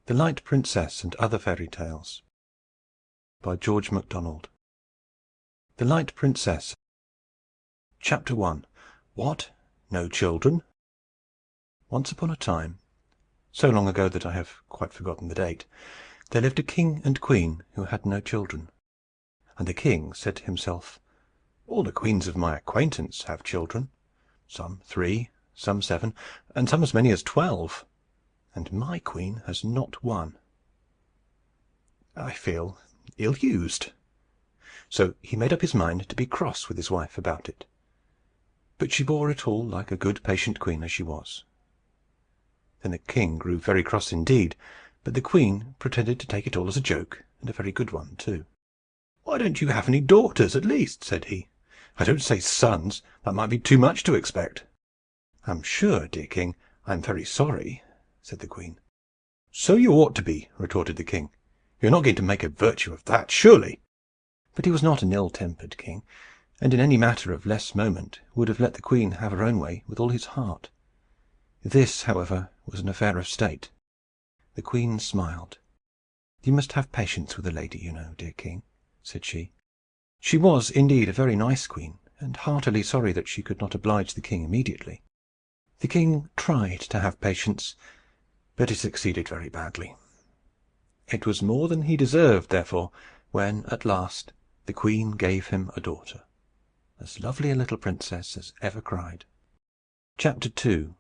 The Light Princess and Other Fairy Tales by George MacDonald. The Light Princess. Chapter 1. What? No children? Once upon a time, so long ago that I have quite forgotten the date, there lived a king and queen who had no children. And the king said to himself, "All the queens of my acquaintance have children, some 3, some 7, and some as many as 12. And my queen has not one. I feel ill-used." So he made up his mind to be cross with his wife about it. But she bore it all like a good patient queen as she was. Then the king grew very cross indeed, but the queen pretended to take it all as a joke, and a very good one too. "Why don't you have any daughters, at least?" said he. "I don't say sons. That might be too much to expect." "I'm sure, dear king, I'm very sorry," said the queen. "So you ought to be," retorted the king. "You're not going to make a virtue of that, surely." But he was not an ill-tempered king, and in any matter of less moment would have let the queen have her own way with all his heart. This, however, was an affair of state. The queen smiled. "You must have patience with a lady, you know, dear king," said she. She was indeed a very nice queen, and heartily sorry that she could not oblige the king immediately. The king tried to have patience, but he succeeded very badly. It was more than he deserved, therefore, when, at last, the queen gave him a daughter, as lovely a little princess as ever cried. Chapter 2.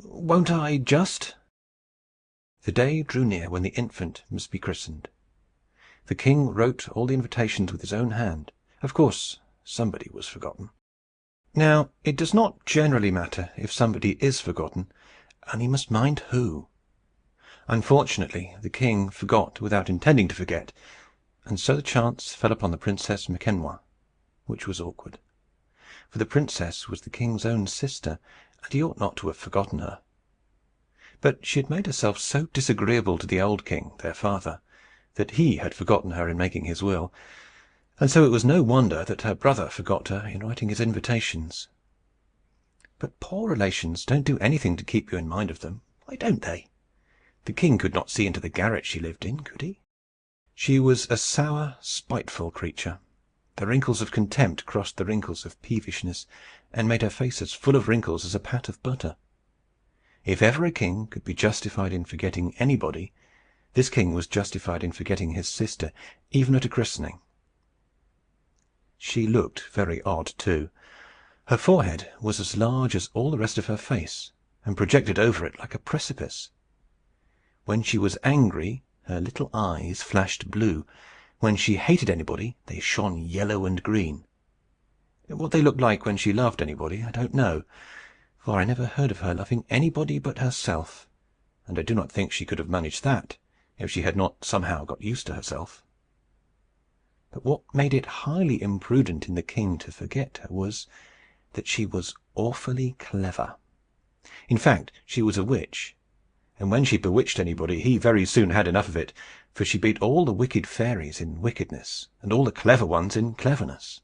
Won't I just? The day drew near when the infant must be christened. The king wrote all the invitations with his own hand. Of course, somebody was forgotten. Now, it does not generally matter if somebody is forgotten, and you must mind who. Unfortunately, the king forgot without intending to forget, and so the chance fell upon the Princess Makemnoit, which was awkward. For the princess was the king's own sister, and he ought not to have forgotten her. But she had made herself so disagreeable to the old king, their father, that he had forgotten her in making his will, and so it was no wonder that her brother forgot her in writing his invitations. But poor relations don't do anything to keep you in mind of them. Why don't they? The king could not see into the garret she lived in, could he? She was a sour, spiteful creature. The wrinkles of contempt crossed the wrinkles of peevishness, and made her face as full of wrinkles as a pat of butter. If ever a king could be justified in forgetting anybody, this king was justified in forgetting his sister, even at a christening. She looked very odd, too. Her forehead was as large as all the rest of her face, and projected over it like a precipice. When she was angry, her little eyes flashed blue. When she hated anybody, they shone yellow and green. What they looked like when she loved anybody, I don't know, for I never heard of her loving anybody but herself, and I do not think she could have managed that if she had not somehow got used to herself. But what made it highly imprudent in the king to forget her was that she was awfully clever. In fact, she was a witch, and when she bewitched anybody, he very soon had enough of it, for she beat all the wicked fairies in wickedness, and all the clever ones in cleverness.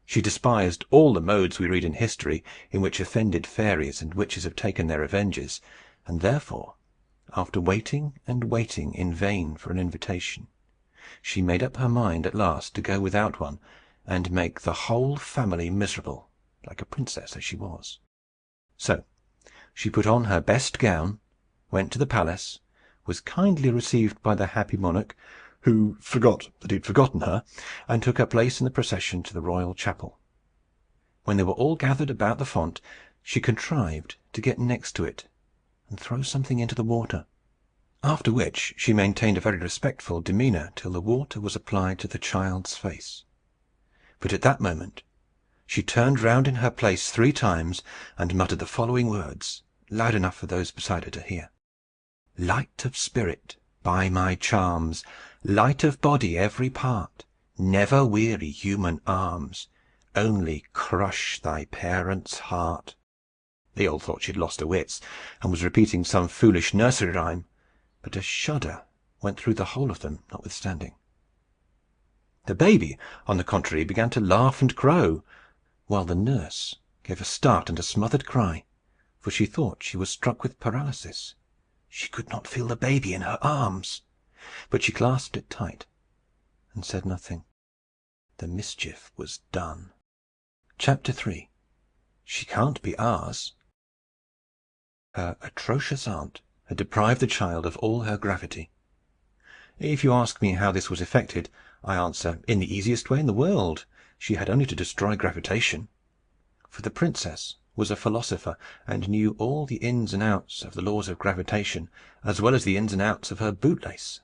She despised all the modes we read in history in which offended fairies and witches have taken their revenges, and therefore, after waiting and waiting in vain for an invitation, she made up her mind at last to go without one, and make the whole family miserable, like a princess as she was. So she put on her best gown, went to the palace, was kindly received by the happy monarch, who forgot that he had forgotten her, and took her place in the procession to the royal chapel. When they were all gathered about the font, she contrived to get next to it, and throw something into the water, after which she maintained a very respectful demeanour till the water was applied to the child's face. But at that moment she turned round in her place 3 times, and muttered the following words, loud enough for those beside her to hear: "Light of spirit, by my charms, light of body every part, never weary human arms, only crush thy parent's heart." They all thought she had lost her wits, and was repeating some foolish nursery rhyme, but a shudder went through the whole of them, notwithstanding. The baby, on the contrary, began to laugh and crow, while the nurse gave a start and a smothered cry, for she thought she was struck with paralysis. She could not feel the baby in her arms, but she clasped it tight and said nothing. The mischief was done. Chapter 3. She can't be ours. Her atrocious aunt had deprived the child of all her gravity. If you ask me how this was effected, I answer, in the easiest way in the world. She had only to destroy gravitation. For the princess was a philosopher, and knew all the ins and outs of the laws of gravitation, as well as the ins and outs of her bootlace.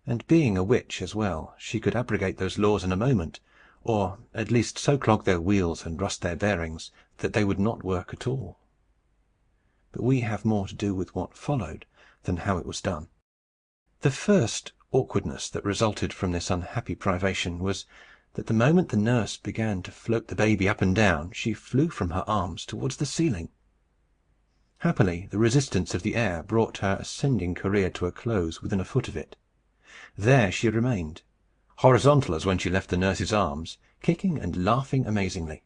And being a witch as well, she could abrogate those laws in a moment, or at least so clog their wheels and rust their bearings that they would not work at all. But we have more to do with what followed than how it was done. The first awkwardness that resulted from this unhappy privation was, that the moment the nurse began to float the baby up and down, she flew from her arms towards the ceiling. Happily, the resistance of the air brought her ascending career to a close within a foot of it. There she remained, horizontal as when she left the nurse's arms, kicking and laughing amazingly.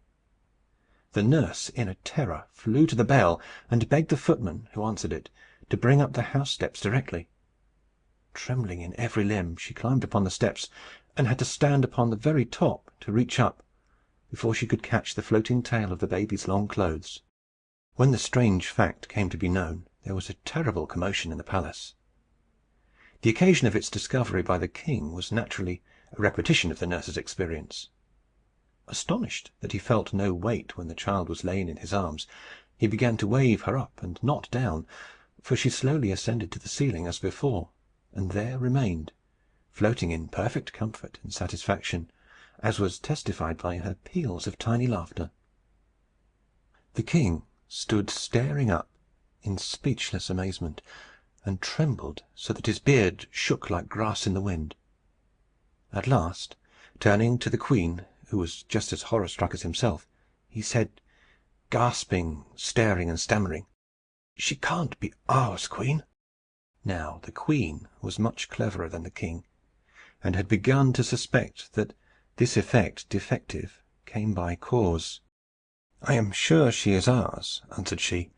The nurse, in a terror, flew to the bell, and begged the footman, who answered it, to bring up the house steps directly. Trembling in every limb, she climbed upon the steps, and had to stand upon the very top to reach up, before she could catch the floating tail of the baby's long clothes. When the strange fact came to be known, there was a terrible commotion in the palace. The occasion of its discovery by the king was naturally a repetition of the nurse's experience. Astonished that he felt no weight when the child was lain in his arms, he began to wave her up and not down, for she slowly ascended to the ceiling as before, and there remained, floating in perfect comfort and satisfaction, as was testified by her peals of tiny laughter. The king stood staring up in speechless amazement, and trembled so that his beard shook like grass in the wind. At last, turning to the queen, who was just as horror-struck as himself, he said, gasping, staring, and stammering, "She can't be ours, queen." Now the queen was much cleverer than the king, and had begun to suspect that this effect defective came by cause. "I am sure she is ours," answered she,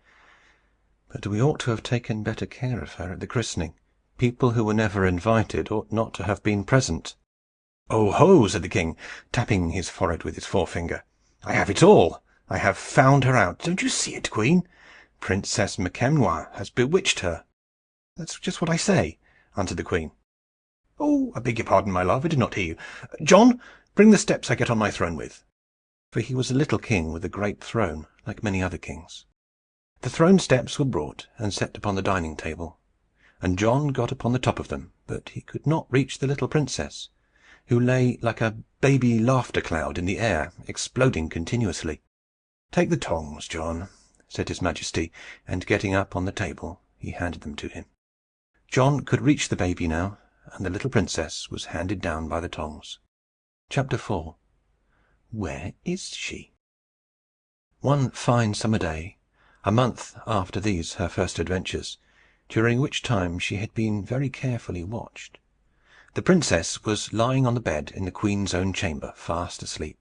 "but we ought to have taken better care of her at the christening. People who were never invited ought not to have been present." "Oh ho!" said the king, tapping his forehead with his forefinger. "I have it all. I have found her out. Don't you see it, queen? Princess Makemnoit has bewitched her." "That's just what I say," answered the queen. "Oh, I beg your pardon, my love. I did not hear you. John, bring the steps I get on my throne with." For he was a little king with a great throne, like many other kings. The throne steps were brought and set upon the dining table, and John got upon the top of them, but he could not reach the little princess, who lay like a baby laughter cloud in the air, exploding continuously. "Take the tongs, John," said his majesty, and getting up on the table, he handed them to him. John could reach the baby now, and the little princess was handed down by the tongs. Chapter 4. Where is she? One fine summer day, a month after these her first adventures, during which time she had been very carefully watched, the princess was lying on the bed in the queen's own chamber, fast asleep.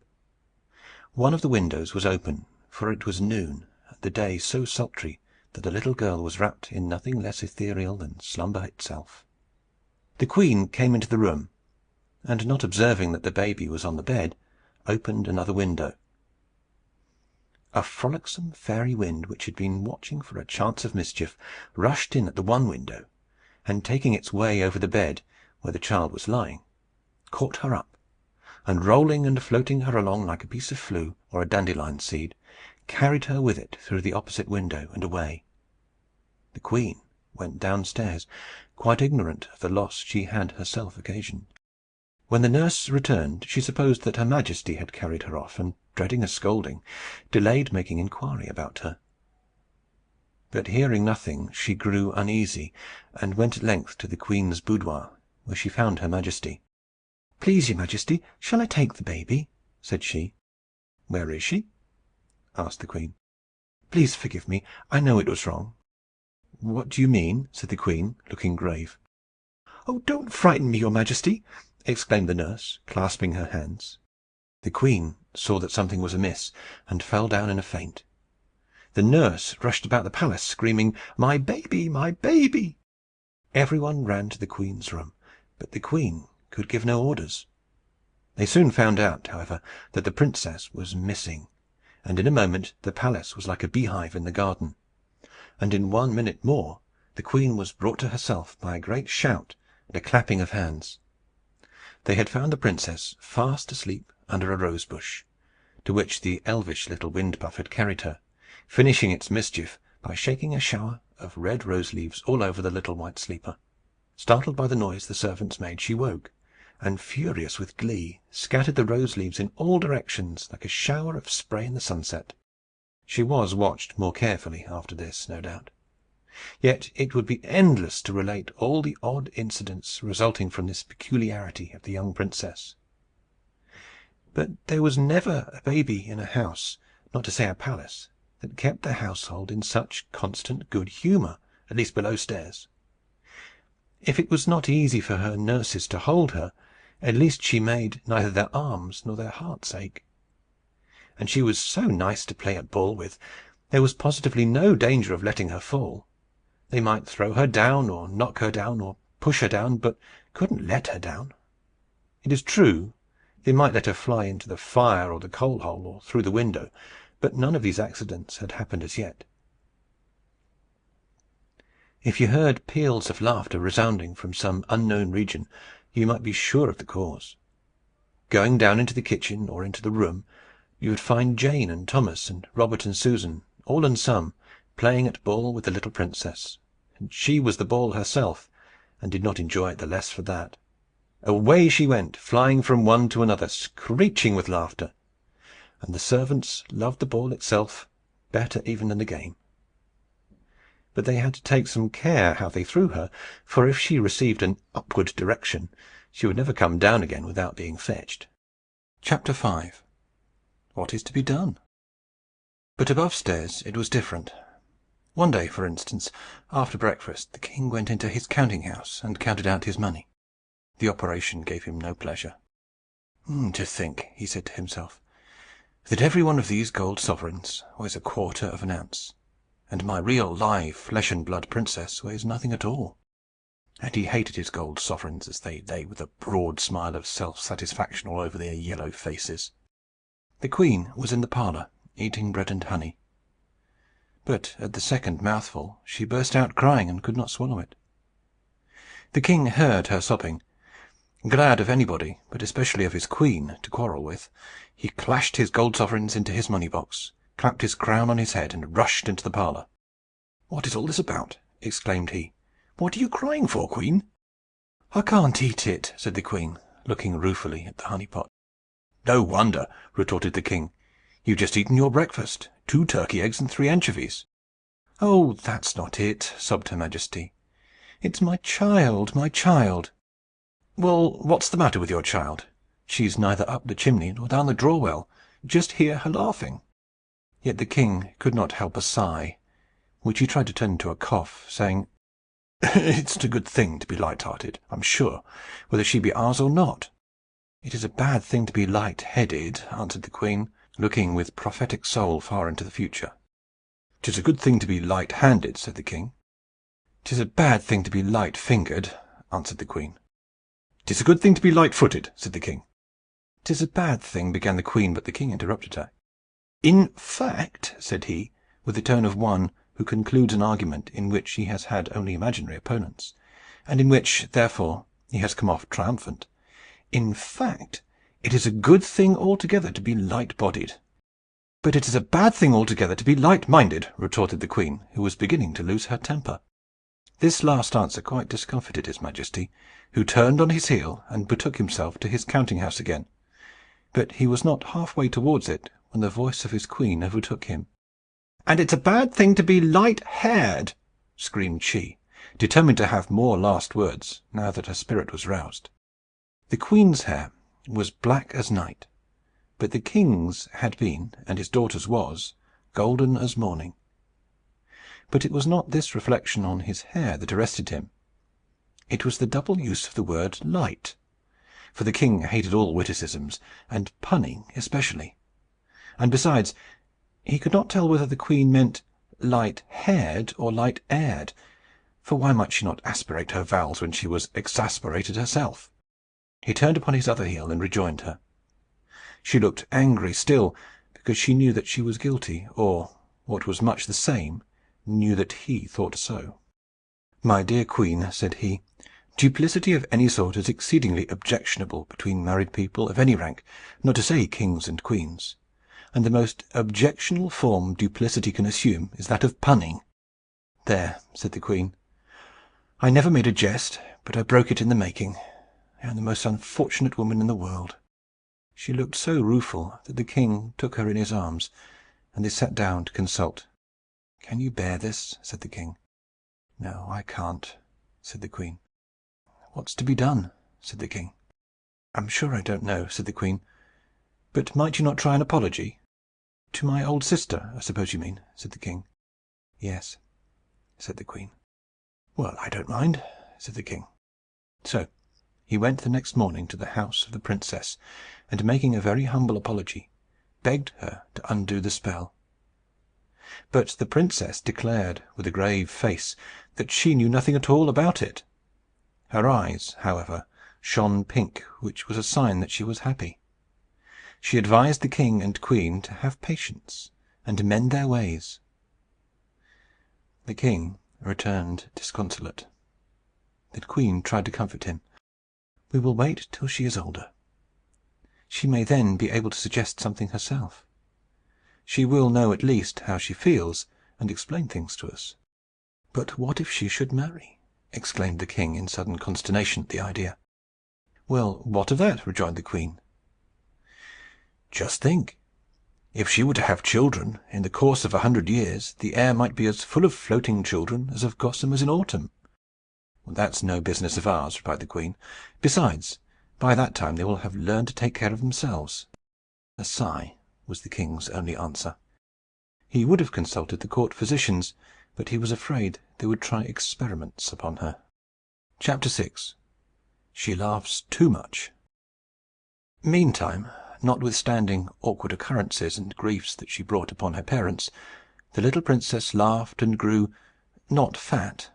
One of the windows was open, for it was noon, and the day so sultry that the little girl was wrapped in nothing less ethereal than slumber itself. The queen came into the room, and, not observing that the baby was on the bed, opened another window. A frolicsome fairy wind, which had been watching for a chance of mischief, rushed in at the one window, and, taking its way over the bed where the child was lying, caught her up, and, rolling and floating her along like a piece of flue or a dandelion seed, carried her with it through the opposite window and away. The queen went downstairs, quite ignorant of the loss she had herself occasioned. When the nurse returned, she supposed that her majesty had carried her off, and, dreading a scolding, delayed making inquiry about her. But hearing nothing, she grew uneasy, and went at length to the queen's boudoir, where she found her majesty. "Please, your majesty, shall I take the baby?" said she. "Where is she?" asked the queen. "Please forgive me. I know it was wrong." "What do you mean?" said the queen, looking grave. "Oh, don't frighten me, your majesty!" exclaimed the nurse, clasping her hands. The queen saw that something was amiss, and fell down in a faint. The nurse rushed about the palace, screaming, "My baby! My baby!" Every one ran to the queen's room, but the queen could give no orders. They soon found out, however, that the princess was missing, and in a moment the palace was like a beehive in the garden, and in 1 minute more the queen was brought to herself by a great shout and a clapping of hands. They had found the princess fast asleep under a rose bush, to which the elvish little wind puff had carried her, finishing its mischief by shaking a shower of red rose leaves all over the little white sleeper. Startled by the noise the servants made, she woke, and, furious with glee, scattered the rose leaves in all directions like a shower of spray in the sunset. She was watched more carefully after this, no doubt. Yet it would be endless to relate all the odd incidents resulting from this peculiarity of the young princess. But there was never a baby in a house, not to say a palace, that kept the household in such constant good humour, at least below stairs. If it was not easy for her nurses to hold her, at least she made neither their arms nor their hearts ache. And she was so nice to play at ball with, there was positively no danger of letting her fall. They might throw her down, or knock her down, or push her down, but couldn't let her down. It is true, they might let her fly into the fire or the coal hole, or through the window, but none of these accidents had happened as yet. If you heard peals of laughter resounding from some unknown region, you might be sure of the cause. Going down into the kitchen or into the room, you would find Jane and Thomas and Robert and Susan, all and some, playing at ball with the little princess. And she was the ball herself, and did not enjoy it the less for that. Away she went, flying from one to another, screeching with laughter. And the servants loved the ball itself better even than the game. But they had to take some care how they threw her, for if she received an upward direction, she would never come down again without being fetched. Chapter 5. What is to be done? But above stairs it was different. One day, for instance, after breakfast, the king went into his counting house and counted out his money. The operation gave him no pleasure. To think, he said to himself, that every one of these gold sovereigns weighs 1/4 of an ounce, and my real live flesh and blood princess weighs nothing at all. And he hated his gold sovereigns as they lay with a broad smile of self-satisfaction all over their yellow faces. The queen was in the parlour, eating bread and honey. But at the second mouthful she burst out crying and could not swallow it. The king heard her sobbing. Glad of anybody, but especially of his queen, to quarrel with, he clashed his gold sovereigns into his money-box, clapped his crown on his head, and rushed into the parlour. "What is all this about?" exclaimed he. "What are you crying for, queen?" "I can't eat it," said the queen, looking ruefully at the honey-pot. "No wonder," retorted the king. "You've just eaten your breakfast, 2 turkey eggs and 3 anchovies." "Oh, that's not it," sobbed her majesty. "It's my child, my child." "Well, what's the matter with your child? She's neither up the chimney nor down the draw-well. Just hear her laughing." Yet the king could not help a sigh, which he tried to turn into a cough, saying, "It's a good thing to be light-hearted, I'm sure, whether she be ours or not." "It is a bad thing to be light-headed," answered the queen, looking with prophetic soul far into the future. "'Tis a good thing to be light-handed," said the king. "'Tis a bad thing to be light-fingered," answered the queen. "'Tis a good thing to be light-footed," said the king. "'Tis a bad thing," began the queen, but the king interrupted her. "In fact," said he, with the tone of one who concludes an argument in which he has had only imaginary opponents, and in which, therefore, he has come off triumphant, "in fact, it is a good thing altogether to be light-bodied." "But it is a bad thing altogether to be light-minded," retorted the queen, who was beginning to lose her temper. This last answer quite discomfited his majesty, who turned on his heel and betook himself to his counting-house again. But he was not half-way towards it when the voice of his queen overtook him. "And it's a bad thing to be light-haired," screamed she, determined to have more last words, now that her spirit was roused. The queen's hair was black as night, but the king's had been, and his daughter's was, golden as morning. But it was not this reflection on his hair that arrested him. It was the double use of the word light, for the king hated all witticisms, and punning especially. And besides, He could not tell whether the queen meant light-haired or light-aired, for why might she not aspirate her vowels when she was exasperated herself? He turned upon his other heel and rejoined her. She looked angry still, because she knew that she was guilty, or, what was much the same, knew that he thought so. "My dear queen," said he, "duplicity of any sort is exceedingly objectionable between married people of any rank, not to say kings and queens. And the most objectionable form duplicity can assume is that of punning." "There," said the queen. "I never made a jest, but I broke it in the making. I am the most unfortunate woman in the world." She looked so rueful that the king took her in his arms, and they sat down to consult. "Can you bear this?" said the king. "No, I can't," said the queen. "What's to be done?" said the king. "I'm sure I don't know," said the queen. "But might you not try an apology?" "To my old sister, I suppose you mean?" said the king. "Yes," said the queen. "Well, I don't mind," said the king. So he went the next morning to the house of the princess, and, making a very humble apology, begged her to undo the spell. But the princess declared, with a grave face, that she knew nothing at all about it. Her eyes, however, shone pink, which was a sign that she was happy. She advised the king and queen to have patience, and to mend their ways. The king returned disconsolate. The queen tried to comfort him. "We will wait till she is older. She may then be able to suggest something herself. She will know at least how she feels, and explain things to us." "But what if she should marry?" exclaimed the king, in sudden consternation at the idea. "Well, what of that?" rejoined the queen. "Just think. If she were to have children, in the course of 100 years the air might be as full of floating children as of gossamers in autumn." "That's no business of ours," replied the queen. "Besides, by that time they will have learned to take care of themselves." A sigh was the king's only answer. He would have consulted the court physicians, but he was afraid they would try experiments upon her. Chapter 6. She Laughs Too Much. Meantime, notwithstanding awkward occurrences and griefs that she brought upon her parents, the little princess laughed and grew, not fat,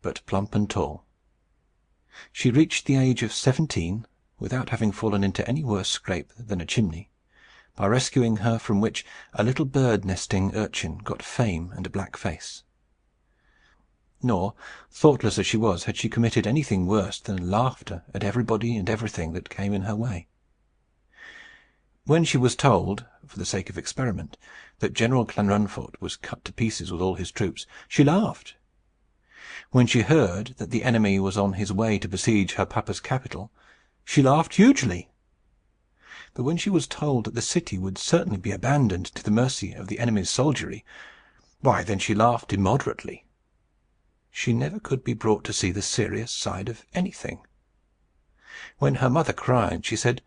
but plump and tall. She reached the age of 17 without having fallen into any worse scrape than a chimney, by rescuing her from which a little bird-nesting urchin got fame and a black face. Nor, thoughtless as she was, had she committed anything worse than laughter at everybody and everything that came in her way. When she was told, for the sake of experiment, that General Clanrunfort was cut to pieces with all his troops, she laughed. When she heard that the enemy was on his way to besiege her papa's capital, she laughed hugely. But when she was told that the city would certainly be abandoned to the mercy of the enemy's soldiery, why, then she laughed immoderately. She never could be brought to see the serious side of anything. When her mother cried, she said,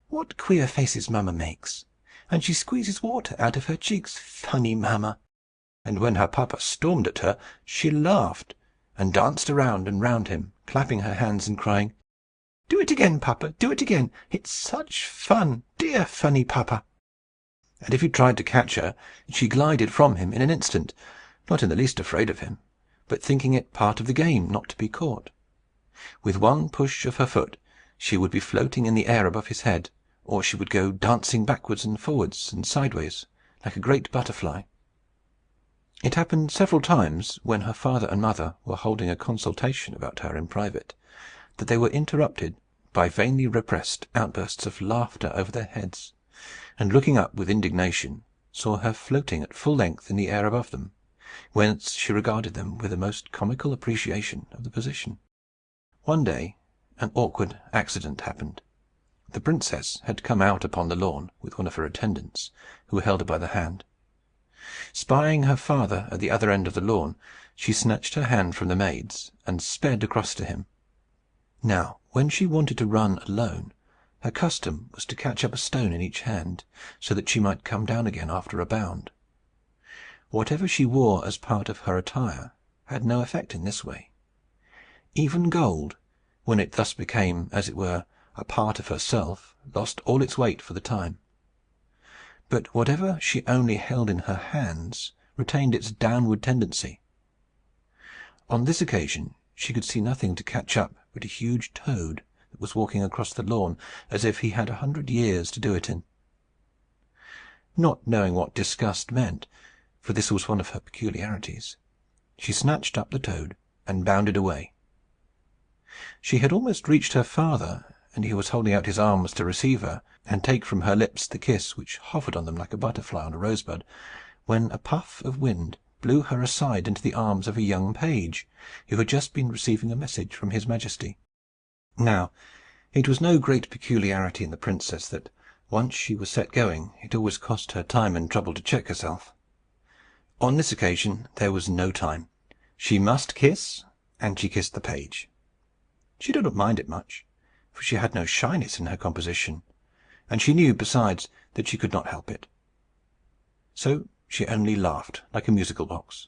"What queer faces mamma makes! And she squeezes water out of her cheeks. Funny mamma!" And when her papa stormed at her, she laughed, and danced around and round him, clapping her hands and crying, "Do it again, papa! Do it again! It's such fun! Dear funny papa!" And if he tried to catch her, she glided from him in an instant, not in the least afraid of him, but thinking it part of the game not to be caught. With one push of her foot she would be floating in the air above his head, or she would go dancing backwards and forwards and sideways, like a great butterfly. It happened several times, when her father and mother were holding a consultation about her in private, that they were interrupted by vainly repressed outbursts of laughter over their heads, and looking up with indignation, saw her floating at full length in the air above them, whence she regarded them with a most comical appreciation of the position. One day an awkward accident happened. The princess had come out upon the lawn with one of her attendants, who held her by the hand. Spying her father at the other end of the lawn, she snatched her hand from the maid's, and sped across to him. Now, when she wanted to run alone, her custom was to catch up a stone in each hand, so that she might come down again after a bound. Whatever she wore as part of her attire had no effect in this way. Even gold, when it thus became, as it were, a part of herself, lost all its weight for the time. but whatever she only held in her hands retained its downward tendency. On this occasion she could see nothing to catch up but a huge toad that was walking across the lawn as if he had 100 years to do it in. Not knowing what disgust meant, for this was one of her peculiarities, she snatched up the toad and bounded away. She had almost reached her father, and he was holding out his arms to receive her and take from her lips the kiss which hovered on them like a butterfly on a rosebud, when a puff of wind blew her aside into the arms of a young page, who had just been receiving a message from his majesty. Now, it was no great peculiarity in the princess that, once she was set going, it always cost her time and trouble to check herself. On this occasion there was no time. She must kiss, and she kissed the page. She did not mind it much, for she had no shyness in her composition, and she knew, besides, that she could not help it. So she only laughed like a musical box.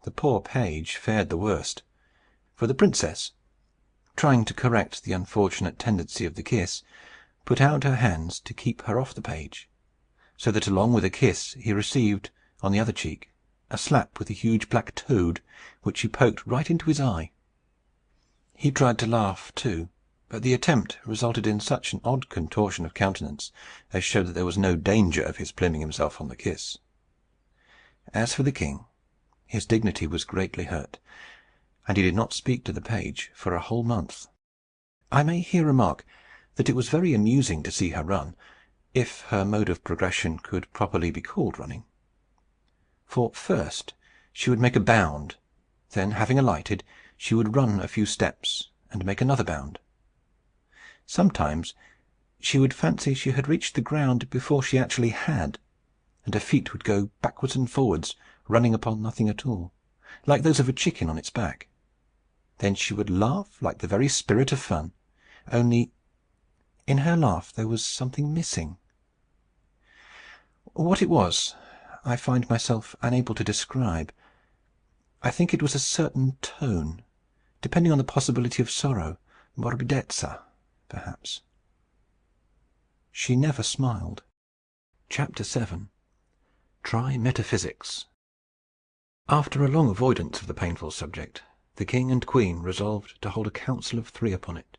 The poor page fared the worst, for the princess, trying to correct the unfortunate tendency of the kiss, put out her hands to keep her off the page, so that along with a kiss he received, on the other cheek, a slap with a huge black toad, which she poked right into his eye. He tried to laugh too, but the attempt resulted in such an odd contortion of countenance as showed that there was no danger of his pluming himself on the kiss. As for the king, his dignity was greatly hurt, and he did not speak to the page for a whole month. I may here remark that it was very amusing to see her run, if her mode of progression could properly be called running. For first she would make a bound, then, having alighted, she would run a few steps and make another bound. Sometimes she would fancy she had reached the ground before she actually had, and her feet would go backwards and forwards, running upon nothing at all, like those of a chicken on its back. Then she would laugh like the very spirit of fun, only in her laugh there was something missing. What it was, I find myself unable to describe. I think it was a certain tone, depending on the possibility of sorrow, morbidezza, perhaps. She never smiled. Chapter 7. Try Metaphysics. After a long avoidance of the painful subject, the king and queen resolved to hold a council of 3 upon it,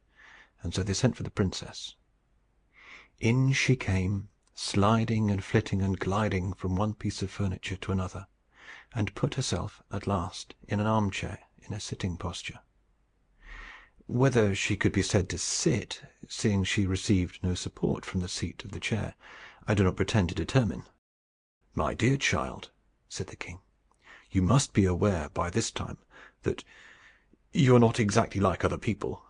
and so they sent for the princess. In she came, sliding and flitting and gliding from one piece of furniture to another, and put herself at last in an arm-chair in a sitting posture. Whether she could be said to sit, seeing she received no support from the seat of the chair, I do not pretend to determine. "My dear child," said the king, "you must be aware by this time that you are not exactly like other people."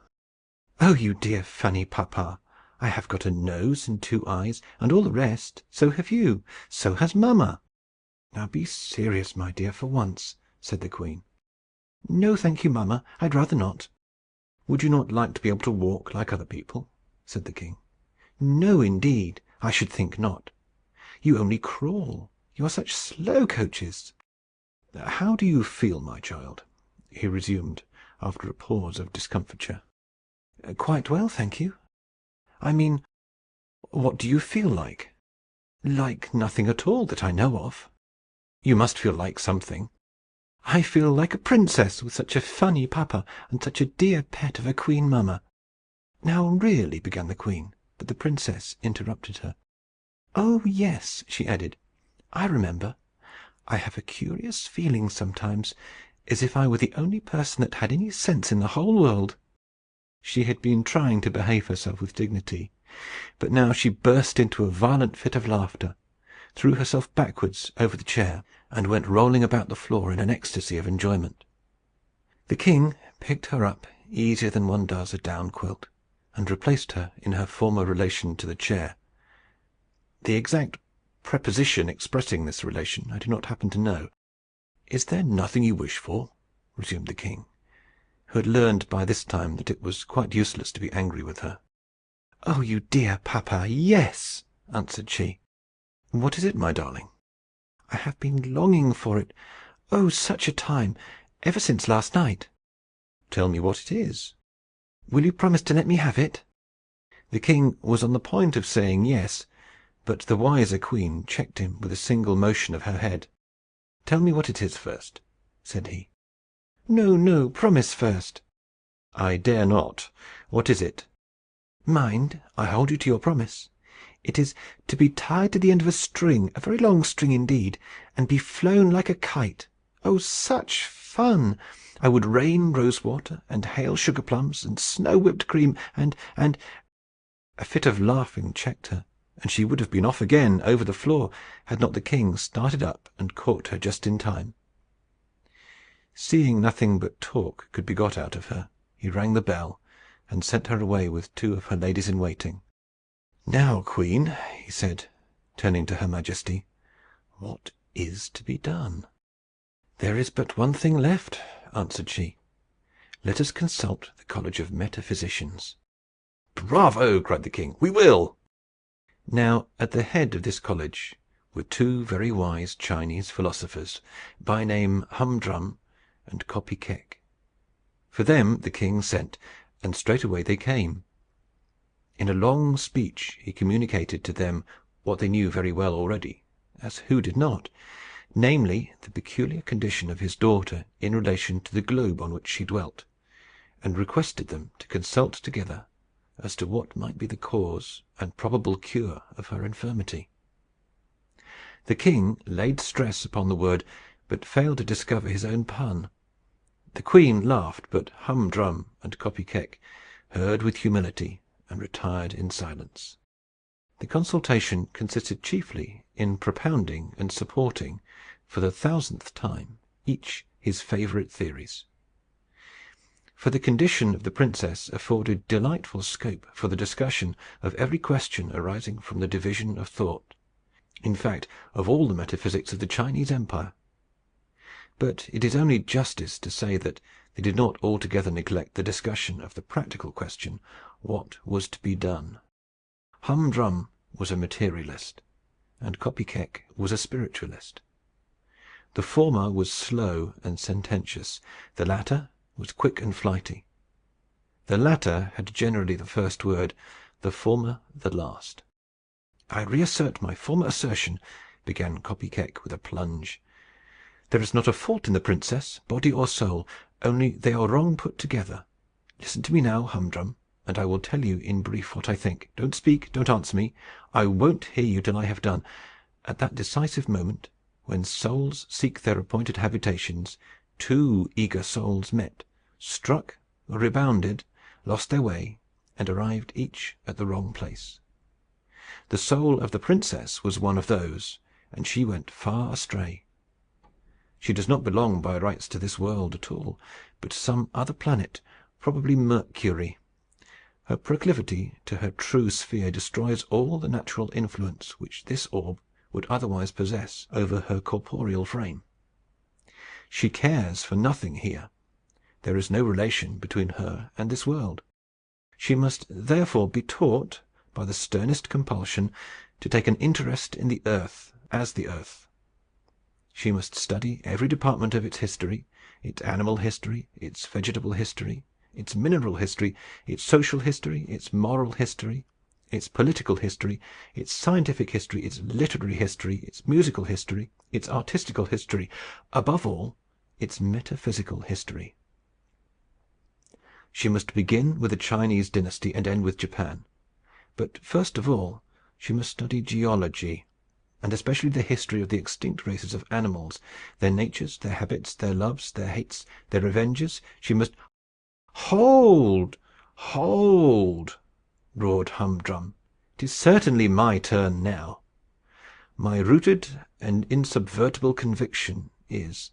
"Oh, you dear funny papa! I have got a nose and 2 eyes, and all the rest. So have you. So has mamma." "Now be serious, my dear, for once," said the queen. "No, thank you, mamma. I'd rather not." "Would you not like to be able to walk like other people?" said the king. "No, indeed. I should think not. You only crawl. You are such slow coaches." "How do you feel, my child?" he resumed, after a pause of discomfiture. "Quite well, thank you." "I mean, what do you feel like?" "Like nothing at all that I know of." "You must feel like something." "I feel like a princess, with such a funny papa, and such a dear pet of a queen mamma." "Now, really," began the queen, but the princess interrupted her. "Oh, yes," she added, "I remember. I have a curious feeling sometimes, as if I were the only person that had any sense in the whole world." She had been trying to behave herself with dignity, but now she burst into a violent fit of laughter, threw herself backwards over the chair, and went rolling about the floor in an ecstasy of enjoyment. The king picked her up easier than one does a down quilt, and replaced her in her former relation to the chair. The exact preposition expressing this relation I do not happen to know. "Is there nothing you wish for?" resumed the king, who had learned by this time that it was quite useless to be angry with her. "Oh, you dear papa, yes!" answered she. "What is it, my darling?" "I have been longing for it, oh, such a time, ever since last night." "Tell me what it is." "Will you promise to let me have it?" The king was on the point of saying yes, But the wiser queen checked him with a single motion of her head. "Tell me what it is first," said he. "No, no, promise first." "I dare not. What is it?" "Mind, I hold you to your promise. It is to be tied to the end of a string, a very long string indeed, and be flown like a kite. Oh, such fun! I would rain rose water, and hail sugar plums, and snow whipped cream, and A fit of laughing checked her, and she would have been off again over the floor, had not the king started up and caught her just in time. Seeing nothing but talk could be got out of her, he rang the bell, and sent her away with two of her ladies in waiting. "Now, queen," he said, turning to her majesty, "what is to be done?" "There is but one thing left," answered she. "Let us consult the College of Metaphysicians." "Bravo!" cried the king. "We will." Now, at the head of this college were two very wise Chinese philosophers, by name Humdrum and Kopy Keck. For them the king sent, and straightway they came. In a long speech he communicated to them what they knew very well already, as who did not, namely, the peculiar condition of his daughter in relation to the globe on which she dwelt, and requested them to consult together as to what might be the cause and probable cure of her infirmity. The king laid stress upon the word, but failed to discover his own pun. The queen laughed, but Humdrum and Kopy Keck heard with humility and retired in silence. The consultation consisted chiefly in propounding and supporting, for the 1000th time, each his favourite theories. For the condition of the princess afforded delightful scope for the discussion of every question arising from the division of thought, in fact, of all the metaphysics of the Chinese Empire. But it is only justice to say that they did not altogether neglect the discussion of the practical question, what was to be done. Humdrum was a materialist, and Kopy Keck was a spiritualist. The former was slow and sententious, the latter was quick and flighty. The latter had generally the first word, the former the last. "I reassert my former assertion," began Kopy Keck with a plunge. "There is not a fault in the princess, body or soul, only they are wrong put together. Listen to me now, Humdrum, and I will tell you in brief what I think. Don't speak, don't answer me. I won't hear you till I have done. At that decisive moment, when souls seek their appointed habitations, two eager souls met, struck, rebounded, lost their way, and arrived each at the wrong place. The soul of the princess was one of those, and she went far astray. She does not belong by rights to this world at all, but to some other planet, probably Mercury. Her proclivity to her true sphere destroys all the natural influence which this orb would otherwise possess over her corporeal frame. She cares for nothing here. There is no relation between her and this world. She must therefore be taught, by the sternest compulsion, to take an interest in the earth as the earth. She must study every department of its history, its animal history, its vegetable history, its mineral history, its social history, its moral history, its political history, its scientific history, its literary history, its musical history, its artistical history, above all, its metaphysical history. She must begin with the Chinese dynasty and end with Japan. But first of all, she must study geology, and especially the history of the extinct races of animals, their natures, their habits, their loves, their hates, their revenges. She must... "Hold! Hold!" roared Humdrum. "It is certainly my turn now. My rooted and insubvertible conviction is,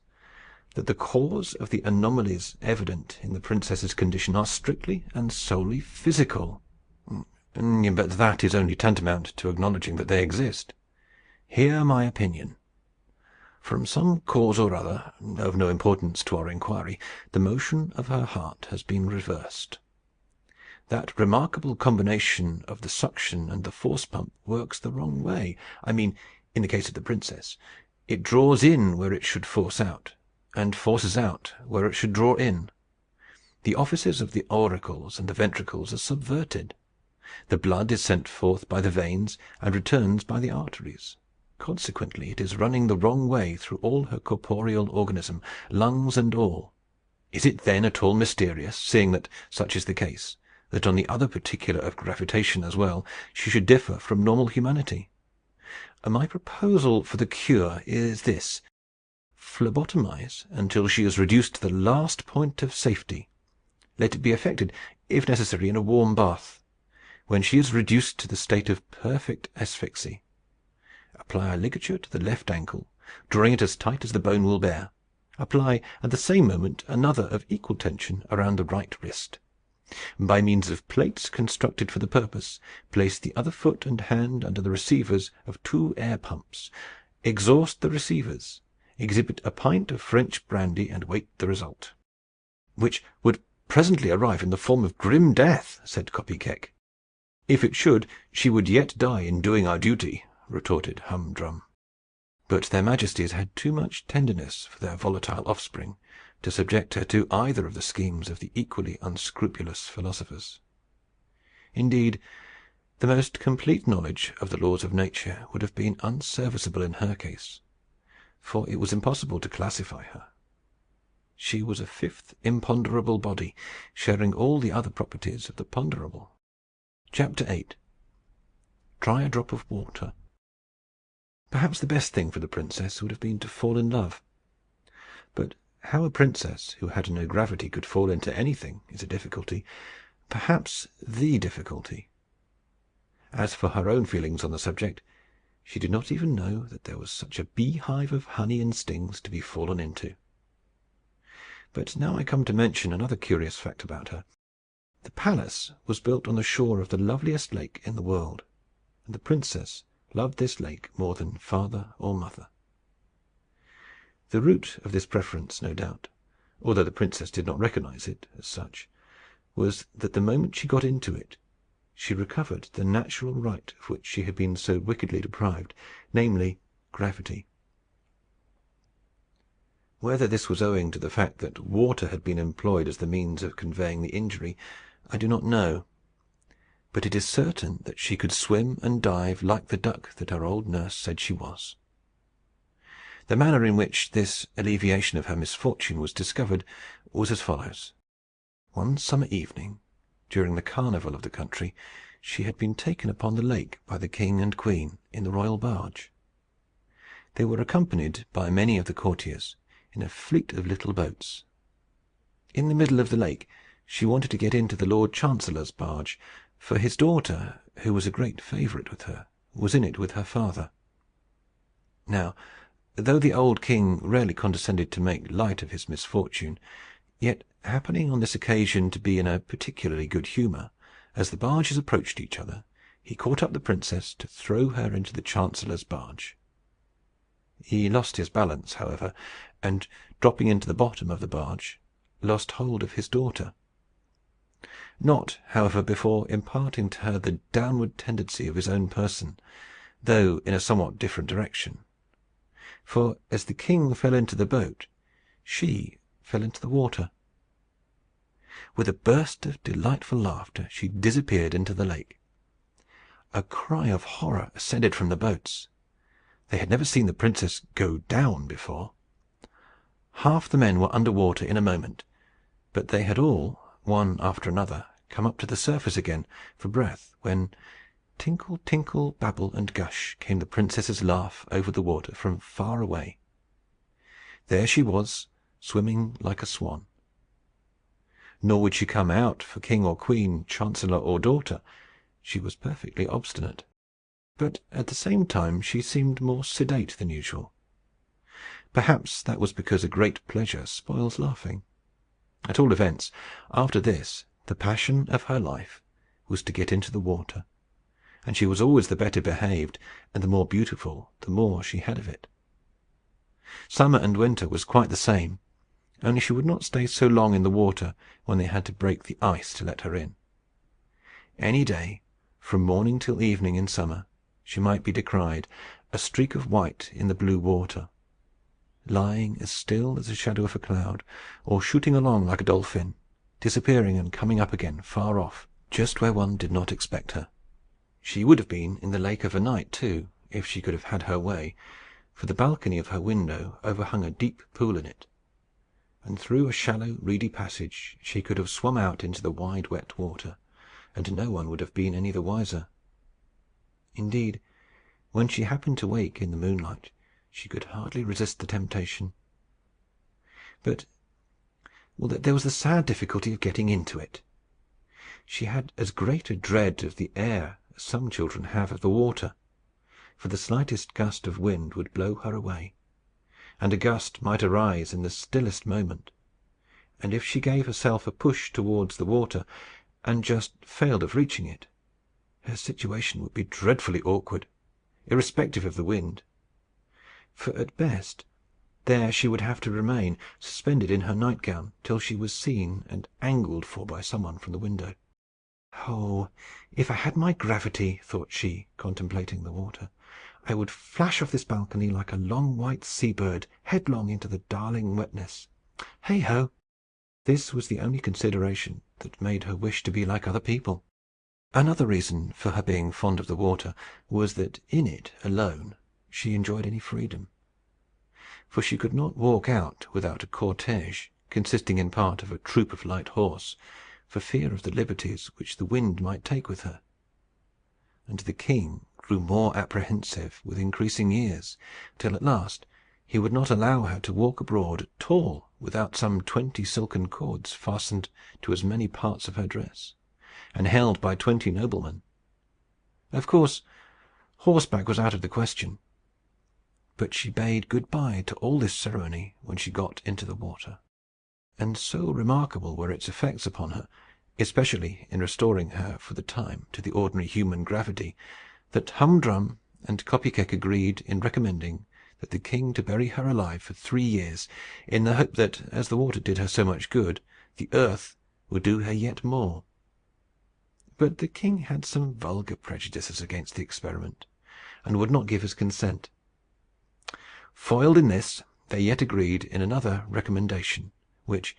that the cause of the anomalies evident in the princess's condition are strictly and solely physical. But that is only tantamount to acknowledging that they exist. Hear my opinion. From some cause or other, of no importance to our inquiry, the motion of her heart has been reversed. That remarkable combination of the suction and the force pump works the wrong way. I mean, in the case of the princess, it draws in where it should force out, and forces out where it should draw in. The offices of the auricles and the ventricles are subverted. The blood is sent forth by the veins and returns by the arteries. Consequently, it is running the wrong way through all her corporeal organism, lungs and all. Is it then at all mysterious, seeing that such is the case, that on the other particular of gravitation as well, she should differ from normal humanity? My proposal for the cure is this: phlebotomize until she is reduced to the last point of safety. Let it be effected, if necessary, in a warm bath. When she is reduced to the state of perfect asphyxy, apply a ligature to the left ankle, drawing it as tight as the bone will bear. Apply at the same moment another of equal tension around the right wrist. By means of plates constructed for the purpose, place the other foot and hand under the receivers of 2 air pumps. Exhaust the receivers. Exhibit a pint of French brandy, and wait the result. "Which would presently arrive in the form of grim death," said Kopy-Keck. "If it should, she would yet die in doing our duty," retorted Hum-Drum. But their Majesties had too much tenderness for their volatile offspring to subject her to either of the schemes of the equally unscrupulous philosophers. Indeed, the most complete knowledge of the laws of nature would have been unserviceable in her case, for it was impossible to classify her. She was a fifth imponderable body, sharing all the other properties of the ponderable. Chapter 8. Try a drop of water. Perhaps the best thing for the princess would have been to fall in love. But how a princess who had no gravity could fall into anything is a difficulty, perhaps the difficulty. As for her own feelings on the subject, she did not even know that there was such a beehive of honey and stings to be fallen into. But now I come to mention another curious fact about her. The palace was built on the shore of the loveliest lake in the world, and the princess loved this lake more than father or mother. The root of this preference, no doubt, although the princess did not recognize it as such, was that the moment she got into it, she recovered the natural right of which she had been so wickedly deprived, namely, gravity. Whether this was owing to the fact that water had been employed as the means of conveying the injury, I do not know. But it is certain that she could swim and dive like the duck that her old nurse said she was. The manner in which this alleviation of her misfortune was discovered was as follows. One summer evening, during the carnival of the country, she had been taken upon the lake by the king and queen in the royal barge. They were accompanied by many of the courtiers in a fleet of little boats. In the middle of the lake she wanted to get into the Lord Chancellor's barge, for his daughter, who was a great favorite with her, was in it with her father. Now, though the old king rarely condescended to make light of his misfortune, yet, happening on this occasion to be in a particularly good humor, as the barges approached each other, he caught up the princess to throw her into the chancellor's barge. He lost his balance, however, and, dropping into the bottom of the barge, lost hold of his daughter. Not, however, before imparting to her the downward tendency of his own person, though in a somewhat different direction. For, as the king fell into the boat, she fell into the water. With a burst of delightful laughter, she disappeared into the lake. A cry of horror ascended from the boats. They had never seen the princess go down before. Half the men were under water in a moment, but they had all, one after another, come up to the surface again for breath, when tinkle, tinkle, babble, and gush came the princess's laugh over the water from far away. There she was, swimming like a swan. Nor would she come out for king or queen, chancellor or daughter. She was perfectly obstinate. But at the same time she seemed more sedate than usual. Perhaps that was because a great pleasure spoils laughing. At all events, after this, the passion of her life was to get into the water, and she was always the better behaved and the more beautiful the more she had of it. Summer and winter was quite the same, only she would not stay so long in the water when they had to break the ice to let her in. Any day, from morning till evening in summer, she might be descried, a streak of white in the blue water, lying as still as the shadow of a cloud, or shooting along like a dolphin, disappearing and coming up again far off, just where one did not expect her. She would have been in the lake of a night, too, if she could have had her way, for the balcony of her window overhung a deep pool in it, and through a shallow, reedy passage she could have swum out into the wide, wet water, and no one would have been any the wiser. Indeed, when she happened to wake in the moonlight, she could hardly resist the temptation. But there was the sad difficulty of getting into it. She had as great a dread of the air as some children have of the water, for the slightest gust of wind would blow her away, and a gust might arise in the stillest moment, and if she gave herself a push towards the water, and just failed of reaching it, her situation would be dreadfully awkward, irrespective of the wind; for at best there she would have to remain, suspended in her nightgown, till she was seen and angled for by some one from the window. "Oh, if I had my gravity," thought she, contemplating the water, "I would flash off this balcony like a long white sea bird headlong into the darling wetness. Hey ho!" This was the only consideration that made her wish to be like other people. Another reason for her being fond of the water was that in it alone she enjoyed any freedom. For she could not walk out without a cortege, consisting in part of a troop of light horse, for fear of the liberties which the wind might take with her. And the king grew more apprehensive with increasing years, till at last he would not allow her to walk abroad at all without some 20 silken cords fastened to as many parts of her dress, and held by 20 noblemen. Of course, horseback was out of the question; but she bade good-bye to all this ceremony when she got into the water. And so remarkable were its effects upon her, especially in restoring her for the time to the ordinary human gravity, that Humdrum and Kopykeck agreed in recommending that the king to bury her alive for 3 years, in the hope that, as the water did her so much good, the earth would do her yet more. But the king had some vulgar prejudices against the experiment, and would not give his consent. Foiled in this, they yet agreed in another recommendation, which,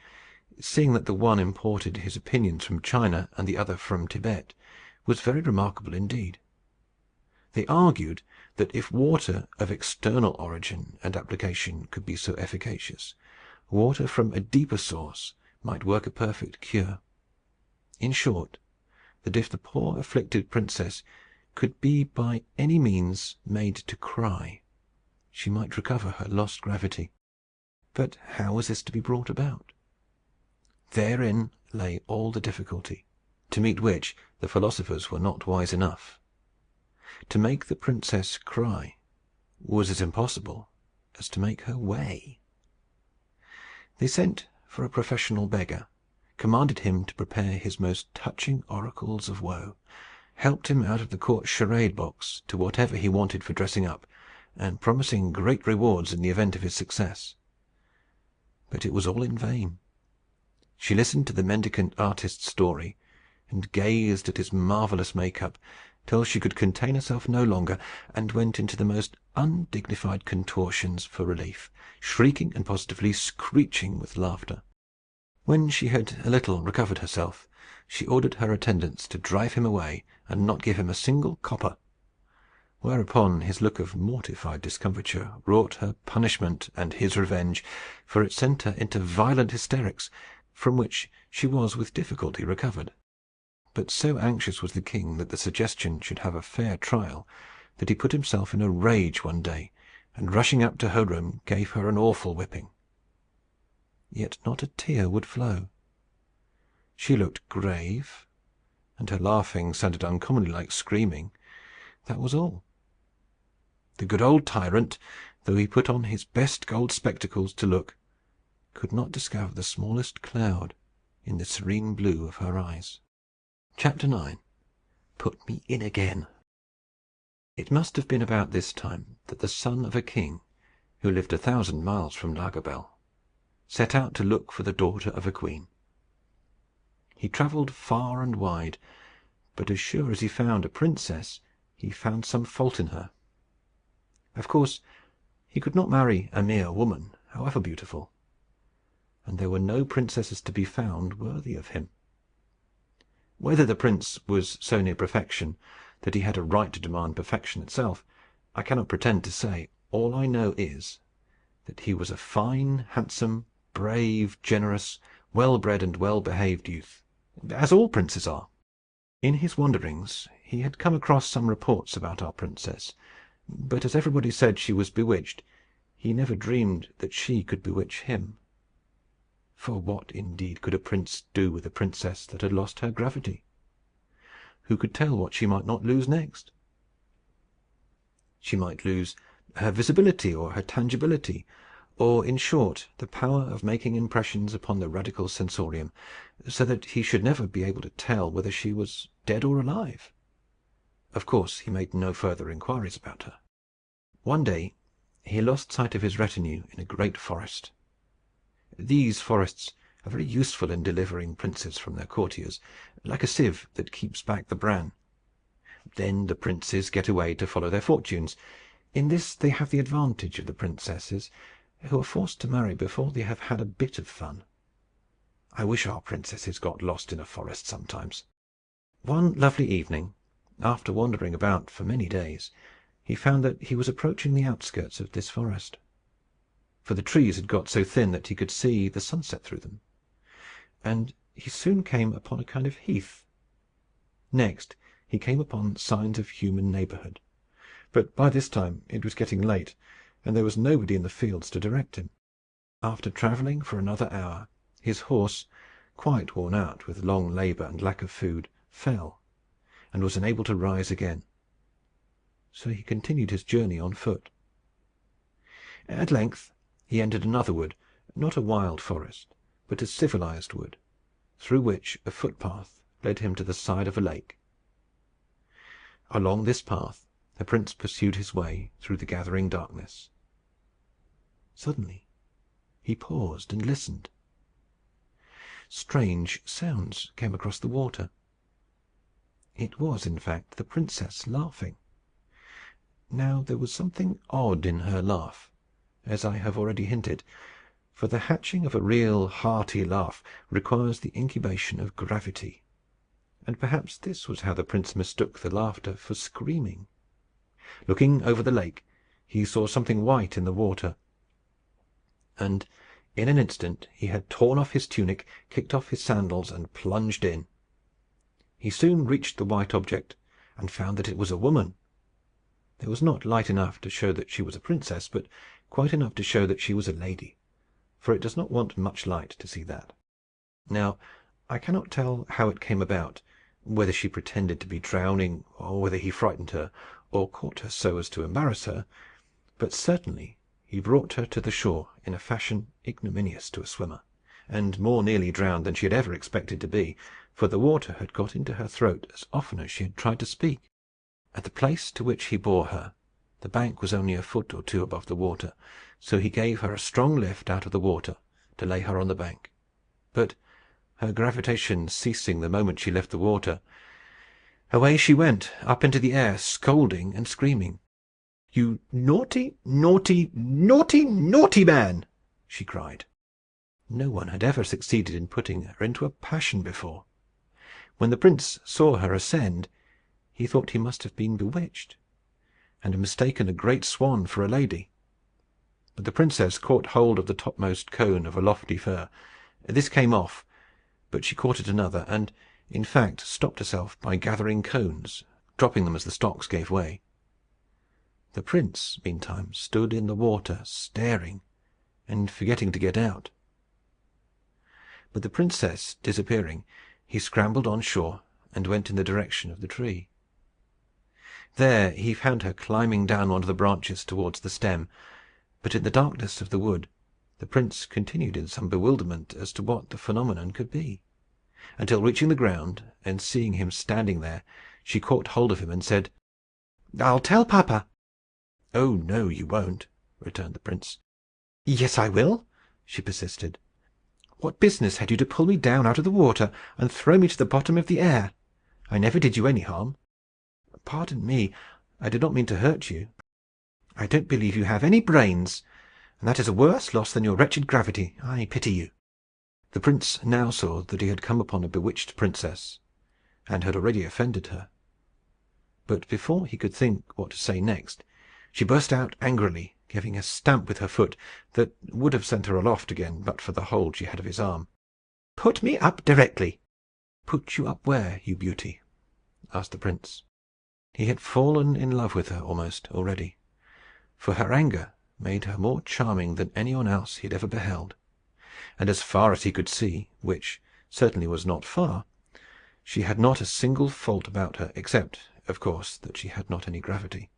seeing that the one imported his opinions from China and the other from Tibet, was very remarkable indeed. They argued that if water of external origin and application could be so efficacious, water from a deeper source might work a perfect cure. In short, that if the poor afflicted princess could be by any means made to cry, she might recover her lost gravity. But how was this to be brought about? Therein lay all the difficulty, to meet which the philosophers were not wise enough. To make the princess cry was as impossible as to make her weigh. They sent for a professional beggar, commanded him to prepare his most touching oracles of woe, helped him out of the court charade box to whatever he wanted for dressing up, and promising great rewards in the event of his success. But it was all in vain. She listened to the mendicant artist's story, and gazed at his marvelous make-up, till she could contain herself no longer, and went into the most undignified contortions for relief, shrieking and positively screeching with laughter. When she had a little recovered herself, she ordered her attendants to drive him away, and not give him a single copper; whereupon his look of mortified discomfiture wrought her punishment and his revenge, for it sent her into violent hysterics, from which she was with difficulty recovered. But so anxious was the king that the suggestion should have a fair trial, that he put himself in a rage one day, and rushing up to her room, gave her an awful whipping. Yet not a tear would flow. She looked grave, and her laughing sounded uncommonly like screaming. That was all. The good old tyrant, though he put on his best gold spectacles to look, could not discover the smallest cloud in the serene blue of her eyes. Chapter 9. Put me in again. It must have been about this time that the son of a king, who lived 1,000 miles from Lagobel, set out to look for the daughter of a queen. He travelled far and wide, but as sure as he found a princess, he found some fault in her. Of course, he could not marry a mere woman, however beautiful, and there were no princesses to be found worthy of him. Whether the prince was so near perfection that he had a right to demand perfection itself, I cannot pretend to say. All I know is, that he was a fine, handsome, brave, generous, well-bred, and well-behaved youth, as all princes are. In his wanderings he had come across some reports about our princess, but as everybody said she was bewitched, he never dreamed that she could bewitch him. For what, indeed, could a prince do with a princess that had lost her gravity? Who could tell what she might not lose next? She might lose her visibility or her tangibility, or, in short, the power of making impressions upon the radical sensorium, so that he should never be able to tell whether she was dead or alive. Of course, he made no further inquiries about her. One day he lost sight of his retinue in a great forest. These forests are very useful in delivering princes from their courtiers, like a sieve that keeps back the bran. Then the princes get away to follow their fortunes. In this they have the advantage of the princesses, who are forced to marry before they have had a bit of fun. I wish our princesses got lost in a forest sometimes. One lovely evening, after wandering about for many days, he found that he was approaching the outskirts of this forest. For the trees had got so thin that he could see the sunset through them. And he soon came upon a kind of heath. Next he came upon signs of human neighborhood. But by this time it was getting late, and there was nobody in the fields to direct him. After traveling for another hour, his horse, quite worn out with long labor and lack of food, fell, and was unable to rise again. So he continued his journey on foot. At length he entered another wood, not a wild forest, but a civilized wood, through which a footpath led him to the side of a lake. Along this path the prince pursued his way through the gathering darkness. Suddenly he paused and listened. Strange sounds came across the water. It was, in fact, the princess laughing. Now there was something odd in her laugh, as I have already hinted, for the hatching of a real hearty laugh requires the incubation of gravity, and perhaps this was how the prince mistook the laughter for screaming. Looking over the lake, he saw something white in the water, and in an instant he had torn off his tunic, kicked off his sandals, and plunged in. He soon reached the white object, and found that it was a woman. There was not light enough to show that she was a princess, but quite enough to show that she was a lady, for it does not want much light to see that. Now, I cannot tell how it came about, whether she pretended to be drowning, or whether he frightened her, or caught her so as to embarrass her, but certainly he brought her to the shore in a fashion ignominious to a swimmer, and more nearly drowned than she had ever expected to be, for the water had got into her throat as often as she had tried to speak. At the place to which he bore her, the bank was only a foot or two above the water, so he gave her a strong lift out of the water to lay her on the bank. But her gravitation ceasing the moment she left the water, away she went up into the air, scolding and screaming. "You naughty, naughty, naughty, naughty man!" she cried. No one had ever succeeded in putting her into a passion before. When the prince saw her ascend, he thought he must have been bewitched, and mistaken a great swan for a lady. But the princess caught hold of the topmost cone of a lofty fir. This came off, but she caught at another, and, in fact, stopped herself by gathering cones, dropping them as the stalks gave way. The prince, meantime, stood in the water, staring, and forgetting to get out. But the princess disappearing, he scrambled on shore, and went in the direction of the tree. There he found her climbing down one of the branches towards the stem, but in the darkness of the wood the prince continued in some bewilderment as to what the phenomenon could be, until, reaching the ground, and seeing him standing there, she caught hold of him and said, "I'll tell papa." "Oh, no, you won't," returned the prince. "Yes, I will," she persisted. "What business had you to pull me down out of the water and throw me to the bottom of the air? I never did you any harm. Pardon me, I did not mean to hurt you. I don't believe you have any brains, and that is a worse loss than your wretched gravity. I pity you." The prince now saw that he had come upon a bewitched princess, and had already offended her. But before he could think what to say next, she burst out angrily, giving a stamp with her foot that would have sent her aloft again but for the hold she had of his arm. "Put me up directly!" "Put you up where, you beauty?" asked the prince. He had fallen in love with her almost already, for her anger made her more charming than any one else he had ever beheld; and as far as he could see, which certainly was not far, she had not a single fault about her, except, of course, that she had not any gravity.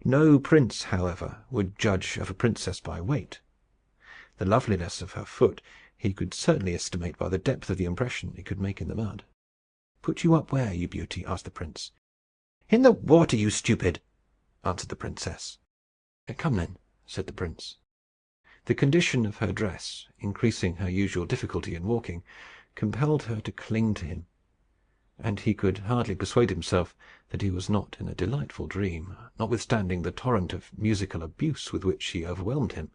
No prince, however, would judge of a princess by weight. The loveliness of her foot he could certainly estimate by the depth of the impression it could make in the mud. "Put you up where, you beauty?" asked the prince. "In the water, you stupid!" answered the princess. "Come, then," said the prince. The condition of her dress, increasing her usual difficulty in walking, compelled her to cling to him; and he could hardly persuade himself that he was not in a delightful dream, notwithstanding the torrent of musical abuse with which she overwhelmed him.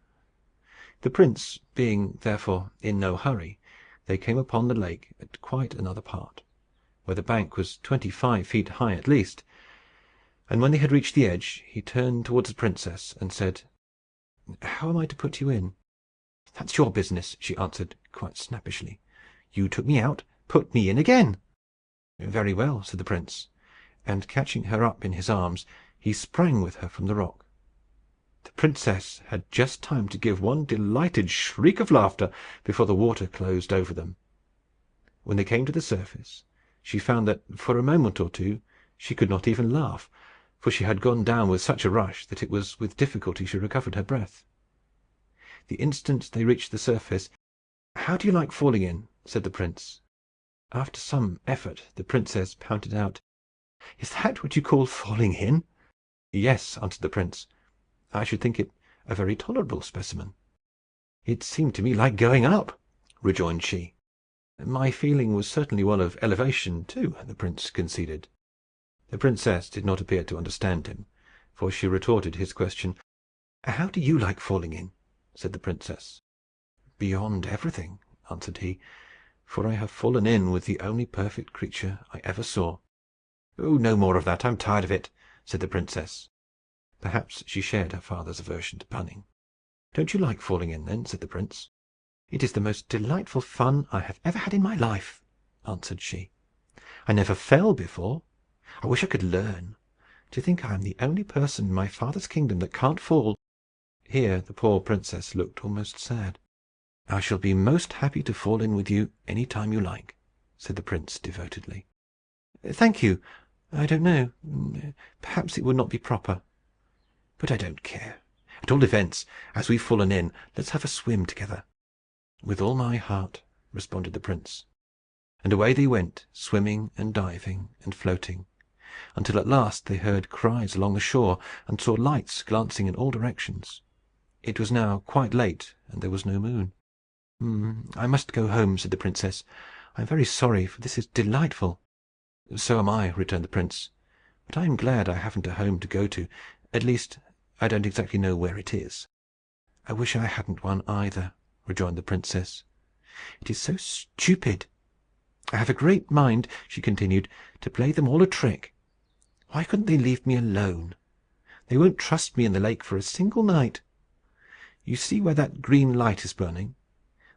The prince being, therefore, in no hurry, they came upon the lake at quite another part, where the bank was 25 feet high at least; and when they had reached the edge, he turned towards the princess and said, "How am I to put you in?" "That's your business," she answered, quite snappishly. "You took me out, put me in again." "Very well," said the prince; and catching her up in his arms, he sprang with her from the rock. The princess had just time to give one delighted shriek of laughter before the water closed over them. When they came to the surface, she found that for a moment or two she could not even laugh, for she had gone down with such a rush that it was with difficulty she recovered her breath. The instant they reached the surface, "How do you like falling in?" said the prince. After some effort, the princess panted out, "Is that what you call falling in?" "Yes," answered the prince. "I should think it a very tolerable specimen." "It seemed to me like going up," rejoined she. "My feeling was certainly one of elevation too," the prince conceded. The princess did not appear to understand him, for she retorted his question. "How do you like falling in?" said the princess. "Beyond everything," answered he, "for I have fallen in with the only perfect creature I ever saw." "Oh, no more of that. I'm tired of it," said the princess. Perhaps she shared her father's aversion to punning. "Don't you like falling in, then?" said the prince. "It is the most delightful fun I have ever had in my life," answered she. "I never fell before. I wish I could learn. To think I am the only person in my father's kingdom that can't fall!" Here the poor princess looked almost sad. "I shall be most happy to fall in with you any time you like," said the prince devotedly. "Thank you. I don't know. Perhaps it would not be proper. But I don't care. At all events, as we've fallen in, let's have a swim together." "With all my heart," responded the prince. And away they went, swimming and diving and floating, until at last they heard cries along the shore, and saw lights glancing in all directions. It was now quite late, and there was no moon. "I must go home," said the princess. "I am very sorry, for this is delightful." "So am I," returned the prince. "But I am glad I haven't a home to go to. At least, I don't exactly know where it is." "I wish I hadn't one either," rejoined the princess. "It is so stupid. I have a great mind," she continued, "to play them all a trick. Why couldn't they leave me alone? They won't trust me in the lake for a single night. You see where that green light is burning?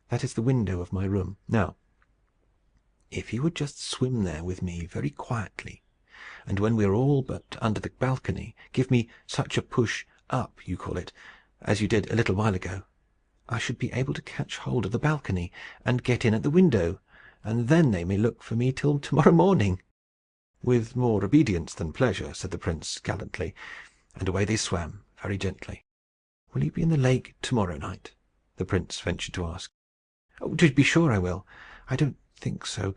That is the window of my room. Now, if you would just swim there with me very quietly, and when we are all but under the balcony, give me such a push up, you call it, as you did a little while ago, I should be able to catch hold of the balcony and get in at the window, and then they may look for me till to-morrow morning." "With more obedience than pleasure," said the prince gallantly, and away they swam very gently. "Will you be in the lake to-morrow night?" the prince ventured to ask. "Oh, to be sure I will. I don't think so.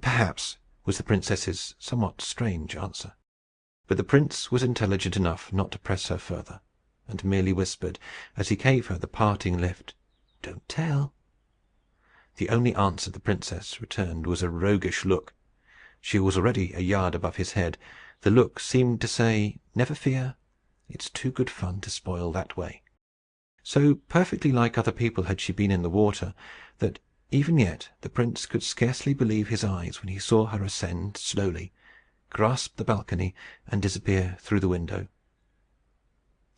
Perhaps," was the princess's somewhat strange answer. But the prince was intelligent enough not to press her further, and merely whispered, as he gave her the parting lift, "Don't tell." The only answer the princess returned was a roguish look. She was already a yard above his head. The look seemed to say, "Never fear. It's too good fun to spoil that way." So perfectly like other people had she been in the water, that Even yet the prince could scarcely believe his eyes when he saw her ascend slowly, grasp the balcony, and disappear through the window.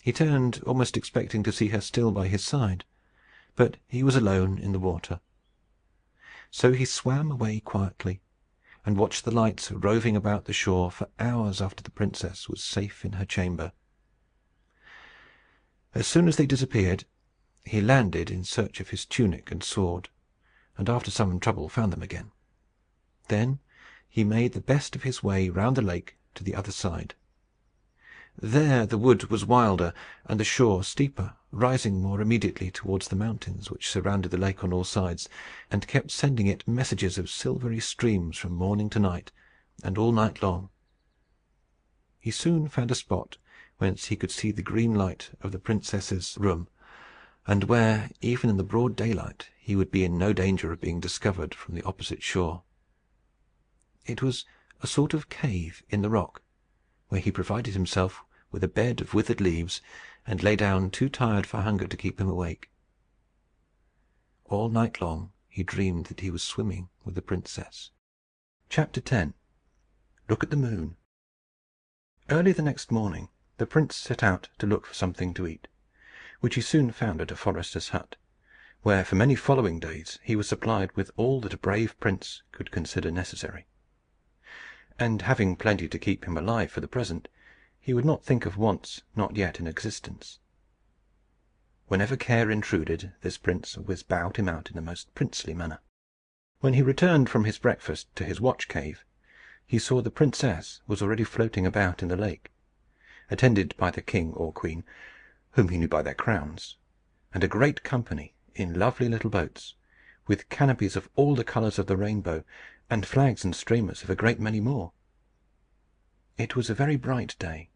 He turned, almost expecting to see her still by his side, but he was alone in the water. So he swam away quietly, and watched the lights roving about the shore for hours after the princess was safe in her chamber. As soon as they disappeared, he landed in search of his tunic and sword, and after some trouble found them again. Then he made the best of his way round the lake to the other side. There the wood was wilder, and the shore steeper, rising more immediately towards the mountains which surrounded the lake on all sides, and kept sending it messages of silvery streams from morning to night, and all night long. He soon found a spot whence he could see the green light of the princess's room, and where, even in the broad daylight, he would be in no danger of being discovered from the opposite shore. It was a sort of cave in the rock, where he provided himself with a bed of withered leaves, and lay down too tired for hunger to keep him awake. All night long he dreamed that he was swimming with the princess. Chapter 10. Look at the Moon. Early the next morning the prince set out to look for something to eat, which he soon found at a forester's hut, where for many following days he was supplied with all that a brave prince could consider necessary. And having plenty to keep him alive for the present, he would not think of wants not yet in existence. Whenever care intruded, this prince always bowed him out in the most princely manner. When he returned from his breakfast to his watch cave, he saw the princess was already floating about in the lake, attended by the king or queen, whom he knew by their crowns, and a great company in lovely little boats, with canopies of all the colours of the rainbow, and flags and streamers of a great many more. It was a very bright day,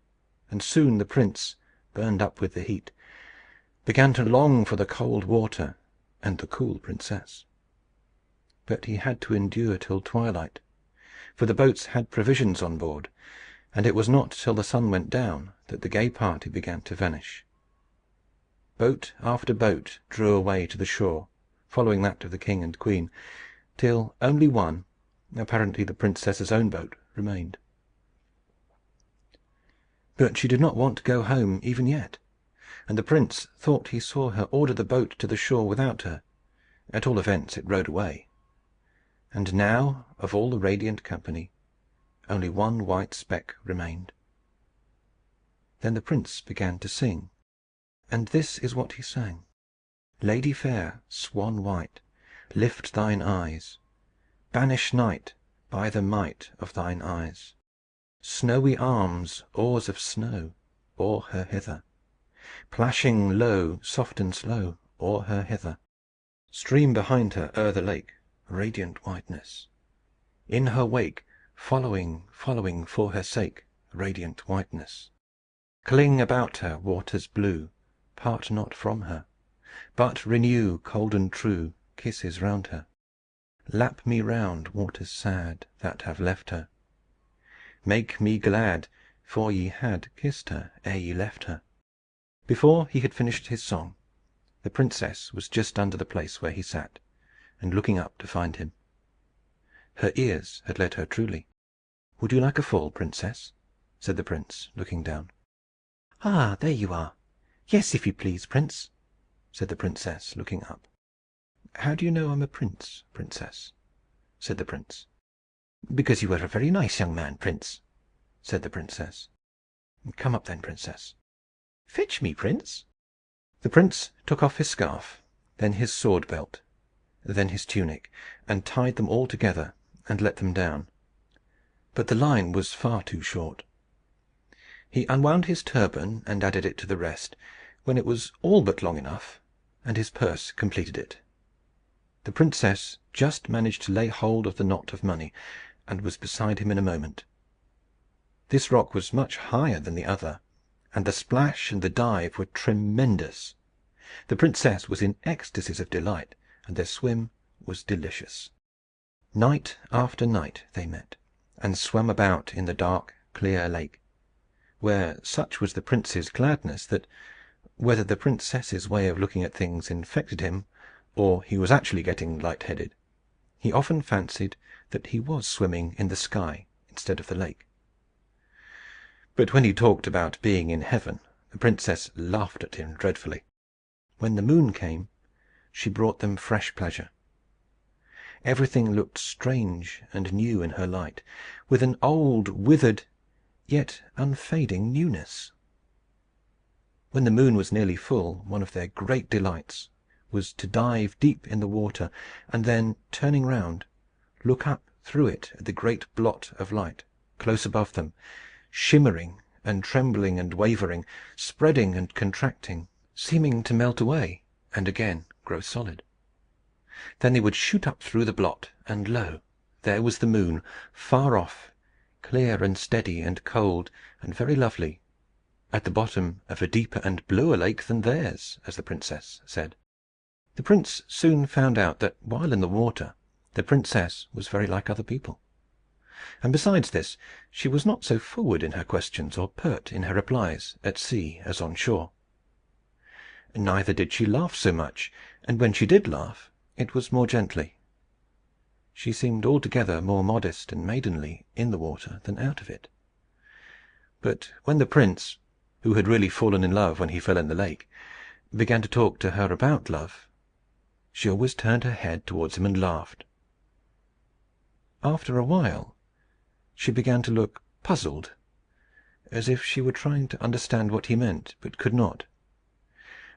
and soon the prince, burned up with the heat, began to long for the cold water and the cool princess. But he had to endure till twilight, for the boats had provisions on board, and it was not till the sun went down that the gay party began to vanish. Boat after boat drew away to the shore, following that of the king and queen, till only one, apparently the princess's own boat, remained. But she did not want to go home even yet, and the prince thought he saw her order the boat to the shore without her. At all events, it rowed away. And now, of all the radiant company, only one white speck remained. Then the prince began to sing, and this is what he sang: "Lady fair, swan white, lift thine eyes, banish night by the might of thine eyes. Snowy arms, oars of snow, oar her hither. Plashing low, soft and slow, oar her hither. Stream behind her o'er the lake, radiant whiteness. In her wake, following, following for her sake, radiant whiteness. Cling about her, waters blue, part not from her, but renew, cold and true, kisses round her. Lap me round, waters sad, that have left her. Make me glad, for ye had kissed her ere ye left her." Before he had finished his song, the princess was just under the place where he sat, and looking up to find him. Her ears had led her truly. "Would you like a fall, princess?" said the prince, looking down. "Ah, there you are. Yes, if you please, prince," said the princess, looking up. "How do you know I'm a prince, princess?" said the prince. "Because you are a very nice young man, prince," said the princess. "Come up then, princess." "Fetch me, prince." The prince took off his scarf, then his sword belt, then his tunic, and tied them all together and let them down. But the line was far too short. He unwound his turban and added it to the rest, when it was all but long enough, and his purse completed it. The princess just managed to lay hold of the knot of money, and was beside him in a moment. This rock was much higher than the other, and the splash and the dive were tremendous. The princess was in ecstasies of delight, and their swim was delicious. Night after night they met, and swam about in the dark, clear lake, where such was the prince's gladness that, whether the princess's way of looking at things infected him, or he was actually getting light-headed, he often fancied that he was swimming in the sky instead of the lake. But when he talked about being in heaven, the princess laughed at him dreadfully. When the moon came, she brought them fresh pleasure. Everything looked strange and new in her light, with an old, withered, yet unfading newness. When the moon was nearly full, one of their great delights was to dive deep in the water, and then, turning round, look up through it at the great blot of light close above them, shimmering and trembling and wavering, spreading and contracting, seeming to melt away and again grow solid. Then they would shoot up through the blot, and lo, there was the moon, far off, clear and steady and cold and very lovely, at the bottom of a deeper and bluer lake than theirs, as the princess said. The prince soon found out that, while in the water, the princess was very like other people. And besides this, she was not so forward in her questions or pert in her replies at sea as on shore. Neither did she laugh so much, and when she did laugh, it was more gently. She seemed altogether more modest and maidenly in the water than out of it. But when the prince, who had really fallen in love when he fell in the lake, began to talk to her about love, she always turned her head towards him and laughed. After a while, she began to look puzzled, as if she were trying to understand what he meant, but could not,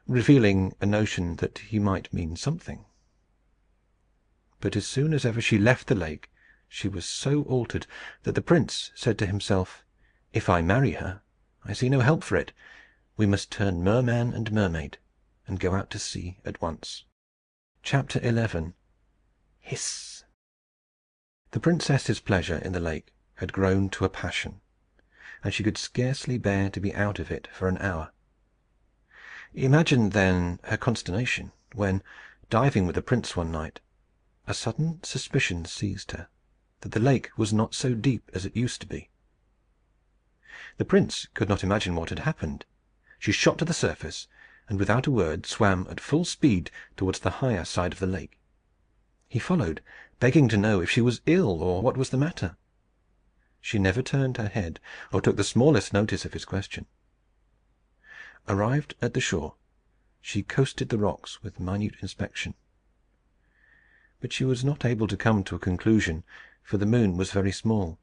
revealing a notion that he might mean something. But as soon as ever she left the lake, she was so altered that the prince said to himself, "If I marry her, I see no help for it. We must turn merman and mermaid, and go out to sea at once." Chapter 11. Hiss. The princess's pleasure in the lake had grown to a passion, and she could scarcely bear to be out of it for an hour. Imagine, then, her consternation when, diving with the prince one night, a sudden suspicion seized her that the lake was not so deep as it used to be. The prince could not imagine what had happened. She shot to the surface, and without a word swam at full speed towards the higher side of the lake. He followed, begging to know if she was ill or what was the matter. She never turned her head or took the smallest notice of his question. Arrived at the shore, she coasted the rocks with minute inspection. But she was not able to come to a conclusion, for the moon was very small,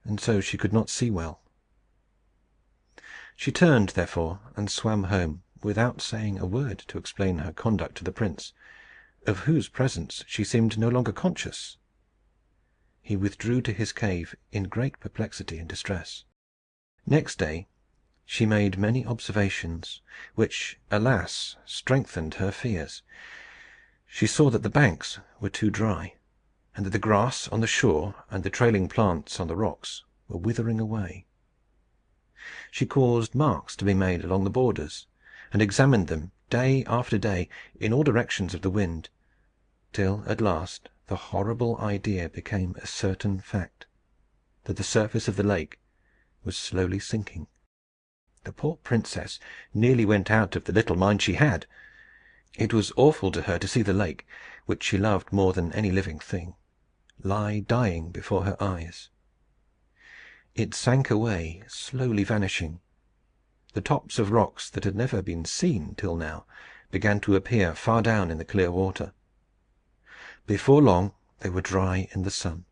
and so she could not see well. She turned, therefore, and swam home, without saying a word to explain her conduct to the prince, of whose presence she seemed no longer conscious. He withdrew to his cave in great perplexity and distress. Next day she made many observations, which, alas, strengthened her fears. She saw that the banks were too dry, and that the grass on the shore and the trailing plants on the rocks were withering away. She caused marks to be made along the borders, and examined them day after day in all directions of the wind, till at last the horrible idea became a certain fact, that the surface of the lake was slowly sinking. The poor princess nearly went out of the little mind she had. It was awful to her to see the lake, which she loved more than any living thing, lie dying before her eyes. It sank away, slowly vanishing. The tops of rocks that had never been seen till now began to appear far down in the clear water. Before long they were dry in the sun.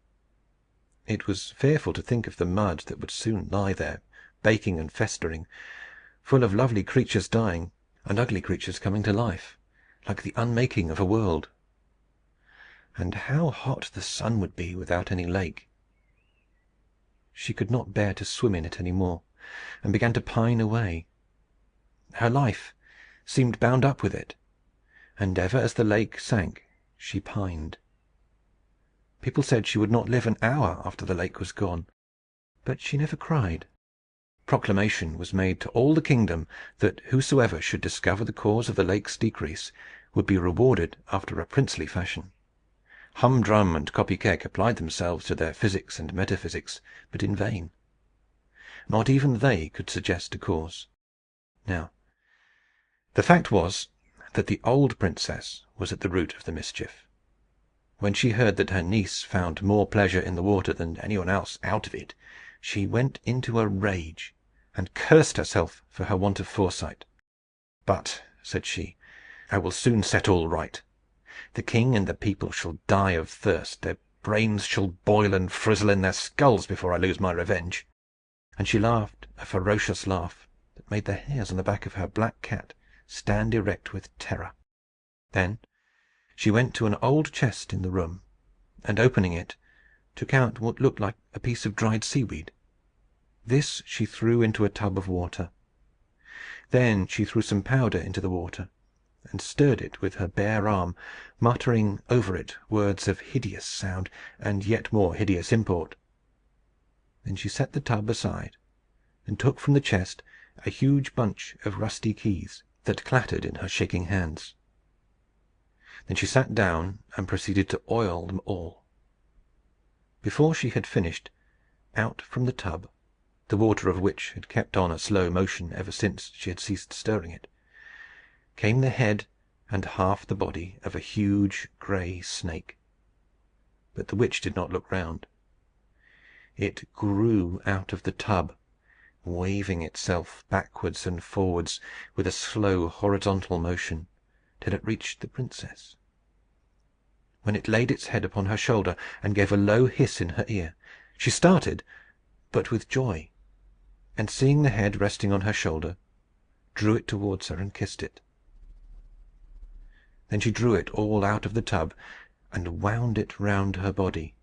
It was fearful to think of the mud that would soon lie there, baking and festering, full of lovely creatures dying, and ugly creatures coming to life, like the unmaking of a world. And how hot the sun would be without any lake! She could not bear to swim in it any more, and began to pine away. Her life seemed bound up with it, and ever as the lake sank she pined. People said she would not live an hour after the lake was gone, but she never cried. Proclamation was made to all the kingdom that whosoever should discover the cause of the lake's decrease would be rewarded after a princely fashion. Humdrum and Copykeck applied themselves to their physics and metaphysics, but in vain. Not even they could suggest a cause. Now, the fact was that the old princess was at the root of the mischief. When she heard that her niece found more pleasure in the water than anyone else out of it, she went into a rage, and cursed herself for her want of foresight. "But," said she, "I will soon set all right. The king and the people shall die of thirst. Their brains shall boil and frizzle in their skulls before I lose my revenge." And she laughed a ferocious laugh that made the hairs on the back of her black cat stand erect with terror. Then she went to an old chest in the room, and, opening it, took out what looked like a piece of dried seaweed. This she threw into a tub of water. Then she threw some powder into the water, and stirred it with her bare arm, muttering over it words of hideous sound and yet more hideous import. Then she set the tub aside, and took from the chest a huge bunch of rusty keys that clattered in her shaking hands. Then she sat down and proceeded to oil them all. Before she had finished, out from the tub, the water of which had kept on a slow motion ever since she had ceased stirring it, came the head and half the body of a huge grey snake. But the witch did not look round. It grew out of the tub, waving itself backwards and forwards with a slow horizontal motion, till it reached the princess. When it laid its head upon her shoulder, and gave a low hiss in her ear, she started, but with joy, and seeing the head resting on her shoulder, drew it towards her and kissed it. Then she drew it all out of the tub, and wound it round her body.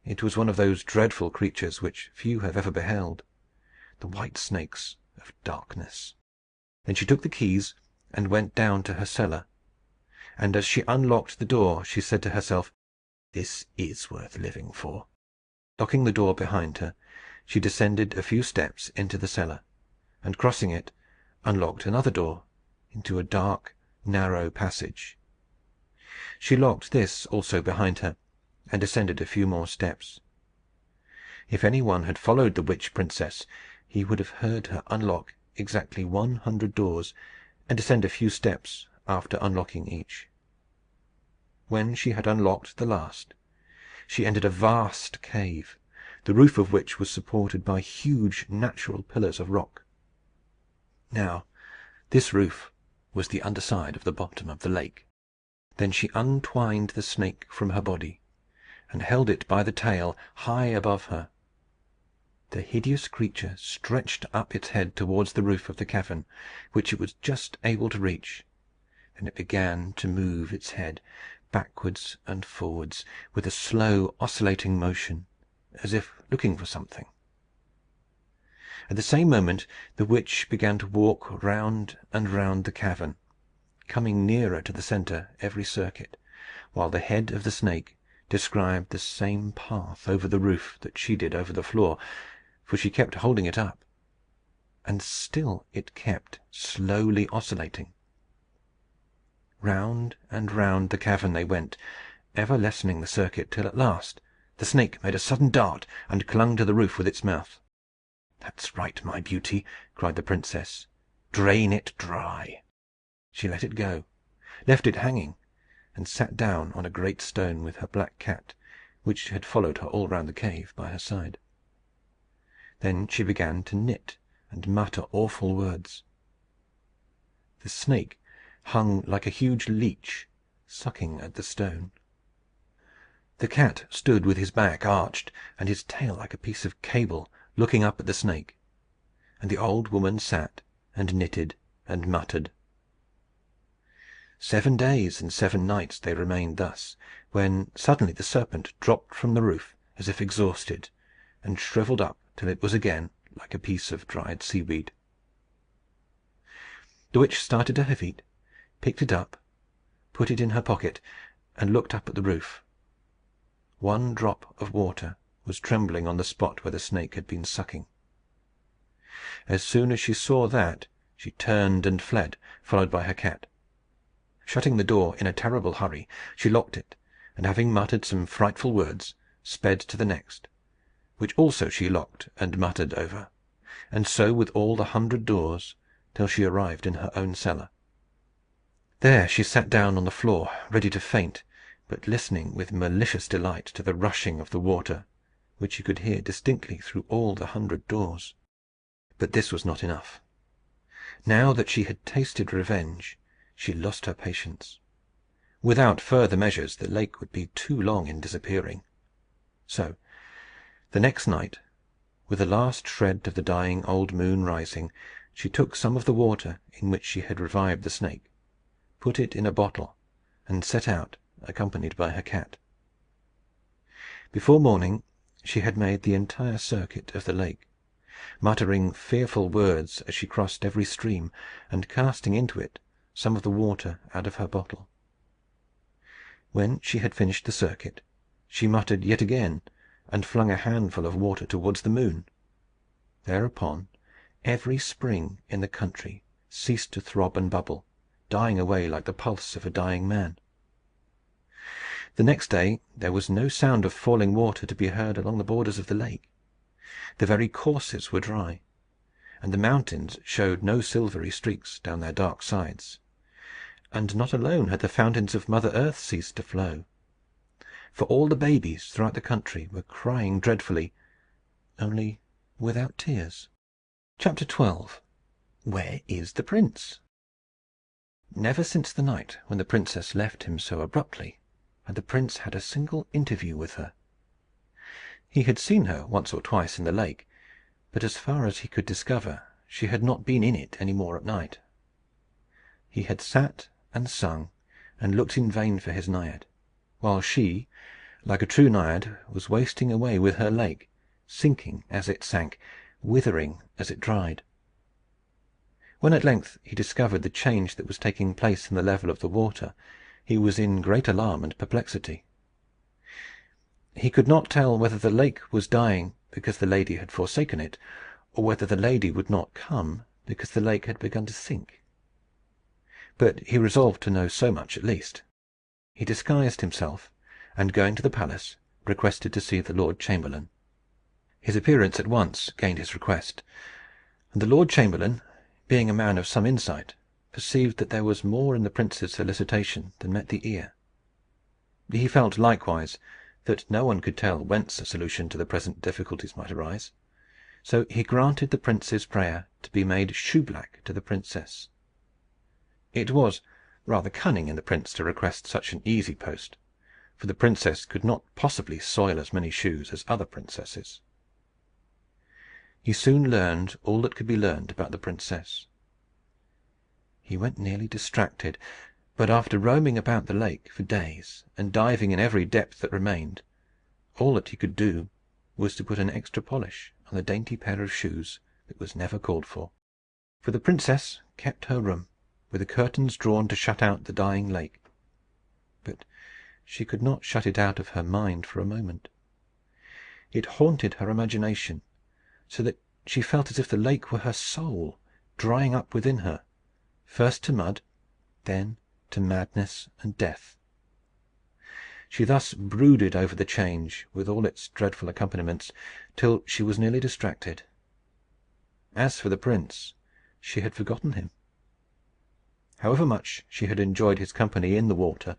It was one of those dreadful creatures which few have ever beheld, the white snakes of darkness. Then she took the keys and went down to her cellar. And as she unlocked the door, she said to herself, "This is worth living for." Locking the door behind her, she descended a few steps into the cellar, and, crossing it, unlocked another door into a dark, narrow passage. She locked this also behind her, and descended a few more steps. If any one had followed the witch princess, he would have heard her unlock exactly 100 doors, and descend a few steps after unlocking each. When she had unlocked the last, she entered a vast cave, the roof of which was supported by huge natural pillars of rock. Now, this roof was the underside of the bottom of the lake. Then she untwined the snake from her body, and held it by the tail high above her. The hideous creature stretched up its head towards the roof of the cavern, which it was just able to reach. Then it began to move its head backwards and forwards with a slow oscillating motion, as if looking for something. At the same moment the witch began to walk round and round the cavern, coming nearer to the centre every circuit, while the head of the snake described the same path over the roof that she did over the floor, for she kept holding it up, and still it kept slowly oscillating. Round and round the cavern they went, ever lessening the circuit, till at last the snake made a sudden dart, and clung to the roof with its mouth. "That's right, my beauty!" cried the princess. "Drain it dry." She let it go, left it hanging, and sat down on a great stone with her black cat, which had followed her all round the cave, by her side. Then she began to knit and mutter awful words. The snake hung like a huge leech, sucking at the stone. The cat stood with his back arched, and his tail like a piece of cable, looking up at the snake. And the old woman sat and knitted and muttered. 7 days and 7 nights they remained thus, when suddenly the serpent dropped from the roof, as if exhausted, and shrivelled up till it was again like a piece of dried seaweed. The witch started to her feet, picked it up, put it in her pocket, and looked up at the roof. 1 drop of water was trembling on the spot where the snake had been sucking. As soon as she saw that, she turned and fled, followed by her cat. Shutting the door in a terrible hurry, she locked it, and having muttered some frightful words, sped to the next, which also she locked and muttered over, and so with all the 100 doors, till she arrived in her own cellar. There she sat down on the floor, ready to faint, but listening with malicious delight to the rushing of the water, which she could hear distinctly through all the 100 doors. But this was not enough. Now that she had tasted revenge, she lost her patience. Without further measures, the lake would be too long in disappearing. So, the next night, with the last shred of the dying old moon rising, she took some of the water in which she had revived the snake, put it in a bottle, and set out, accompanied by her cat. Before morning, she had made the entire circuit of the lake, muttering fearful words as she crossed every stream, and casting into it some of the water out of her bottle. When she had finished the circuit, she muttered yet again, and flung a handful of water towards the moon. Thereupon, every spring in the country ceased to throb and bubble, dying away like the pulse of a dying man. The next day there was no sound of falling water to be heard along the borders of the lake. The very courses were dry, and the mountains showed no silvery streaks down their dark sides. And not alone had the fountains of Mother Earth ceased to flow, for all the babies throughout the country were crying dreadfully, only without tears. Chapter 12. Where is the prince? Never since the night when the princess left him so abruptly had the prince had a single interview with her. He had seen her once or twice in the lake, but as far as he could discover, she had not been in it any more at night. He had sat and sung, and looked in vain for his naiad, while she, like a true naiad, was wasting away with her lake, sinking as it sank, withering as it dried. When at length he discovered the change that was taking place in the level of the water, he was in great alarm and perplexity. He could not tell whether the lake was dying because the lady had forsaken it, or whether the lady would not come because the lake had begun to sink. But he resolved to know so much at least. He disguised himself, and going to the palace, requested to see the Lord Chamberlain. His appearance at once gained his request, and the Lord Chamberlain, being a man of some insight, perceived that there was more in the prince's solicitation than met the ear. He felt likewise that no one could tell whence a solution to the present difficulties might arise, so he granted the prince's prayer to be made shoeblack to the princess. It was rather cunning in the prince to request such an easy post, for the princess could not possibly soil as many shoes as other princesses. He soon learned all that could be learned about the princess. He went nearly distracted, but after roaming about the lake for days, and diving in every depth that remained, all that he could do was to put an extra polish on the dainty pair of shoes that was never called for the princess kept her room, with the curtains drawn to shut out the dying lake. But she could not shut it out of her mind for a moment. It haunted her imagination, so that she felt as if the lake were her soul, drying up within her, first to mud, then to madness and death. She thus brooded over the change, with all its dreadful accompaniments, till she was nearly distracted. As for the prince, she had forgotten him. However much she had enjoyed his company in the water,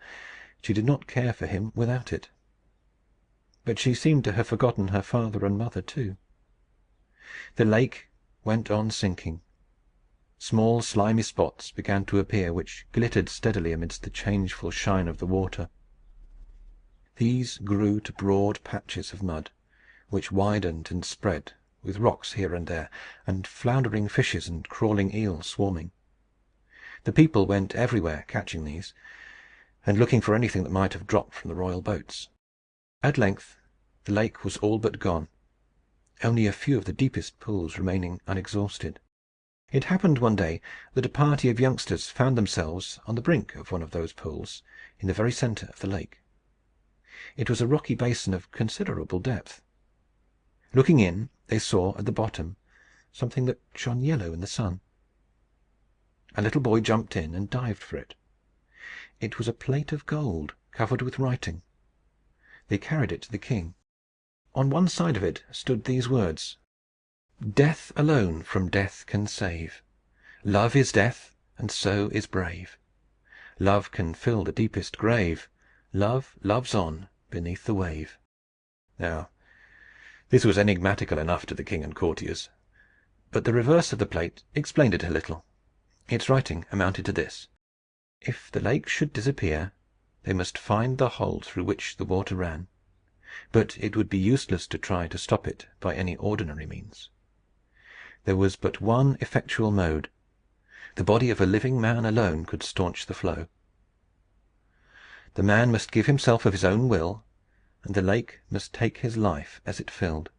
she did not care for him without it. But she seemed to have forgotten her father and mother too. The lake went on sinking. Small slimy spots began to appear, which glittered steadily amidst the changeful shine of the water. These grew to broad patches of mud, which widened and spread, with rocks here and there, and floundering fishes and crawling eels swarming. The people went everywhere catching these, and looking for anything that might have dropped from the royal boats. At length the lake was all but gone, only a few of the deepest pools remaining unexhausted. It happened one day that a party of youngsters found themselves on the brink of one of those pools, in the very centre of the lake. It was a rocky basin of considerable depth. Looking in, they saw at the bottom something that shone yellow in the sun. A little boy jumped in and dived for it. It was a plate of gold covered with writing. They carried it to the king. On one side of it stood these words: "Death alone from death can save. Love is death, and so is brave. Love can fill the deepest grave. Love loves on beneath the wave. Now, this was enigmatical enough to the king and courtiers. But the reverse of the plate explained it a little. Its writing amounted to this: if the lake should disappear, they must find the hole through which the water ran. But it would be useless to try to stop it by any ordinary means. There was but one effectual mode. The body of a living man alone could staunch the flow. The man must give himself of his own will, and the lake must take his life as it filled.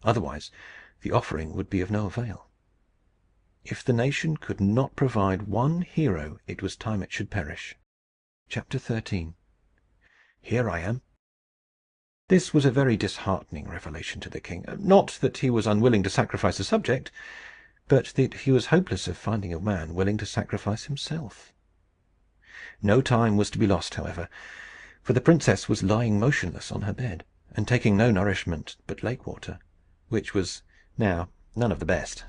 Otherwise, the offering would be of no avail. If the nation could not provide one hero, it was time it should perish. Chapter 13. Here I am. This was a very disheartening revelation to the king. Not that he was unwilling to sacrifice a subject, but that he was hopeless of finding a man willing to sacrifice himself. No time was to be lost, however, for the princess was lying motionless on her bed, and taking no nourishment but lake water, which was now none of the best.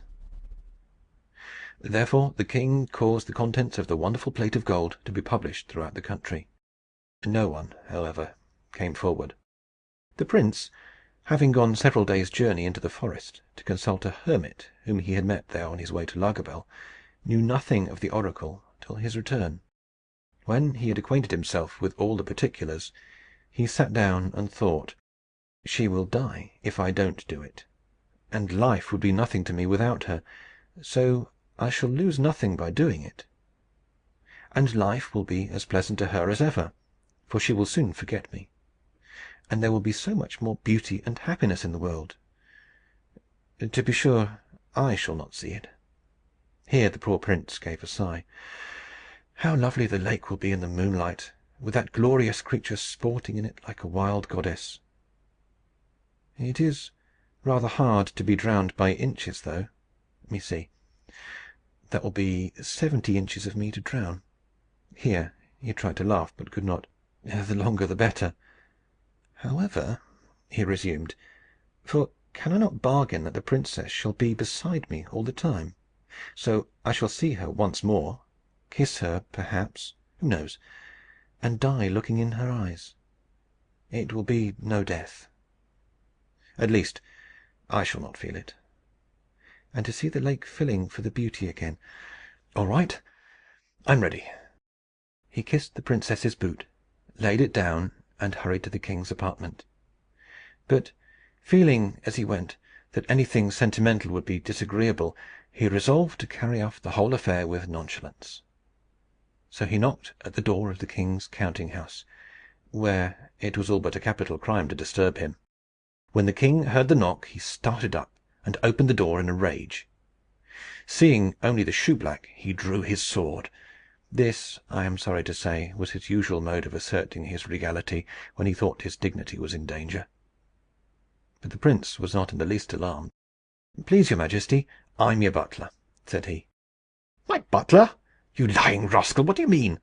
Therefore the king caused the contents of the wonderful plate of gold to be published throughout the country. No one, however, came forward. The prince, having gone several days' journey into the forest to consult a hermit whom he had met there on his way to Lagobel, knew nothing of the oracle till his return. When he had acquainted himself with all the particulars, he sat down and thought, "She will die if I don't do it, and life would be nothing to me without her, so I shall lose nothing by doing it. And life will be as pleasant to her as ever, for she will soon forget me. And there will be so much more beauty and happiness in the world. To be sure, I shall not see it." Here the poor prince gave a sigh. "How lovely the lake will be in the moonlight, with that glorious creature sporting in it like a wild goddess! It is rather hard to be drowned by inches, though. Let me see. That will be 70 inches of me to drown." Here he tried to laugh, but could not. "The longer the better. However," he resumed, "for can I not bargain that the princess shall be beside me all the time? So I shall see her once more, kiss her, perhaps, who knows, and die looking in her eyes. It will be no death. At least, I shall not feel it. And to see the lake filling for the beauty again. All right, I'm ready." He kissed the princess's boot, laid it down, and hurried to the king's apartment. But, feeling as he went that anything sentimental would be disagreeable, he resolved to carry off the whole affair with nonchalance. So he knocked at the door of the king's counting-house, where it was all but a capital crime to disturb him. When the king heard the knock, he started up and opened the door in a rage. Seeing only the shoeblack, he drew his sword. This, I am sorry to say, was his usual mode of asserting his regality when he thought his dignity was in danger. But the prince was not in the least alarmed. "Please, your majesty, I'm your butler," said he. "My butler? You lying rascal! What do you mean?"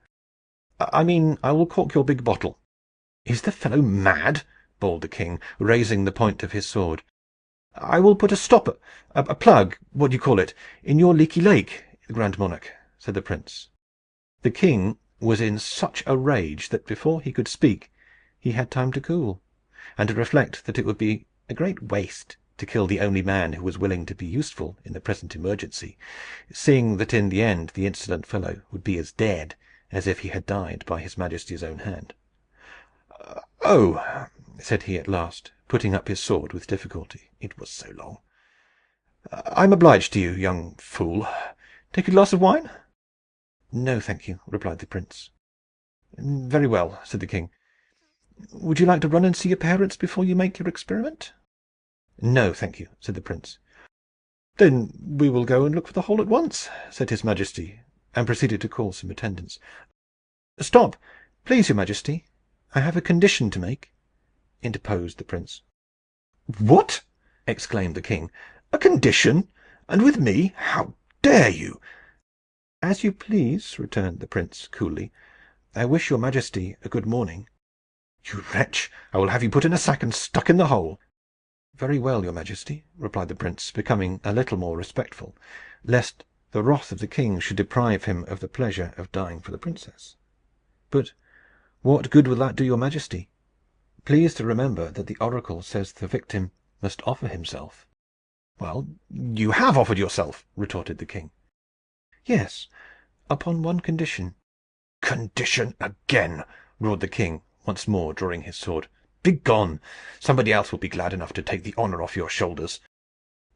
"I mean, I will cork your big bottle." "Is the fellow mad?" bawled the king, raising the point of his sword. "I will put a stopper, a plug, what do you call it, in your leaky lake, grand monarch," said the prince. The king was in such a rage that before he could speak he had time to cool, and to reflect that it would be a great waste to kill the only man who was willing to be useful in the present emergency, seeing that in the end the insolent fellow would be as dead as if he had died by his majesty's own hand. "Oh," said he at last, putting up his sword with difficulty. It was so long. "I'm obliged to you, young fool. Take a glass of wine?" "No, thank you," replied the prince. "Very well," said the king. "Would you like to run and see your parents before you make your experiment?" "No, thank you," said the prince. "Then we will go and look for the hole at once," said his majesty, and proceeded to call some attendants. "Stop, please, your majesty. I have a condition to make," interposed the prince. "What!" exclaimed the king. "A condition? And with me? How dare you?" "As you please," returned the prince coolly. "I wish your majesty a good morning." "You wretch! I will have you put in a sack and stuck in the hole." "Very well, your majesty," replied the prince, becoming a little more respectful, lest the wrath of the king should deprive him of the pleasure of dying for the princess. "But what good will that do your majesty? Please to remember that the oracle says the victim must offer himself." "Well, you have offered yourself," retorted the king. "Yes, upon one condition." "Condition again!" roared the king, once more drawing his sword. "Begone! Somebody else will be glad enough to take the honour off your shoulders."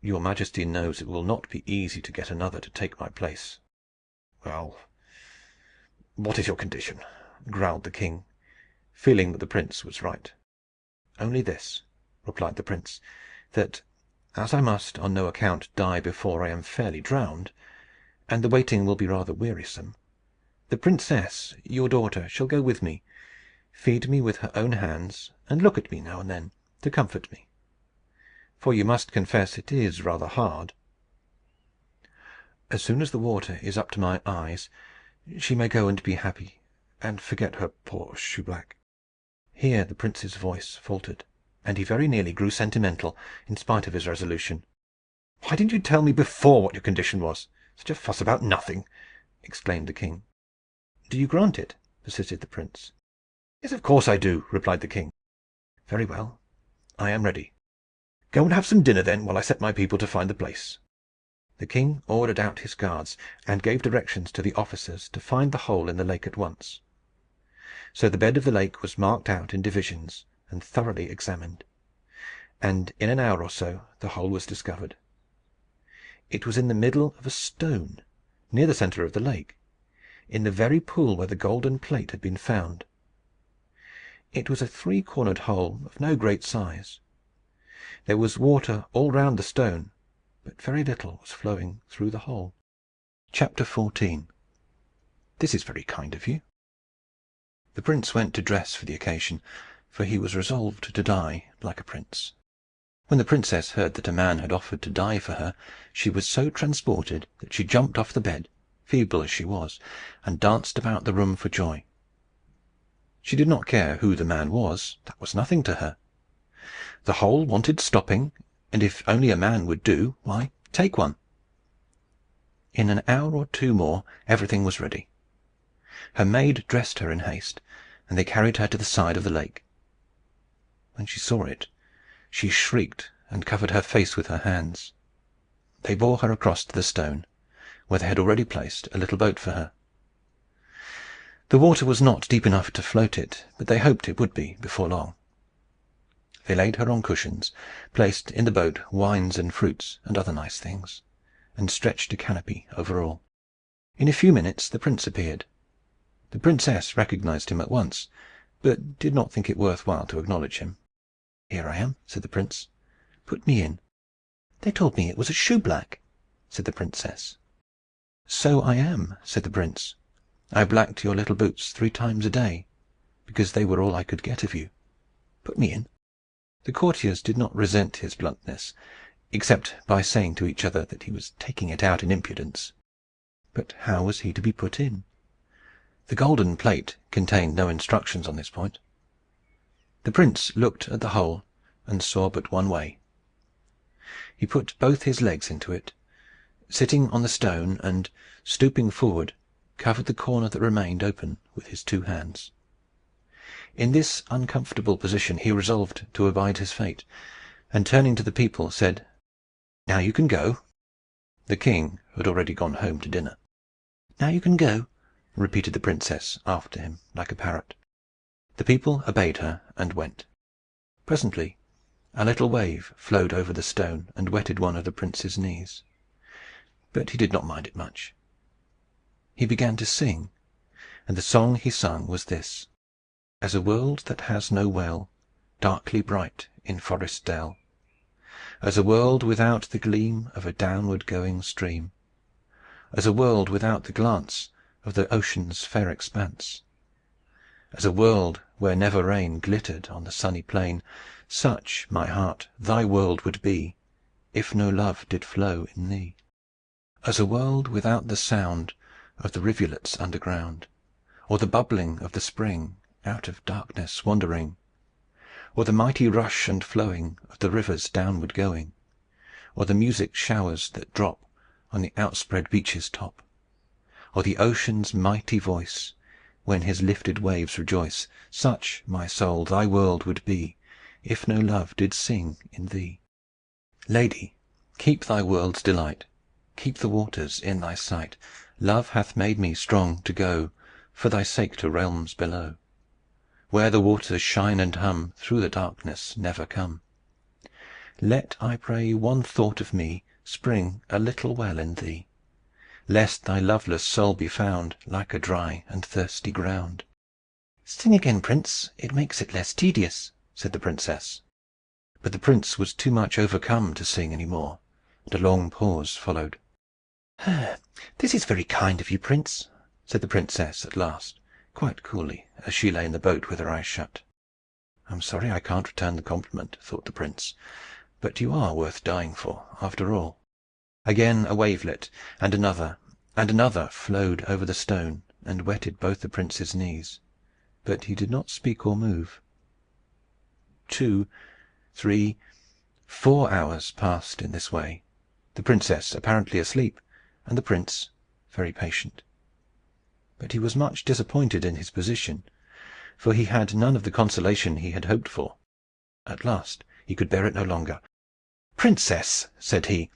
"Your majesty knows it will not be easy to get another to take my place." "Well, what is your condition?" growled the king, feeling that the prince was right. "Only this," replied the prince, "that, as I must on no account die before I am fairly drowned, and the waiting will be rather wearisome, the princess, your daughter, shall go with me, feed me with her own hands, and look at me now and then to comfort me. For you must confess it is rather hard. As soon as the water is up to my eyes, she may go and be happy, and forget her poor shoeblack." Here the prince's voice faltered, and he very nearly grew sentimental, in spite of his resolution. "Why didn't you tell me before what your condition was? Such a fuss about nothing!" exclaimed the king. "Do you grant it?" persisted the prince. "Yes, of course I do," replied the king. "Very well. I am ready. Go and have some dinner, then, while I set my people to find the place." The king ordered out his guards, and gave directions to the officers to find the hole in the lake at once. So the bed of the lake was marked out in divisions and thoroughly examined, and in an hour or so the hole was discovered. It was in the middle of a stone, near the centre of the lake, in the very pool where the golden plate had been found. It was a three-cornered hole of no great size. There was water all round the stone, but very little was flowing through the hole. Chapter 14. This is very kind of you. The prince went to dress for the occasion, for he was resolved to die like a prince. When the princess heard that a man had offered to die for her, she was so transported that she jumped off the bed, feeble as she was, and danced about the room for joy. She did not care who the man was. That was nothing to her. The hole wanted stopping, and if only a man would do, why, take one. In an hour or two more everything was ready. Her maid dressed her in haste, and they carried her to the side of the lake. When she saw it, she shrieked and covered her face with her hands. They bore her across to the stone, where they had already placed a little boat for her. The water was not deep enough to float it, but they hoped it would be before long. They laid her on cushions, placed in the boat wines and fruits and other nice things, and stretched a canopy over all. In a few minutes the prince appeared. The princess recognized him at once, but did not think it worth while to acknowledge him. "Here I am," said the prince. "Put me in." "They told me it was a shoeblack," said the princess. "So I am," said the prince. "I blacked your little boots 3 times a day, because they were all I could get of you. Put me in." The courtiers did not resent his bluntness, except by saying to each other that he was taking it out in impudence. But how was he to be put in? The golden plate contained no instructions on this point. The prince looked at the hole and saw but one way. He put both his legs into it, sitting on the stone, and, stooping forward, covered the corner that remained open with his 2 hands. In this uncomfortable position he resolved to abide his fate, and turning to the people, said, "Now you can go." The king had already gone home to dinner. "Now you can go," repeated the princess after him like a parrot. The people obeyed her and went. Presently a little wave flowed over the stone and wetted one of the prince's knees. But he did not mind it much. He began to sing, and the song he sung was this: "As a world that has no well, darkly bright in forest dell, as a world without the gleam of a downward going stream, as a world without the glance of the ocean's fair expanse, as a world where never rain glittered on the sunny plain, such, my heart, thy world would be, if no love did flow in thee. As a world without the sound of the rivulets underground, or the bubbling of the spring out of darkness wandering, or the mighty rush and flowing of the rivers downward going, or the music showers that drop on the outspread beach's top, or the ocean's mighty voice when his lifted waves rejoice. Such, my soul, thy world would be, if no love did sing in thee. Lady, keep thy world's delight, keep the waters in thy sight. Love hath made me strong to go, for thy sake, to realms below, where the waters shine and hum, through the darkness never come. Let, I pray, one thought of me spring a little well in thee, lest thy loveless soul be found like a dry and thirsty ground. "Sing again, prince. It makes it less tedious," said the princess. But the prince was too much overcome to sing any more, and a long pause followed. "This is very kind of you, prince," said the princess at last, quite coolly, as she lay in the boat with her eyes shut. "I'm sorry I can't return the compliment," thought the prince, "but you are worth dying for, after all." Again a wavelet, and another flowed over the stone, and wetted both the prince's knees. But he did not speak or move. 2, 3, 4 hours passed in this way, the princess apparently asleep, and the prince very patient. But he was much disappointed in his position, for he had none of the consolation he had hoped for. At last he could bear it no longer. "Princess!" said he.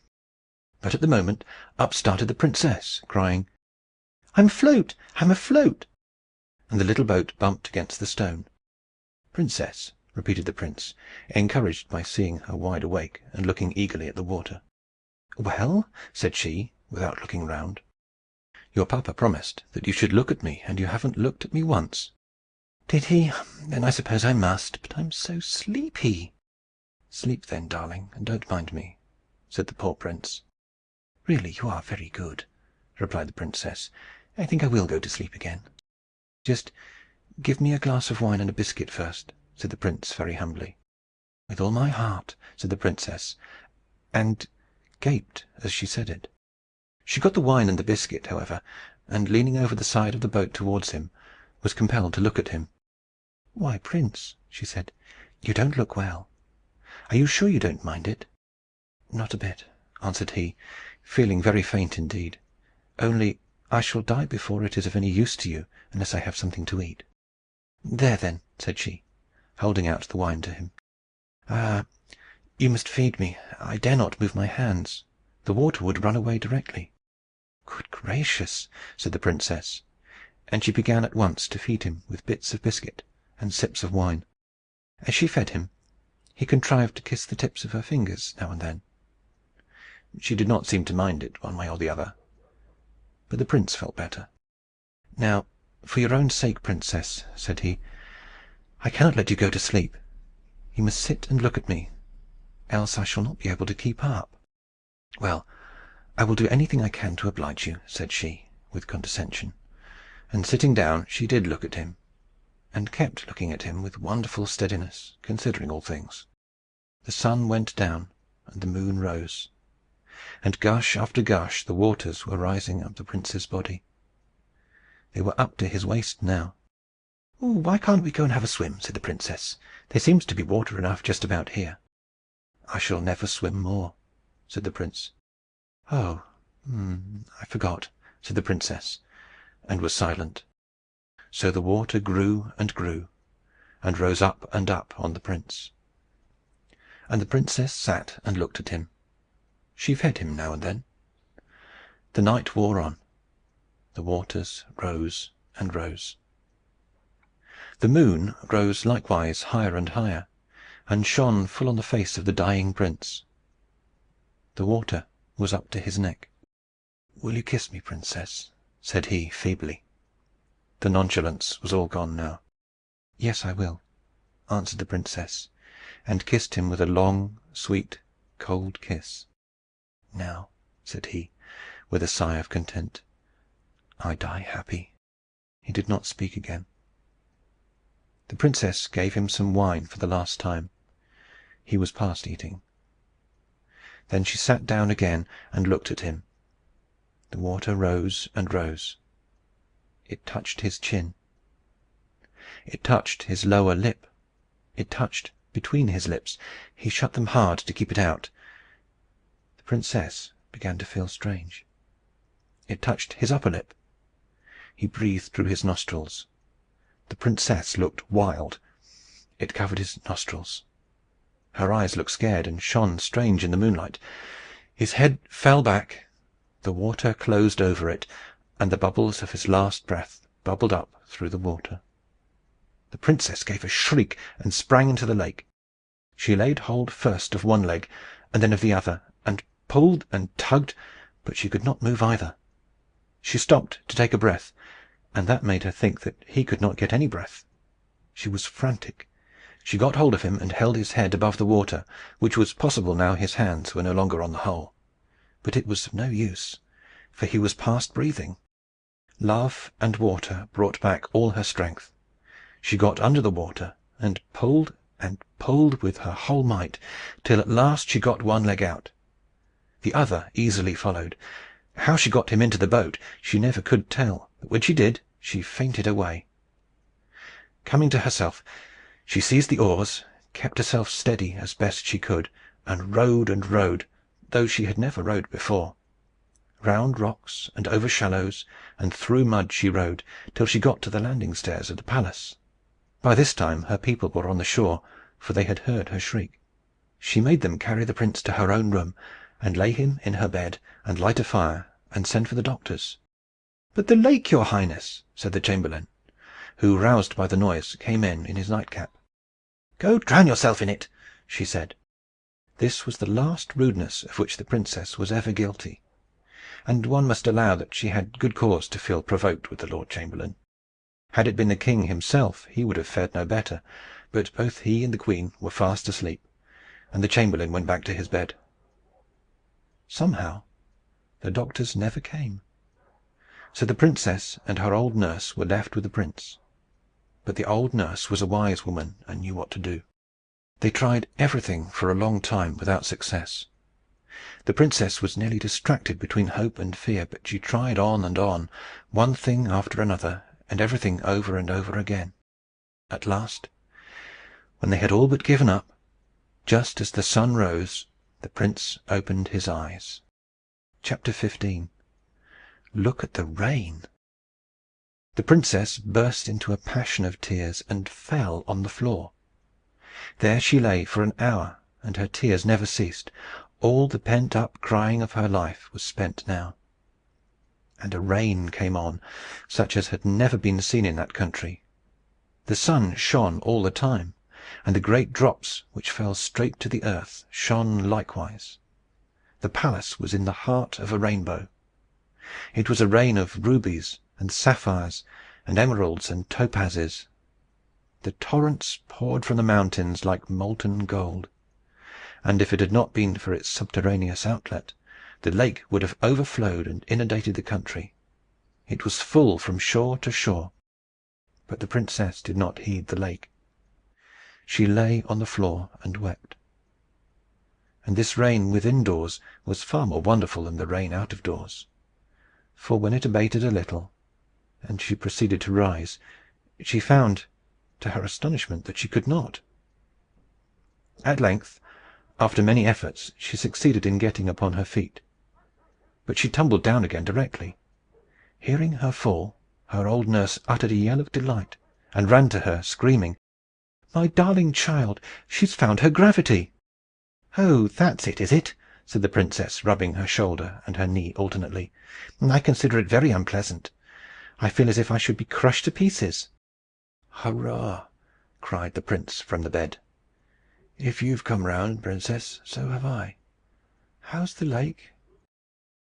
But at the moment up started the princess, crying, "I'm afloat! I'm afloat!" And the little boat bumped against the stone. "Princess!" repeated the prince, encouraged by seeing her wide awake and looking eagerly at the water. "Well?" said she, without looking round. "Your papa promised that you should look at me, and you haven't looked at me once." "Did he? Then I suppose I must. But I'm so sleepy." "Sleep then, darling, and don't mind me," said the poor prince. "Really, you are very good," replied the princess. "I think I will go to sleep again." "Just give me a glass of wine and a biscuit first," said the prince very humbly. "With all my heart," said the princess, and gaped as she said it. She got the wine and the biscuit, however, and leaning over the side of the boat towards him, was compelled to look at him. "Why, prince," she said, "you don't look well. Are you sure you don't mind it?" "Not a bit," answered he, feeling very faint indeed. "Only I shall die before it is of any use to you, unless I have something to eat." "There, then," said she, holding out the wine to him. "Ah, you must feed me. I dare not move my hands. The water would run away directly." "Good gracious!" said the princess, and she began at once to feed him with bits of biscuit and sips of wine. As she fed him, he contrived to kiss the tips of her fingers now and then. She did not seem to mind it, one way or the other. But the prince felt better. "Now, for your own sake, princess," said he, "I cannot let you go to sleep. You must sit and look at me, else I shall not be able to keep up." "Well, I will do anything I can to oblige you," said she, with condescension. And sitting down, she did look at him, and kept looking at him with wonderful steadiness, considering all things. The sun went down, and the moon rose, and gush after gush the waters were rising up the prince's body. They were up to his waist now. "Why can't we go and have a swim?" said the princess. "There seems to be water enough just about here." "I shall never swim more," said the prince. "Oh, I forgot," said the princess, and was silent. So the water grew and grew, and rose up and up on the prince. And the princess sat and looked at him. She fed him now and then. The night wore on. The waters rose and rose. The moon rose likewise higher and higher, and shone full on the face of the dying prince. The water was up to his neck. "Will you kiss me, princess?" said he feebly. The nonchalance was all gone now. "Yes, I will," answered the princess, and kissed him with a long, sweet, cold kiss. "Now," said he, with a sigh of content, "I die happy." He did not speak again. The princess gave him some wine for the last time. He was past eating. Then she sat down again and looked at him. The water rose and rose. It touched his chin. It touched his lower lip. It touched between his lips. He shut them hard to keep it out. The princess began to feel strange. It touched his upper lip. He breathed through his nostrils, The princess looked wild. It covered his nostrils. Her eyes looked scared, and shone strange in the moonlight. His head fell back, the water closed over it, and the bubbles of his last breath bubbled up through the water. The princess gave a shriek and sprang into the lake. She laid hold first of one leg and then of the other, and pulled and tugged, but she could not move either. She stopped to take a breath, and that made her think that he could not get any breath. She was frantic. She got hold of him and held his head above the water, which was possible now his hands were no longer on the hole. But it was of no use, for he was past breathing. Love and water brought back all her strength. She got under the water, and pulled with her whole might, till at last she got one leg out. The other easily followed. How she got him into the boat she never could tell, but when she did, she fainted away. Coming to herself, she seized the oars, kept herself steady as best she could, and rowed, though she had never rowed before. Round rocks and over shallows and through mud she rowed, till she got to the landing stairs of the palace. By this time her people were on the shore, for they had heard her shriek. She made them carry the prince to her own room, and lay him in her bed, and light a fire, and send for the doctors. "But the lake, your highness!" said the chamberlain, who, roused by the noise, came in his nightcap. "Go drown yourself in it," she said. This was the last rudeness of which the princess was ever guilty, and one must allow that she had good cause to feel provoked with the lord chamberlain. Had it been the king himself, he would have fared no better, but both he and the queen were fast asleep, and the chamberlain went back to his bed. Somehow the doctors never came, so the princess and her old nurse were left with the prince. But the old nurse was a wise woman, and knew what to do. They tried everything for a long time without success. The princess was nearly distracted between hope and fear, but she tried on and on, one thing after another, and everything over and over again. At last, when they had all but given up, just as the sun rose, the prince opened his eyes. Chapter 15. Look at the rain. The princess burst into a passion of tears, and fell on the floor. There she lay for an hour, and her tears never ceased. All the pent-up crying of her life was spent now. And a rain came on, such as had never been seen in that country. The sun shone all the time, and the great drops, which fell straight to the earth, shone likewise. The palace was in the heart of a rainbow. It was a rain of rubies and sapphires and emeralds and topazes. The torrents poured from the mountains like molten gold, and if it had not been for its subterraneous outlet, the lake would have overflowed and inundated the country. It was full from shore to shore. But the princess did not heed the lake. She lay on the floor and wept. And this rain within doors was far more wonderful than the rain out of doors. For when it abated a little, and she proceeded to rise, she found, to her astonishment, that she could not. At length, after many efforts, she succeeded in getting upon her feet. But she tumbled down again directly. Hearing her fall, her old nurse uttered a yell of delight, and ran to her, screaming, "My darling child! She's found her gravity!" "Oh, that's it, is it?" said the princess, rubbing her shoulder and her knee alternately. "I consider it very unpleasant. I feel as if I should be crushed to pieces." "Hurrah!" cried the prince from the bed. "If you've come round, princess, so have I. How's the lake?"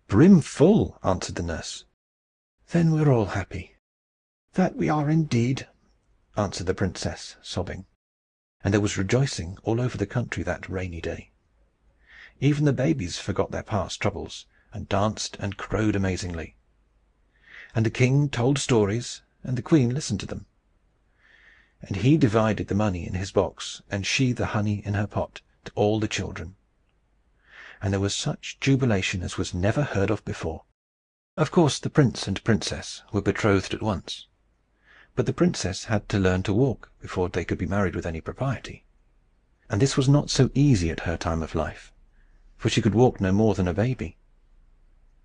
"Brim full," answered the nurse. "Then we're all happy." "That we are indeed," answered the princess, sobbing. And there was rejoicing all over the country that rainy day. Even the babies forgot their past troubles, and danced and crowed amazingly. And the king told stories, and the queen listened to them. And he divided the money in his box, and she the honey in her pot, to all the children. And there was such jubilation as was never heard of before. Of course the prince and princess were betrothed at once. But the princess had to learn to walk before they could be married with any propriety. And this was not so easy at her time of life, for she could walk no more than a baby.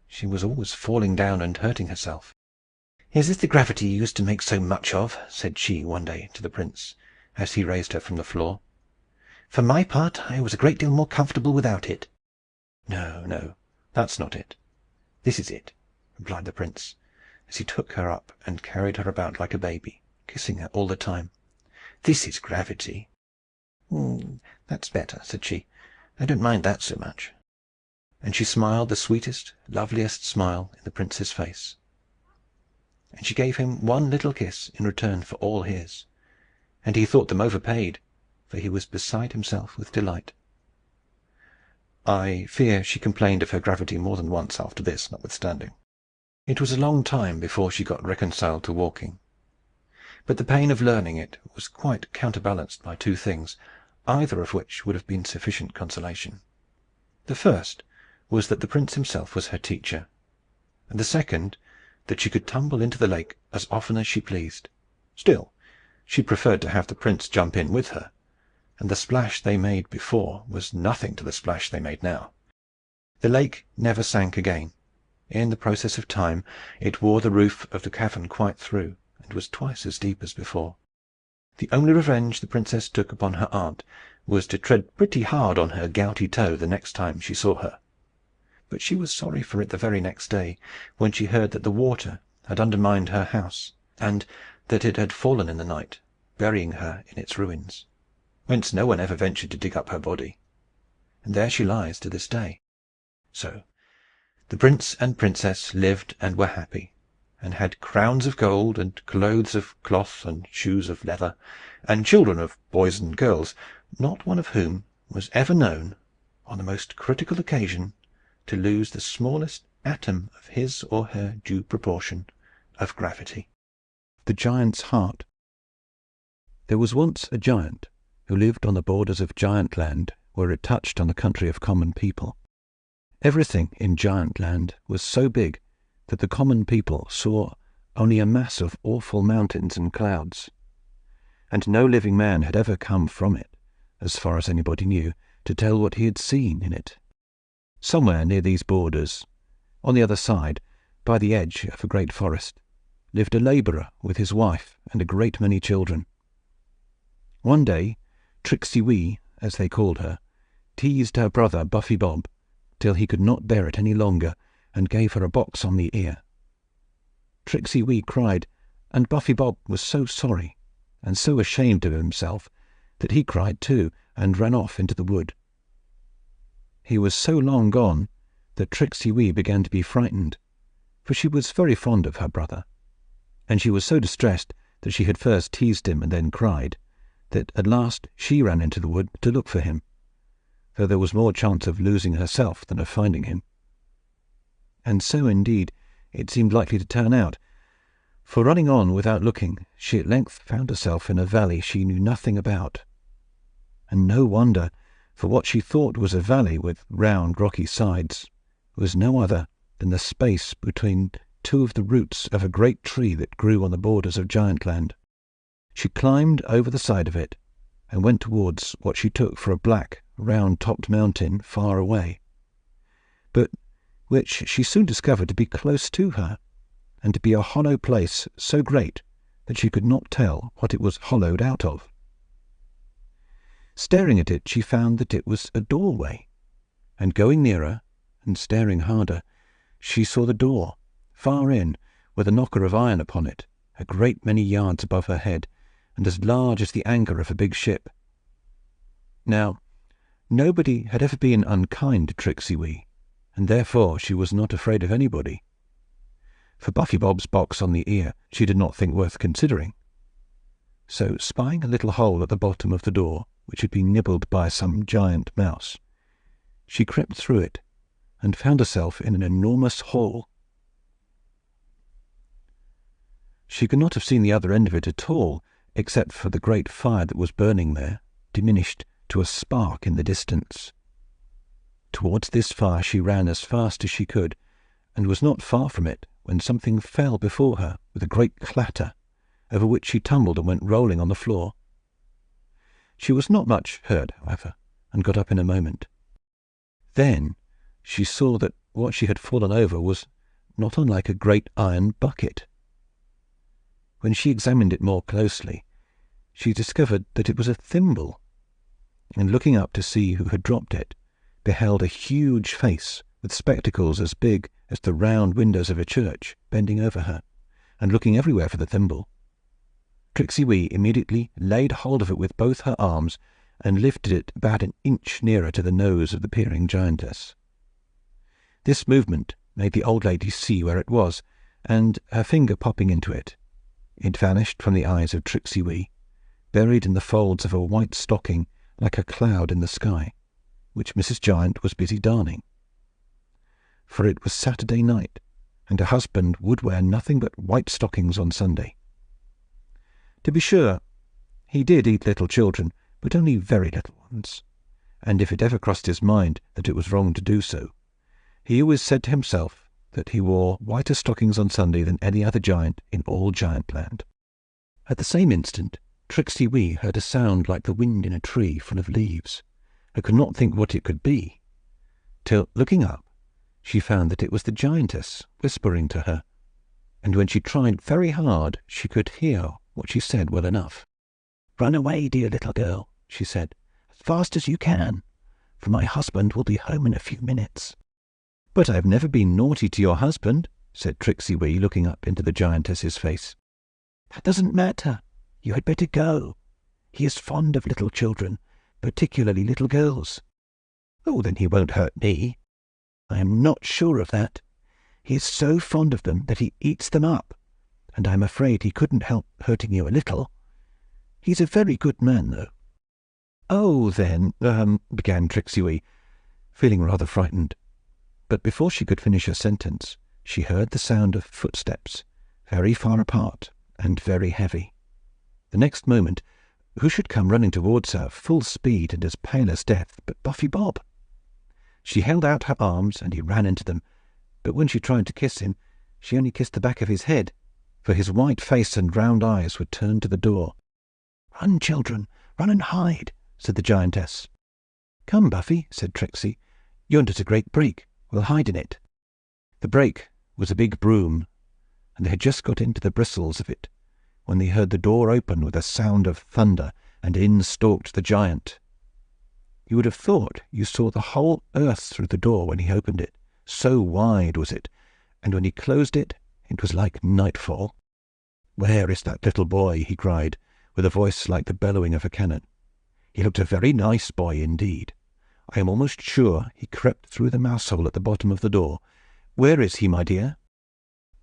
She was always falling down and hurting herself. "Is this the gravity you used to make so much of?" said she one day to the prince, as he raised her from the floor. "For my part, I was a great deal more comfortable without it." "No, no, that's not it. This is it," replied the prince, as he took her up and carried her about like a baby, kissing her all the time. "This is gravity." "That's better," said she. "I don't mind that so much." And she smiled the sweetest, loveliest smile in the prince's face. And she gave him one little kiss in return for all his, and he thought them overpaid, for he was beside himself with delight. I fear she complained of her gravity more than once after this, notwithstanding. It was a long time before she got reconciled to walking. But the pain of learning it was quite counterbalanced by two things, either of which would have been sufficient consolation. The first was that the prince himself was her teacher, and the second, that she could tumble into the lake as often as she pleased. Still, she preferred to have the prince jump in with her, and the splash they made before was nothing to the splash they made now. The lake never sank again. In the process of time, it wore the roof of the cavern quite through, and was twice as deep as before. The only revenge the princess took upon her aunt was to tread pretty hard on her gouty toe the next time she saw her. But she was sorry for it the very next day, when she heard that the water had undermined her house, and that it had fallen in the night, burying her in its ruins, whence no one ever ventured to dig up her body. And there she lies to this day. So the prince and princess lived and were happy, and had crowns of gold, and clothes of cloth, and shoes of leather, and children of boys and girls, not one of whom was ever known, on the most critical occasion, to lose the smallest atom of his or her due proportion of gravity. The Giant's Heart. There was once a giant who lived on the borders of Giant Land, where it touched on the country of common people. Everything in Giant Land was so big that the common people saw only a mass of awful mountains and clouds, and no living man had ever come from it, as far as anybody knew, to tell what he had seen in it. Somewhere near these borders, on the other side, by the edge of a great forest, lived a labourer with his wife and a great many children. One day, Tricksey Wee, as they called her, teased her brother Buffy Bob till he could not bear it any longer, and gave her a box on the ear. Tricksey Wee cried, and Buffy Bob was so sorry, and so ashamed of himself, that he cried too, and ran off into the wood. He was so long gone that Tricksey Wee began to be frightened, for she was very fond of her brother, and she was so distressed that she had first teased him and then cried, that at last she ran into the wood to look for him, though there was more chance of losing herself than of finding him. And so, indeed, it seemed likely to turn out, for running on without looking, she at length found herself in a valley she knew nothing about. And no wonder, for what she thought was a valley with round rocky sides was no other than the space between two of the roots of a great tree that grew on the borders of Giant Land. She climbed over the side of it, and went towards what she took for a black, round-topped mountain far away, but which she soon discovered to be close to her, and to be a hollow place so great that she could not tell what it was hollowed out of. Staring at it, she found that it was a doorway, and going nearer, and staring harder, she saw the door, far in, with a knocker of iron upon it, a great many yards above her head, and as large as the anchor of a big ship. Now, nobody had ever been unkind to Tricksey Wee, and therefore she was not afraid of anybody. For Buffy Bob's box on the ear she did not think worth considering. So, spying a little hole at the bottom of the door, which had been nibbled by some giant mouse, she crept through it, and found herself in an enormous hall. She could not have seen the other end of it at all, except for the great fire that was burning there, diminished to a spark in the distance. Towards this fire she ran as fast as she could, and was not far from it when something fell before her with a great clatter, over which she tumbled and went rolling on the floor. She was not much hurt, however, and got up in a moment. Then she saw that what she had fallen over was not unlike a great iron bucket, when she examined it more closely, she discovered that it was a thimble, and looking up to see who had dropped it, beheld a huge face with spectacles as big as the round windows of a church bending over her, and looking everywhere for the thimble. Tricksey Wee immediately laid hold of it with both her arms, and lifted it about an inch nearer to the nose of the peering giantess. This movement made the old lady see where it was, and, her finger popping into it, it vanished from the eyes of Tricksey Wee, buried in the folds of a white stocking like a cloud in the sky, which Mrs. Giant was busy darning. For it was Saturday night, and her husband would wear nothing but white stockings on Sunday. To be sure, he did eat little children, but only very little ones, and if it ever crossed his mind that it was wrong to do so, he always said to himself that he wore whiter stockings on Sunday than any other giant in all Giantland. At the same instant, Tricksey Wee heard a sound like the wind in a tree full of leaves, and could not think what it could be, till, looking up, she found that it was the giantess whispering to her, and when she tried very hard, she could hear what she said well enough. "Run away, dear little girl," she said, "as fast as you can, for my husband will be home in a few minutes." "But I have never been naughty to your husband," said Tricksey Wee, looking up into the giantess's face. "That doesn't matter. You had better go. He is fond of little children, particularly little girls." "Oh, then he won't hurt me." "I am not sure of that. He is so fond of them that he eats them up, and I am afraid he couldn't help hurting you a little. He's a very good man, though." "Oh, then," began Tricksey Wee, feeling rather frightened. But before she could finish her sentence, she heard the sound of footsteps, very far apart and very heavy. The next moment, who should come running towards her, full speed and as pale as death, but Buffy Bob. She held out her arms, and he ran into them, but when she tried to kiss him, she only kissed the back of his head, for his white face and round eyes were turned to the door. "Run, children, run and hide," said the giantess. "Come, Buffy," said Tricksey. "Yonder's a great brake. We'll hide in it." The brake was a big broom, and they had just got into the bristles of it when they heard the door open with a sound of thunder, and in stalked the giant. You would have thought you saw the whole earth through the door when he opened it, so wide was it, and when he closed it, it was like nightfall. "Where is that little boy?" he cried, with a voice like the bellowing of a cannon. "He looked a very nice boy indeed. I am almost sure he crept through the mouse-hole at the bottom of the door. Where is he, my dear?"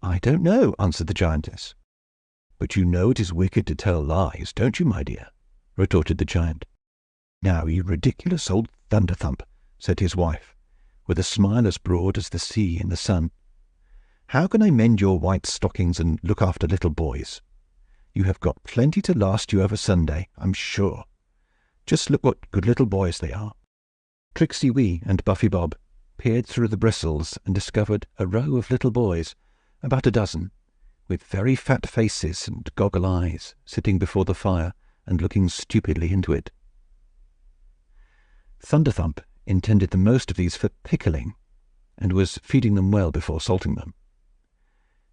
"I don't know," answered the giantess. "But you know it is wicked to tell lies, don't you, my dear?" retorted the giant. "Now, you ridiculous old Thunderthump," said his wife, with a smile as broad as the sea in the sun. "How can I mend your white stockings and look after little boys? You have got plenty to last you over Sunday, I'm sure. Just look what good little boys they are." Tricksey Wee and Buffy Bob peered through the bristles and discovered a row of little boys, about a dozen, with very fat faces and goggle eyes, sitting before the fire and looking stupidly into it. Thunderthump intended the most of these for pickling, and was feeding them well before salting them.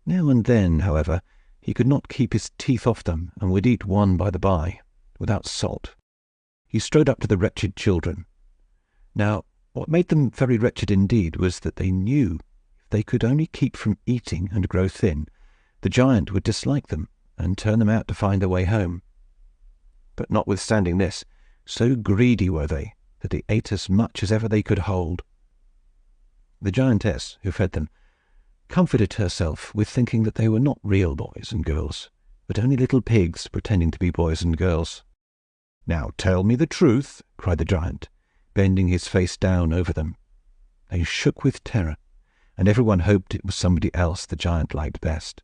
Now and then, however, he could not keep his teeth off them, and would eat one by the by, without salt. He strode up to the wretched children. Now, what made them very wretched indeed was that they knew if they could only keep from eating and grow thin, the giant would dislike them and turn them out to find their way home. But notwithstanding this, so greedy were they that they ate as much as ever they could hold. The giantess, who fed them, comforted herself with thinking that they were not real boys and girls, but only little pigs pretending to be boys and girls. "Now tell me the truth," cried the giant, bending his face down over them. They shook with terror, and everyone hoped it was somebody else the giant liked best.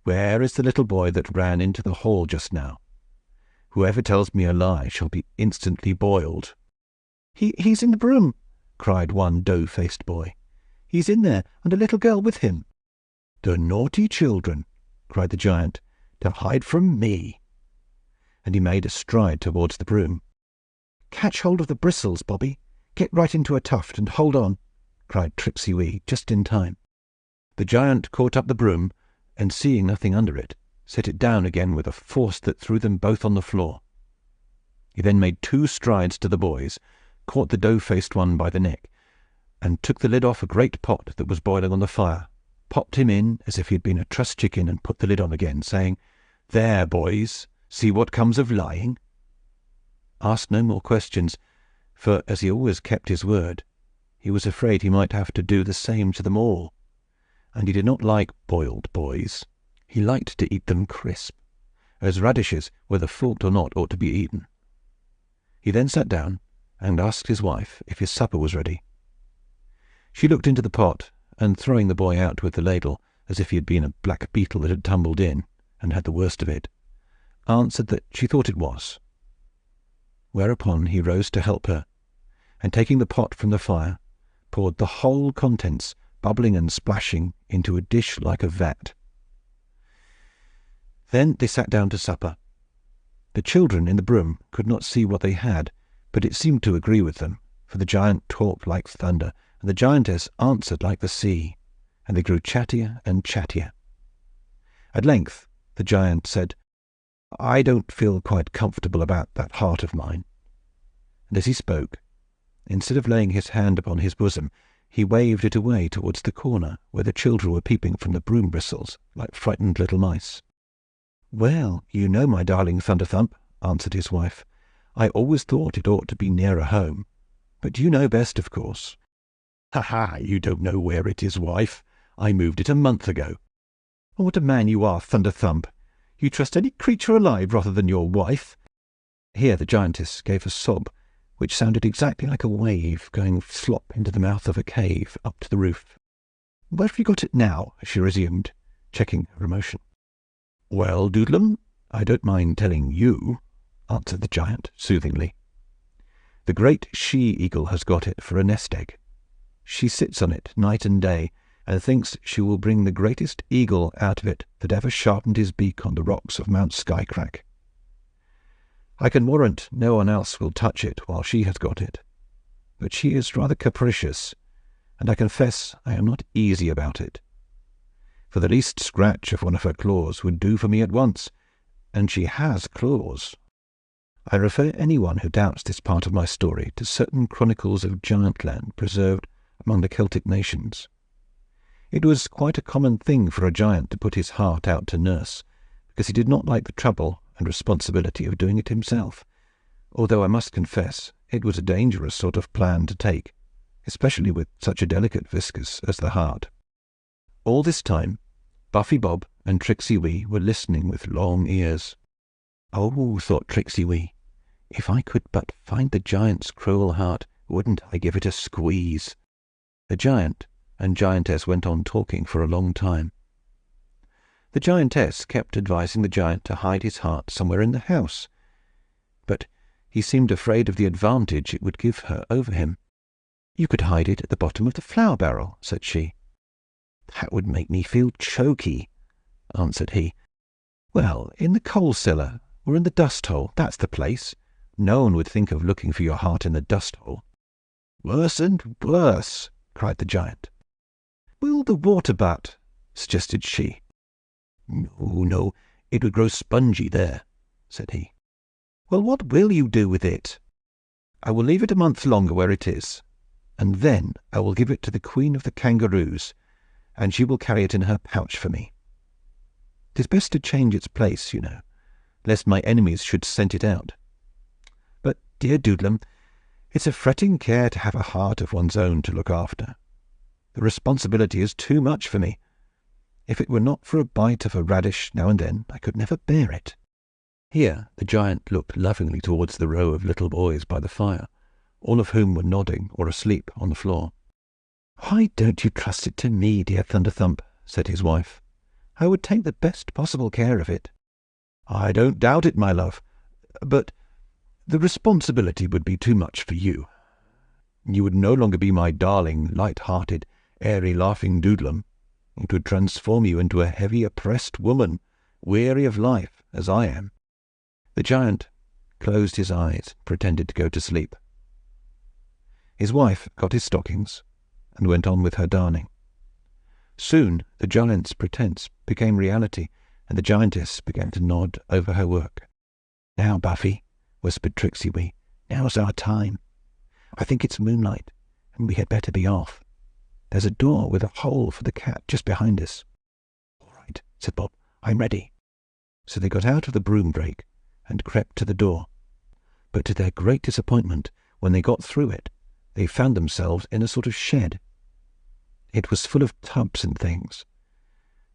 "Where is the little boy that ran into the hall just now? Whoever tells me a lie shall be instantly boiled." He's in the broom," cried one dough-faced boy. "He's in there, and a little girl with him." "The naughty children," cried the giant, "to hide from me." And he made a stride towards the broom. "Catch hold of the bristles, Bobby. Get right into a tuft and hold on," cried Tricksey Wee, just in time. The giant caught up the broom, and seeing nothing under it, set it down again with a force that threw them both on the floor. He then made 2 strides to the boys, caught the dough-faced one by the neck, and took the lid off a great pot that was boiling on the fire, popped him in as if he had been a trussed chicken, and put the lid on again, saying, "There, boys, see what comes of lying." Asked no more questions, for, as he always kept his word, he was afraid he might have to do the same to them all, and he did not like boiled boys. He liked to eat them crisp, as radishes, whether forked or not, ought to be eaten. He then sat down and asked his wife if his supper was ready. She looked into the pot, and throwing the boy out with the ladle, as if he had been a black beetle that had tumbled in, and had the worst of it, answered that she thought it was. Whereupon he rose to help her, and taking the pot from the fire, poured the whole contents, bubbling and splashing, into a dish like a vat. Then they sat down to supper. The children in the broom could not see what they had, but it seemed to agree with them, for the giant talked like thunder, and the giantess answered like the sea, and they grew chattier and chattier. At length the giant said, "I don't feel quite comfortable about that heart of mine." And as he spoke, instead of laying his hand upon his bosom, he waved it away towards the corner where the children were peeping from the broom bristles like frightened little mice. "Well, you know, my darling Thunderthump," answered his wife, "I always thought it ought to be nearer home. But you know best, of course." "Ha, ha! You don't know where it is, wife. I moved it a month ago." "What a man you are, Thunderthump! You trust any creature alive rather than your wife." Here the giantess gave a sob, which sounded exactly like a wave going flop into the mouth of a cave up to the roof. "Where have you got it now?" she resumed, checking her emotion. "Well, Doodlem, I don't mind telling you," answered the giant soothingly. "The great she-eagle has got it for a nest-egg. She sits on it night and day, and thinks she will bring the greatest eagle out of it that ever sharpened his beak on the rocks of Mount Skycrack. I can warrant no one else will touch it while she has got it. But she is rather capricious, and I confess I am not easy about it. For the least scratch of one of her claws would do for me at once, and she has claws. I refer anyone who doubts this part of my story to certain chronicles of Giantland preserved among the Celtic nations. It was quite a common thing for a giant to put his heart out to nurse, because he did not like the trouble and responsibility of doing it himself, although I must confess it was a dangerous sort of plan to take, especially with such a delicate viscus as the heart. All this time, Buffy Bob and Tricksey Wee were listening with long ears. "Oh," thought Tricksey Wee, "if I could but find the giant's cruel heart, wouldn't I give it a squeeze?" The giant and giantess went on talking for a long time. The giantess kept advising the giant to hide his heart somewhere in the house, but he seemed afraid of the advantage it would give her over him. "You could hide it at the bottom of the flour barrel," said she. "That would make me feel choky," answered he. "Well, in the coal cellar, or in the dust hole, that's the place. No one would think of looking for your heart in the dust hole." "Worse and worse," cried the giant. "Will the water butt?" suggested she. "No, no, it would grow spongy there," said he. "Well, what will you do with it?" "I will leave it a month longer where it is, and then I will give it to the Queen of the Kangaroos, and she will carry it in her pouch for me. It is best to change its place, you know, lest my enemies should scent it out. But, dear Doodlem, it's a fretting care to have a heart of one's own to look after. The responsibility is too much for me. If it were not for a bite of a radish now and then, I could never bear it." Here the giant looked lovingly towards the row of little boys by the fire, all of whom were nodding or asleep on the floor. "Why don't you trust it to me, dear Thunderthump?" said his wife. "I would take the best possible care of it." "I don't doubt it, my love, but the responsibility would be too much for you. You would no longer be my darling, light-hearted, airy, laughing Doodlem. It would transform you into a heavy, oppressed woman, weary of life, as I am." The giant closed his eyes, pretended to go to sleep. His wife got his stockings, and went on with her darning. Soon the giant's pretence became reality, and the giantess began to nod over her work. "Now, Buffy," whispered Tricksey Wee, "now's our time. I think it's moonlight, and we had better be off. There's a door with a hole for the cat just behind us." "All right," said Bob. "I'm ready." So they got out of the broom brake and crept to the door. But to their great disappointment, when they got through it, they found themselves in a sort of shed. It was full of tubs and things,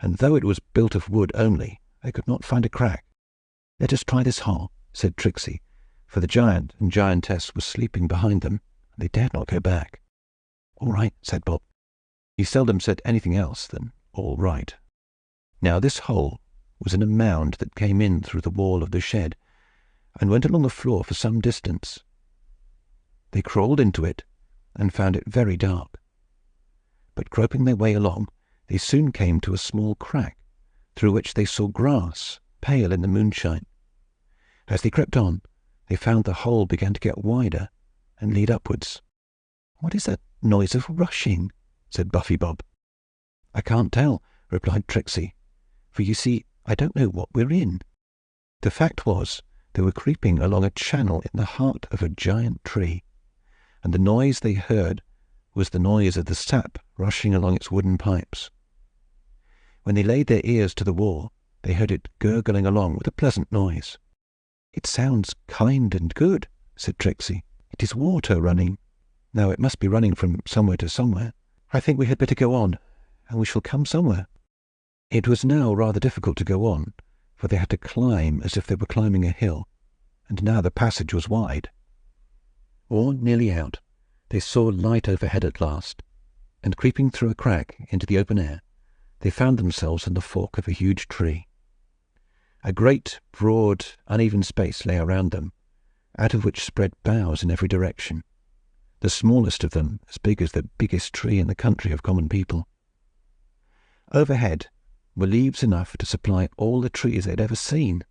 and though it was built of wood only, they could not find a crack. "Let us try this hole," said Tricksey, for the giant and giantess were sleeping behind them, and they dared not go back. "All right," said Bob. He seldom said anything else than "all right." Now this hole was in a mound that came in through the wall of the shed, and went along the floor for some distance. They crawled into it, and found it very dark. But groping their way along, they soon came to a small crack, through which they saw grass, pale in the moonshine. As they crept on, they found the hole began to get wider and lead upwards. "What is that noise of rushing?" said Buffy Bob. "I can't tell," replied Tricksey, "for you see, I don't know what we're in." The fact was, they were creeping along a channel in the heart of a giant tree, and the noise they heard was the noise of the sap rushing along its wooden pipes. When they laid their ears to the wall, they heard it gurgling along with a pleasant noise. "It sounds kind and good," said Tricksey. "It is water running. Now it must be running from somewhere to somewhere. I think we had better go on, and we shall come somewhere." It was now rather difficult to go on, for they had to climb as if they were climbing a hill, and now the passage was wide. All nearly out, they saw light overhead at last, and creeping through a crack into the open air, they found themselves in the fork of a huge tree. A great, broad, uneven space lay around them, out of which spread boughs in every direction, the smallest of them as big as the biggest tree in the country of common people. Overhead were leaves enough to supply all the trees they had ever seen.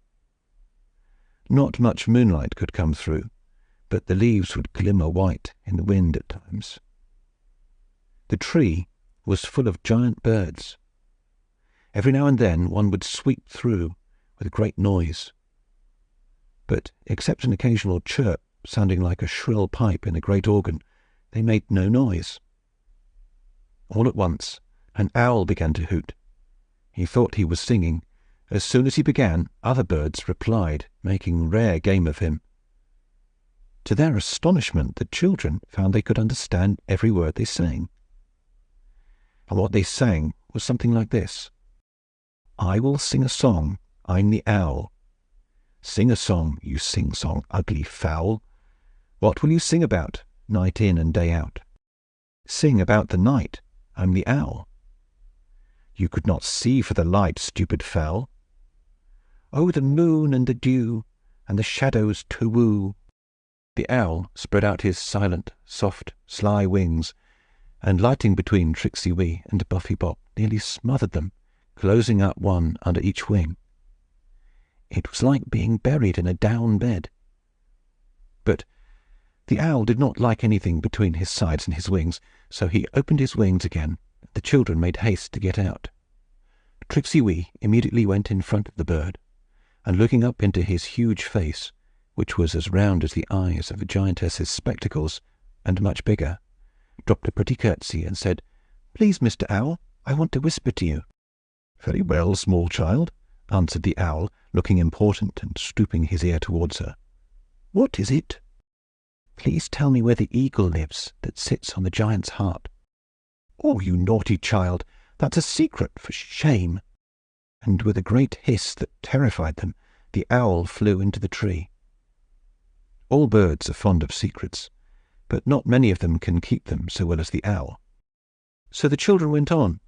Not much moonlight could come through, but the leaves would glimmer white in the wind at times. The tree was full of giant birds. Every now and then one would sweep through with a great noise, but except an occasional chirp sounding like a shrill pipe in a great organ, they made no noise. All at once an owl began to hoot. He thought he was singing. As soon as he began, other birds replied, making rare game of him. To their astonishment, the children found they could understand every word they sang. And what they sang was something like this: "I will sing a song, I'm the owl. Sing a song, you sing-song, ugly fowl. What will you sing about, night in and day out? Sing about the night, I'm the owl. You could not see for the light, stupid fowl. Oh, the moon and the dew, and the shadows to woo." The owl spread out his silent, soft, sly wings, and lighting between Tricksey Wee and Buffy Bob, nearly smothered them, closing up one under each wing. It was like being buried in a down bed. But the owl did not like anything between his sides and his wings, so he opened his wings again. The children made haste to get out. Tricksey Wee immediately went in front of the bird, and looking up into his huge face, which was as round as the eyes of a giantess's spectacles, and much bigger, dropped a pretty curtsy, and said, "Please, Mr. Owl, I want to whisper to you." "Very well, small child," answered the owl, looking important and stooping his ear towards her. "What is it?" "Please tell me where the eagle lives that sits on the giant's heart." "Oh, you naughty child! That's a secret, for shame!" And with a great hiss that terrified them, the owl flew into the tree. All birds are fond of secrets, but not many of them can keep them so well as the owl. So the children went on,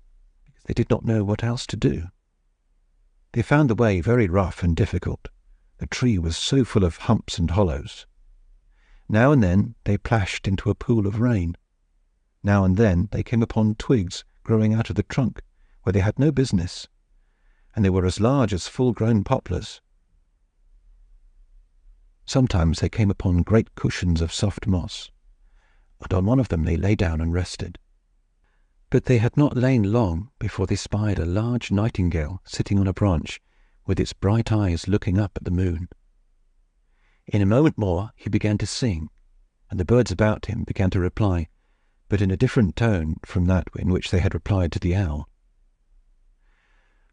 because they did not know what else to do. They found the way very rough and difficult. The tree was so full of humps and hollows. Now and then they plashed into a pool of rain. Now and then they came upon twigs growing out of the trunk, where they had no business, and they were as large as full-grown poplars. Sometimes they came upon great cushions of soft moss, and on one of them they lay down and rested. But they had not lain long before they spied a large nightingale sitting on a branch, with its bright eyes looking up at the moon. In a moment more he began to sing, and the birds about him began to reply, but in a different tone from that in which they had replied to the owl.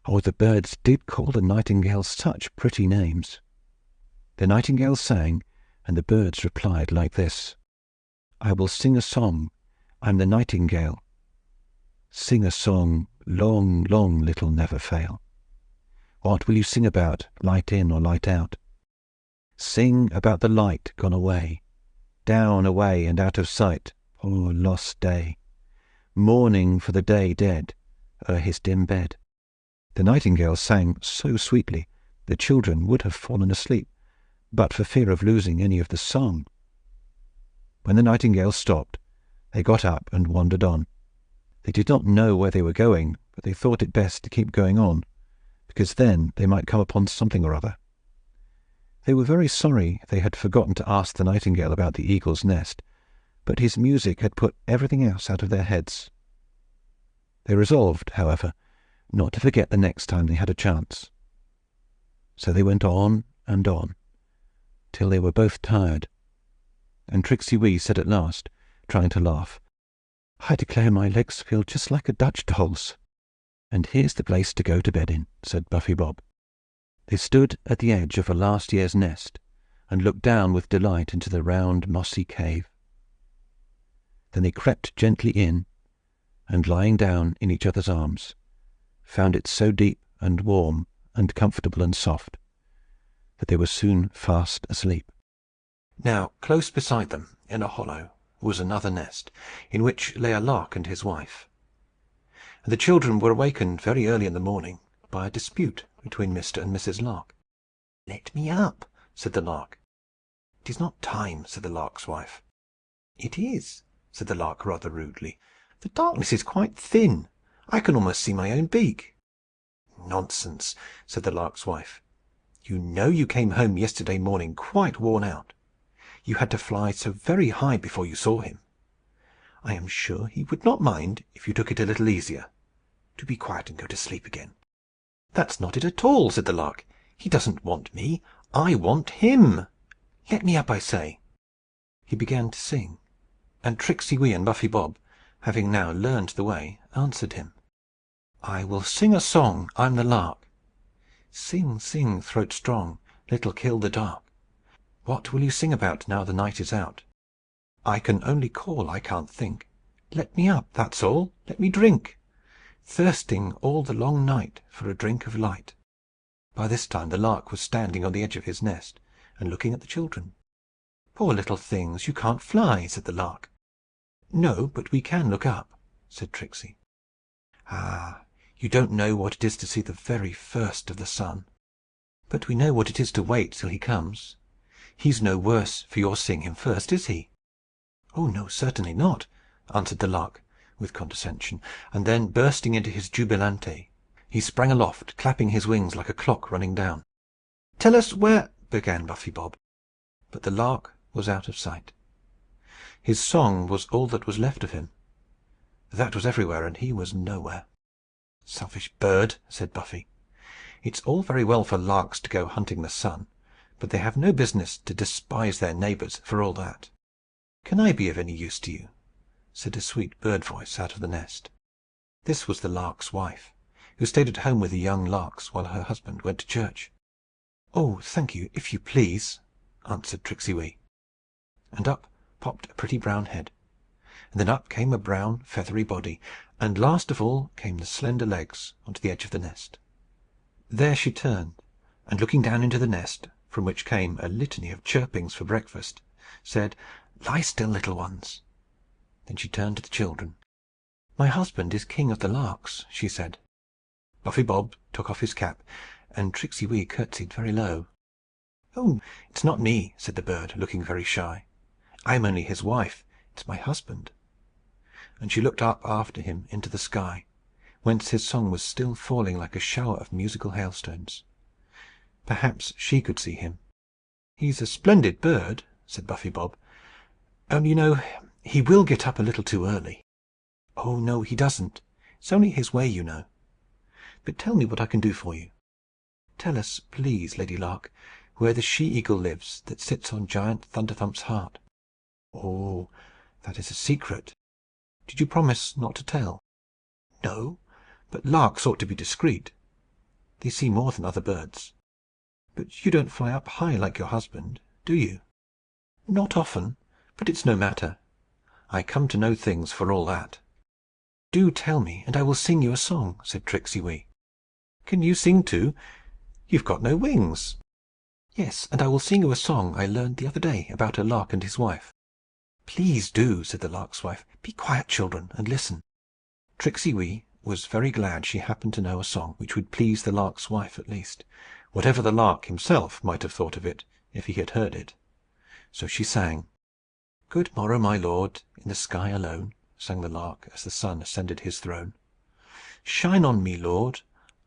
Oh, the birds did call the nightingale such pretty names! The nightingale sang, and the birds replied like this: "I will sing a song. I'm the nightingale. Sing a song, long, long, little never fail. What will you sing about, light in or light out? Sing about the light gone away, down, away, and out of sight, poor lost day, mourning for the day dead, o'er his dim bed." The nightingale sang so sweetly, the children would have fallen asleep, but for fear of losing any of the song. When the nightingale stopped, they got up and wandered on. They did not know where they were going, but they thought it best to keep going on, because then they might come upon something or other. They were very sorry they had forgotten to ask the nightingale about the eagle's nest, but his music had put everything else out of their heads. They resolved, however, not to forget the next time they had a chance. So they went on, till they were both tired, and Tricksey Wee said at last, trying to laugh, "I declare my legs feel just like a Dutch doll's." "And here's the place to go to bed in," said Buffy Bob. They stood at the edge of a last year's nest, and looked down with delight into the round, mossy cave. Then they crept gently in, and lying down in each other's arms, found it so deep and warm and comfortable and soft that they were soon fast asleep. Now, close beside them, in a hollow, was another nest, in which lay a lark and his wife. And the children were awakened very early in the morning by a dispute between Mr. and Mrs. Lark. "Let me up," said the lark. "It is not time," said the lark's wife. "It is," said the lark rather rudely. "The darkness is quite thin. I can almost see my own beak." "Nonsense," said the lark's wife. "You know you came home yesterday morning quite worn out. You had to fly so very high before you saw him. I am sure he would not mind if you took it a little easier. Do be quiet and go to sleep again." "That's not it at all," said the lark. "He doesn't want me. I want him. Let me up, I say." He began to sing, and Tricksey Wee and Buffy Bob, having now learned the way, answered him. "I will sing a song. I'm the lark. Sing, sing, throat strong, little kill the dark. What will you sing about now the night is out? I can only call, I can't think. Let me up, that's all. Let me drink. Thirsting all the long night for a drink of light." By this time the lark was standing on the edge of his nest, and looking at the children. "Poor little things, you can't fly," said the lark. "No, but we can look up," said Tricksey. "Ah, you don't know what it is to see the very first of the sun. But we know what it is to wait till he comes. He's no worse for your seeing him first, is he?" "Oh, no, certainly not," answered the lark with condescension, and then, bursting into his jubilate, he sprang aloft, clapping his wings like a clock running down. "Tell us where—" began Buffy Bob, but the lark was out of sight. His song was all that was left of him. That was everywhere, and he was nowhere. "Selfish bird," said Buffy. "It's all very well for larks to go hunting the sun, but they have no business to despise their neighbours for all that. Can I be of any use to you?" said a sweet bird voice out of the nest. This was the lark's wife, who stayed at home with the young larks while her husband went to church. "Oh, thank you, if you please," answered Tricksey Wee. And up popped a pretty brown head, and then up came a brown feathery body, and last of all came the slender legs on to the edge of the nest. There she turned, and looking down into the nest, from which came a litany of chirpings for breakfast, said, "Lie still, little ones." Then she turned to the children. "My husband is king of the larks," she said. Buffy Bob took off his cap, and Tricksey Wee curtsied very low. "Oh, it's not me," said the bird, looking very shy. "I'm only his wife. It's my husband." And she looked up after him into the sky, whence his song was still falling like a shower of musical hailstones. Perhaps she could see him. "He's a splendid bird," said Buffy Bob. "Only, you know, he will get up a little too early." "Oh, no, he doesn't. It's only his way, you know. But tell me what I can do for you." Tell us, please, Lady Lark, where the she-eagle lives that sits on Giant Thunderthump's heart." "Oh, that is a secret. Did you promise not to tell?" "No, but larks ought to be discreet. They see more than other birds. But you don't fly up high like your husband, do you?" "Not often, but it's no matter. I come to know things for all that." "Do tell me, and I will sing you a song," said Tricksey Wee. "Can you sing too? You've got no wings." "Yes, and I will sing you a song I learned the other day about a lark and his wife." "Please do," said the lark's wife. "Be quiet, children, and listen." Tricksey Wee was very glad she happened to know a song which would please the lark's wife at least, whatever the lark himself might have thought of it if he had heard it. So she sang. "Good morrow, my lord, in the sky alone," sang the lark as the sun ascended his throne. "Shine on me, lord.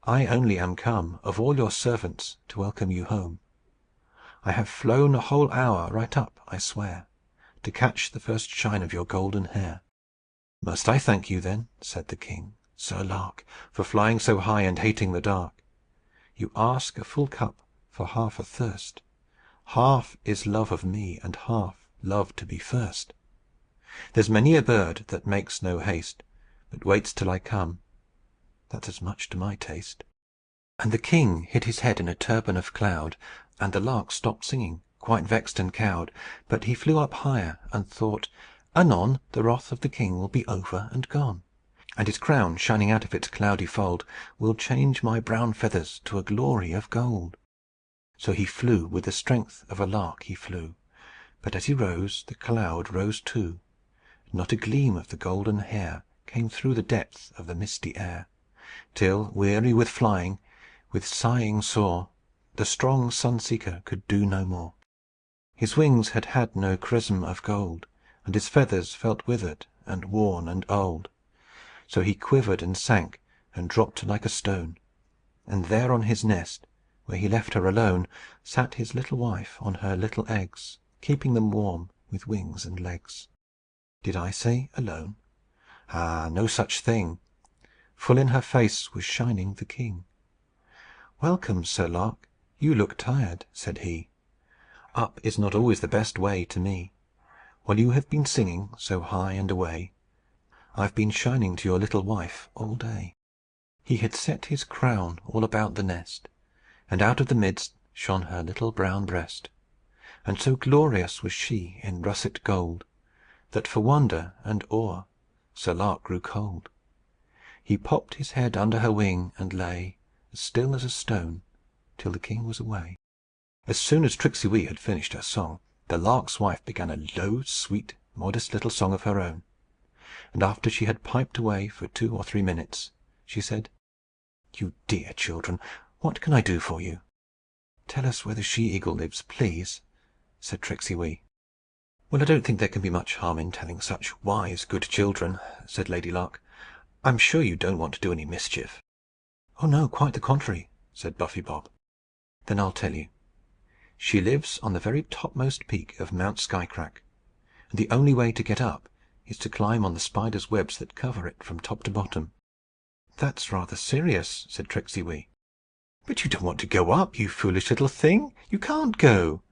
I only am come of all your servants to welcome you home. I have flown a whole hour right up, I swear, to catch the first shine of your golden hair." "Must I thank you, then," said the king, "Sir Lark, for flying so high and hating the dark? You ask a full cup for half a thirst. Half is love of me, and half love to be first. There's many a bird that makes no haste, but waits till I come. That's as much to my taste." And the king hid his head in a turban of cloud, and the lark stopped singing, quite vexed and cowed. But he flew up higher, and thought, "Anon the wrath of the king will be over and gone, and his crown, shining out of its cloudy fold, will change my brown feathers to a glory of gold." So he flew with the strength of a lark, he flew. But as he rose, the cloud rose too. Not a gleam of the golden hair came through the depth of the misty air, till, weary with flying, with sighing sore, the strong sun-seeker could do no more. His wings had had no chrism of gold, and his feathers felt withered and worn and old. So he quivered and sank and dropped like a stone. And there on his nest, where he left her alone, sat his little wife on her little eggs, keeping them warm with wings and legs. Did I say alone? Ah, no such thing. Full in her face was shining the king. "Welcome, Sir Lark. You look tired," said he. "Up is not always the best way to me. While you have been singing so high and away, I've been shining to your little wife all day." He had set his crown all about the nest, and out of the midst shone her little brown breast. And so glorious was she in russet gold, that for wonder and awe Sir Lark grew cold. He popped his head under her wing, and lay as still as a stone till the king was away. As soon as Tricksey Wee had finished her song, the lark's wife began a low, sweet, modest little song of her own. And after she had piped away for 2 or 3 minutes, she said, "You dear children, what can I do for you?" "Tell us where the she-eagle lives, please," said Tricksey Wee. "Well, I don't think there can be much harm in telling such wise, good children," said Lady Lark. "I'm sure you don't want to do any mischief." "Oh no, quite the contrary," said Buffy Bob. "Then I'll tell you. She lives on the very topmost peak of Mount Skycrack, and the only way to get up is to climb on the spiders' webs that cover it from top to bottom." "That's rather serious," said Tricksey Wee. "But you don't want to go up, you foolish little thing. You can't go.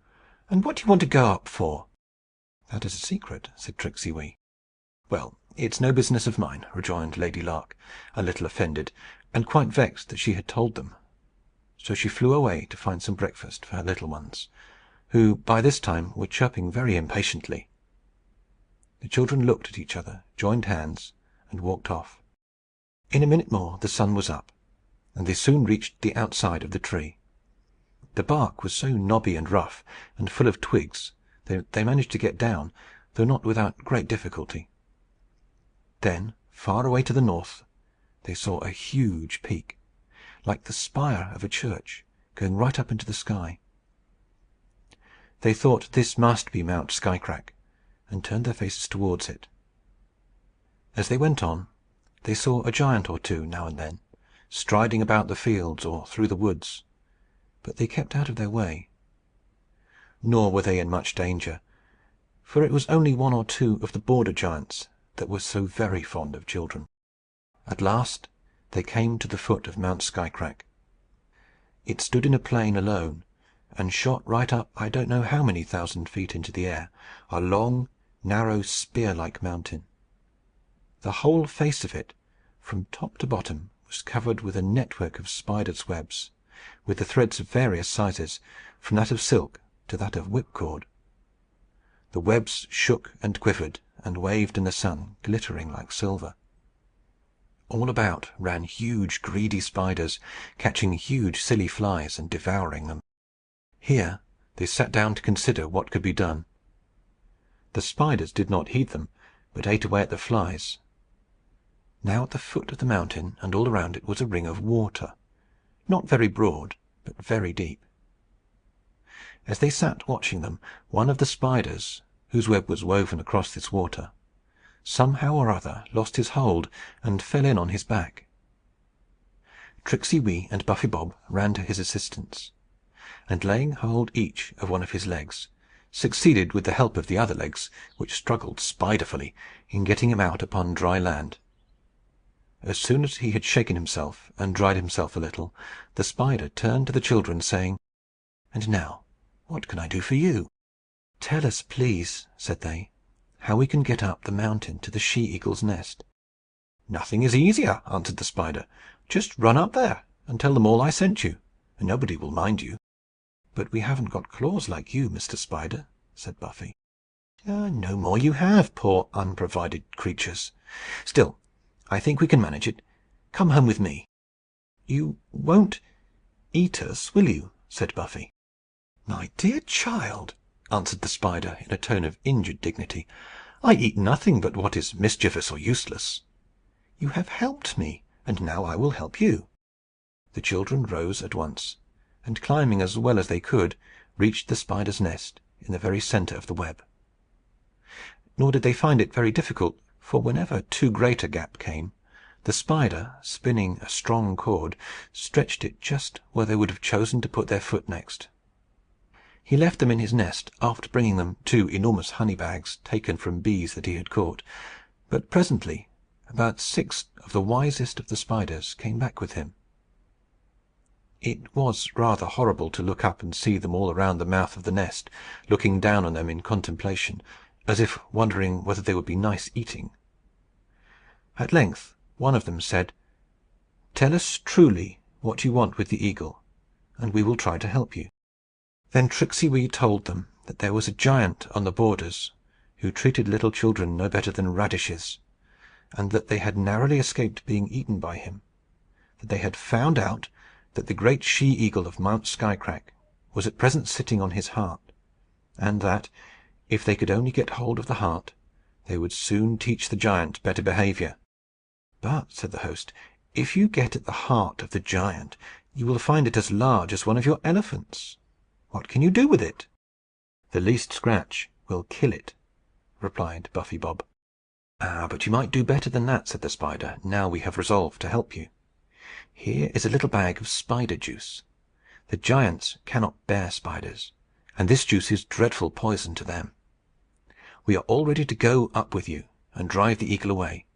And what do you want to go up for?" "That is a secret," said Tricksey Wee. "Well, it's no business of mine," rejoined Lady Lark, a little offended, and quite vexed that she had told them. So she flew away to find some breakfast for her little ones, who by this time were chirping very impatiently. The children looked at each other, joined hands, and walked off. In a minute more the sun was up, and they soon reached the outside of the tree. The bark was so knobby and rough, and full of twigs, that they managed to get down, though not without great difficulty. Then, far away to the north, they saw a huge peak, like the spire of a church, going right up into the sky. They thought this must be Mount Skycrack, and turned their faces towards it. As they went on, they saw a giant or two now and then, striding about the fields or through the woods, but they kept out of their way. Nor were they in much danger, for it was only 1 or 2 of the border giants that were so very fond of children. At last they came to the foot of Mount Skycrack. It stood in a plain alone, and shot right up I don't know how many thousand feet into the air, a long, narrow, spear-like mountain. The whole face of it, from top to bottom, was covered with a network of spiders' webs, with the threads of various sizes, from that of silk to that of whipcord. The webs shook and quivered and waved in the sun, glittering like silver. All about ran huge greedy spiders, catching huge silly flies and devouring them. Here they sat down to consider what could be done. The spiders did not heed them, but ate away at the flies. Now at the foot of the mountain and all around it was a ring of water, not very broad, but very deep. As they sat watching them, one of the spiders, whose web was woven across this water, somehow or other lost his hold and fell in on his back. Tricksey Wee and Buffy Bob ran to his assistance, and laying hold each of one of his legs, succeeded, with the help of the other legs, which struggled spiderfully, in getting him out upon dry land. As soon as he had shaken himself and dried himself a little, the spider turned to the children, saying, "And now, what can I do for you?" "Tell us, please," said they, "how we can get up the mountain to the she-eagle's nest." "Nothing is easier," answered the spider. "Just run up there, and tell them all I sent you, and nobody will mind you." "But we haven't got claws like you, Mr. Spider," said Buffy. "No more you have, poor unprovided creatures. Still, I think we can manage it. Come home with me." "You won't eat us, will you?" said Buffy. "My dear child," answered the spider, in a tone of injured dignity, "I eat nothing but what is mischievous or useless. You have helped me, and now I will help you." The children rose at once, and climbing as well as they could, reached the spider's nest in the very centre of the web. Nor did they find it very difficult, for whenever too great a gap came, the spider, spinning a strong cord, stretched it just where they would have chosen to put their foot next. He left them in his nest, after bringing them 2 enormous honey bags taken from bees that he had caught. But presently about 6 of the wisest of the spiders came back with him. It was rather horrible to look up and see them all around the mouth of the nest, looking down on them in contemplation, as if wondering whether they would be nice eating. At length one of them said, "Tell us truly what you want with the eagle, and we will try to help you." Then Tricksey Wee told them that there was a giant on the borders who treated little children no better than radishes, and that they had narrowly escaped being eaten by him; that they had found out that the great she-eagle of Mount Skycrack was at present sitting on his heart, and that, if they could only get hold of the heart, they would soon teach the giant better behaviour. "But," said the host, "if you get at the heart of the giant, you will find it as large as one of your elephants. What can you do with it?" "The least scratch will kill it," replied Buffy Bob. "Ah, but you might do better than that," said the spider, "now we have resolved to help you. Here is a little bag of spider juice. The giants cannot bear spiders, and this juice is dreadful poison to them. We are all ready to go up with you and drive the eagle away.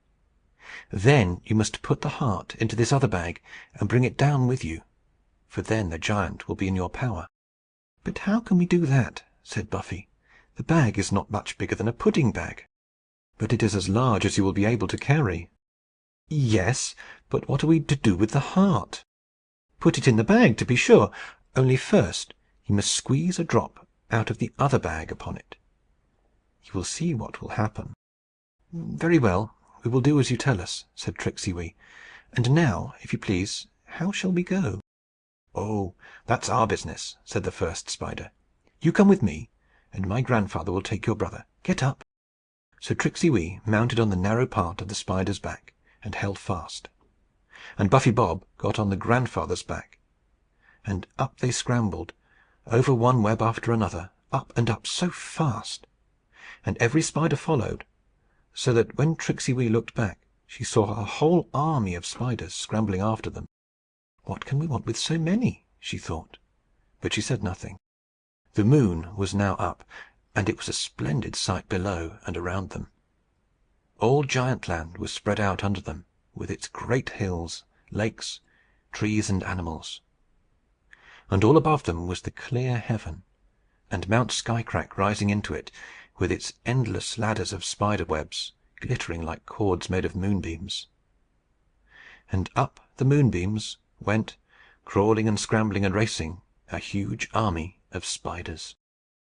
Then you must put the heart into this other bag and bring it down with you, for then the giant will be in your power." "But how can we do that?" said Buffy. "The bag is not much bigger than a pudding bag." "But it is as large as you will be able to carry." "Yes, but what are we to do with the heart?" "Put it in the bag, to be sure. Only first you must squeeze a drop out of the other bag upon it. You will see what will happen." "Very well, we will do as you tell us," said Tricksey Wee. "And now, if you please, how shall we go?" "Oh, that's our business," said the first spider. "You come with me, and my grandfather will take your brother. Get up." So Tricksey Wee mounted on the narrow part of the spider's back, and held fast. And Buffy Bob got on the grandfather's back. And up they scrambled, over one web after another, up and up so fast. And every spider followed, so that when Tricksey Wee looked back, she saw a whole army of spiders scrambling after them. "What can we want with so many?" she thought. But she said nothing. The moon was now up, and it was a splendid sight below and around them. All Giantland was spread out under them, with its great hills, lakes, trees, and animals. and all above them was the clear heaven, and Mount Skycrack rising into it, with its endless ladders of spider webs, glittering like cords made of moonbeams. And up the moonbeams went, crawling and scrambling and racing, a huge army of spiders.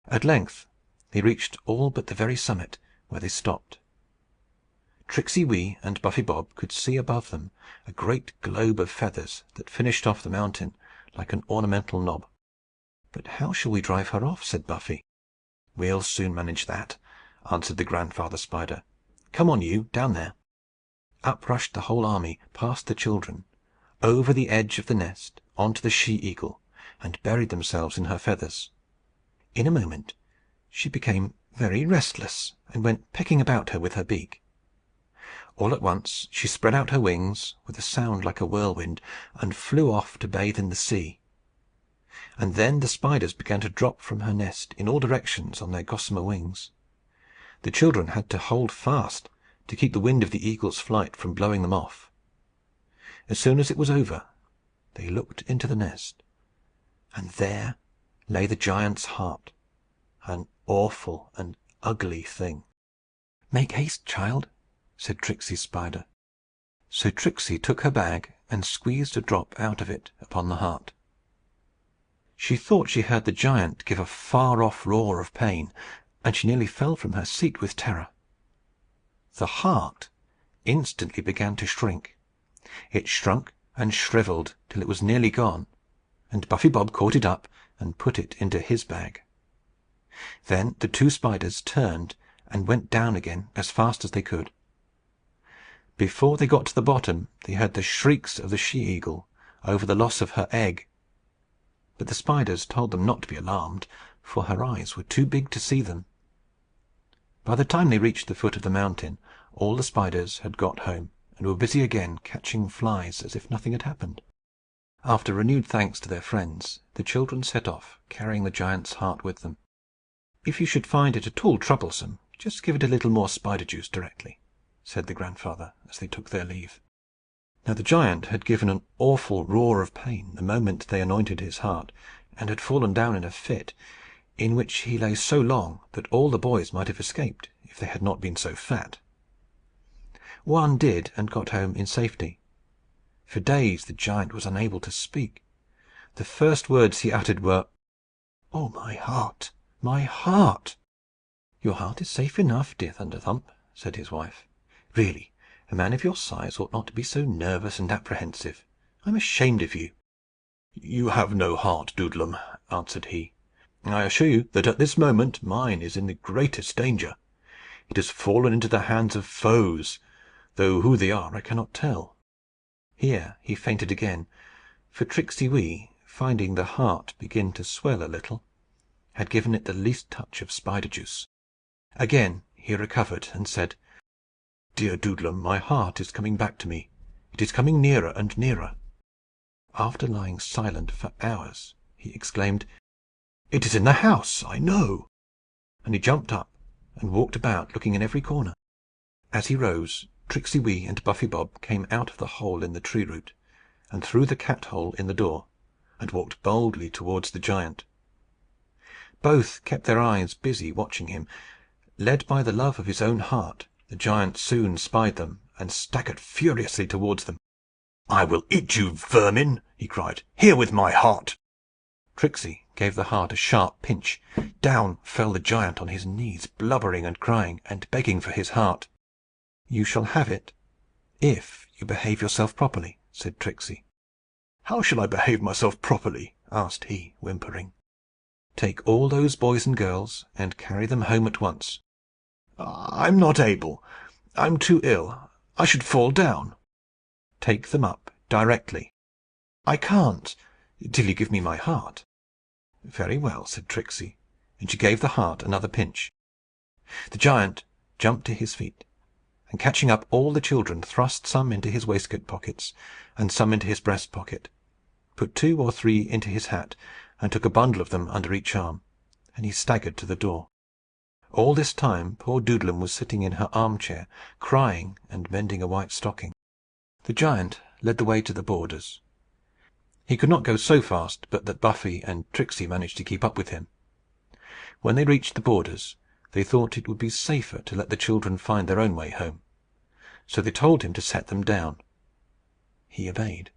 At length they reached all but the very summit, where they stopped. Tricksey Wee and Buffy Bob could see above them a great globe of feathers that finished off the mountain like an ornamental knob. "But how shall we drive her off?" said Buffy. "We'll soon manage that," answered the grandfather spider. "Come on, you, down there." Up rushed the whole army, past the children, over the edge of the nest, on to the she-eagle, and buried themselves in her feathers. In a moment she became very restless, and went pecking about her with her beak. All at once she spread out her wings, with a sound like a whirlwind, and flew off to bathe in the sea. And then the spiders began to drop from her nest in all directions on their gossamer wings. The children had to hold fast to keep the wind of the eagle's flight from blowing them off. As soon as it was over, they looked into the nest, and there lay the giant's heart, an awful and ugly thing. "Make haste, child," said Tricksey's spider. So Tricksey took her bag and squeezed a drop out of it upon the heart. She thought she heard the giant give a far-off roar of pain, and she nearly fell from her seat with terror. The heart instantly began to shrink. It shrunk and shriveled till it was nearly gone, and Buffy Bob caught it up and put it into his bag. Then the two spiders turned and went down again as fast as they could. Before they got to the bottom, they heard the shrieks of the she-eagle over the loss of her egg. But the spiders told them not to be alarmed, for her eyes were too big to see them. By the time they reached the foot of the mountain, all the spiders had got home, and were busy again catching flies as if nothing had happened. After renewed thanks to their friends, the children set off, carrying the giant's heart with them. "If you should find it at all troublesome, just give it a little more spider juice directly," said the grandfather, as they took their leave. Now the giant had given an awful roar of pain the moment they anointed his heart, and had fallen down in a fit, in which he lay so long that all the boys might have escaped if they had not been so fat. One did, and got home in safety. For days the giant was unable to speak. The first words he uttered were, "Oh, my heart, my heart!" "Your heart is safe enough, dear Thunderthump," said his wife. "Really, a man of your size ought not to be so nervous and apprehensive. I'm ashamed of you." "You have no heart, Doodlem," answered he. "I assure you that at this moment mine is in the greatest danger. It has fallen into the hands of foes, though who they are I cannot tell." Here he fainted again, for Tricksey Wee, finding the heart begin to swell a little, had given it the least touch of spider juice. Again he recovered, and said, "Dear Doodlem, my heart is coming back to me. It is coming nearer and nearer." After lying silent for hours, he exclaimed, "It is in the house, I know!" And he jumped up and walked about, looking in every corner. As he rose, Tricksey Wee and Buffy Bob came out of the hole in the tree root, and through the cat-hole in the door, and walked boldly towards the giant. Both kept their eyes busy watching him. Led by the love of his own heart, the giant soon spied them, and staggered furiously towards them. "I will eat you, vermin!" he cried. "Here with my heart!" Tricksey gave the heart a sharp pinch. Down fell the giant on his knees, blubbering and crying, and begging for his heart. "You shall have it, if you behave yourself properly," said Tricksey. "How shall I behave myself properly?" asked he, whimpering. "Take all those boys and girls, and carry them home at once." "I'm not able. I'm too ill. I should fall down." "Take them up directly." "I can't, till you give me my heart." "Very well," said Tricksey, and she gave the heart another pinch. The giant jumped to his feet, and catching up all the children, thrust some into his waistcoat pockets, and some into his breast pocket, put 2 or 3 into his hat, and took a bundle of them under each arm, and he staggered to the door. All this time poor Doodlem was sitting in her arm-chair, crying and mending a white stocking. The giant led the way to the borders. He could not go so fast but that Buffy and Tricksey managed to keep up with him. When they reached the borders, they thought it would be safer to let the children find their own way home. So they told him to set them down. He obeyed.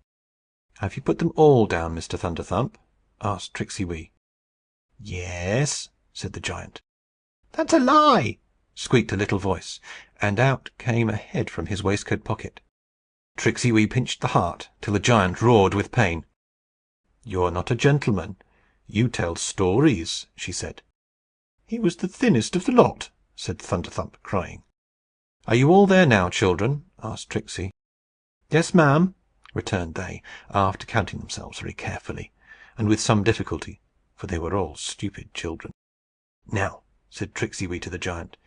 "Have you put them all down, Mr. Thunderthump?" asked Tricksey Wee. "Yes," said the giant. "That's a lie!" squeaked a little voice, and out came a head from his waistcoat pocket. Tricksey Wee pinched the heart till the giant roared with pain. "You're not a gentleman. You tell stories," she said. "He was the thinnest of the lot," said Thunderthump, crying. "Are you all there now, children?" asked Tricksey. "Yes, ma'am," returned they, after counting themselves very carefully, and with some difficulty, for they were all stupid children. "Now," said Tricksey Wee to the giant,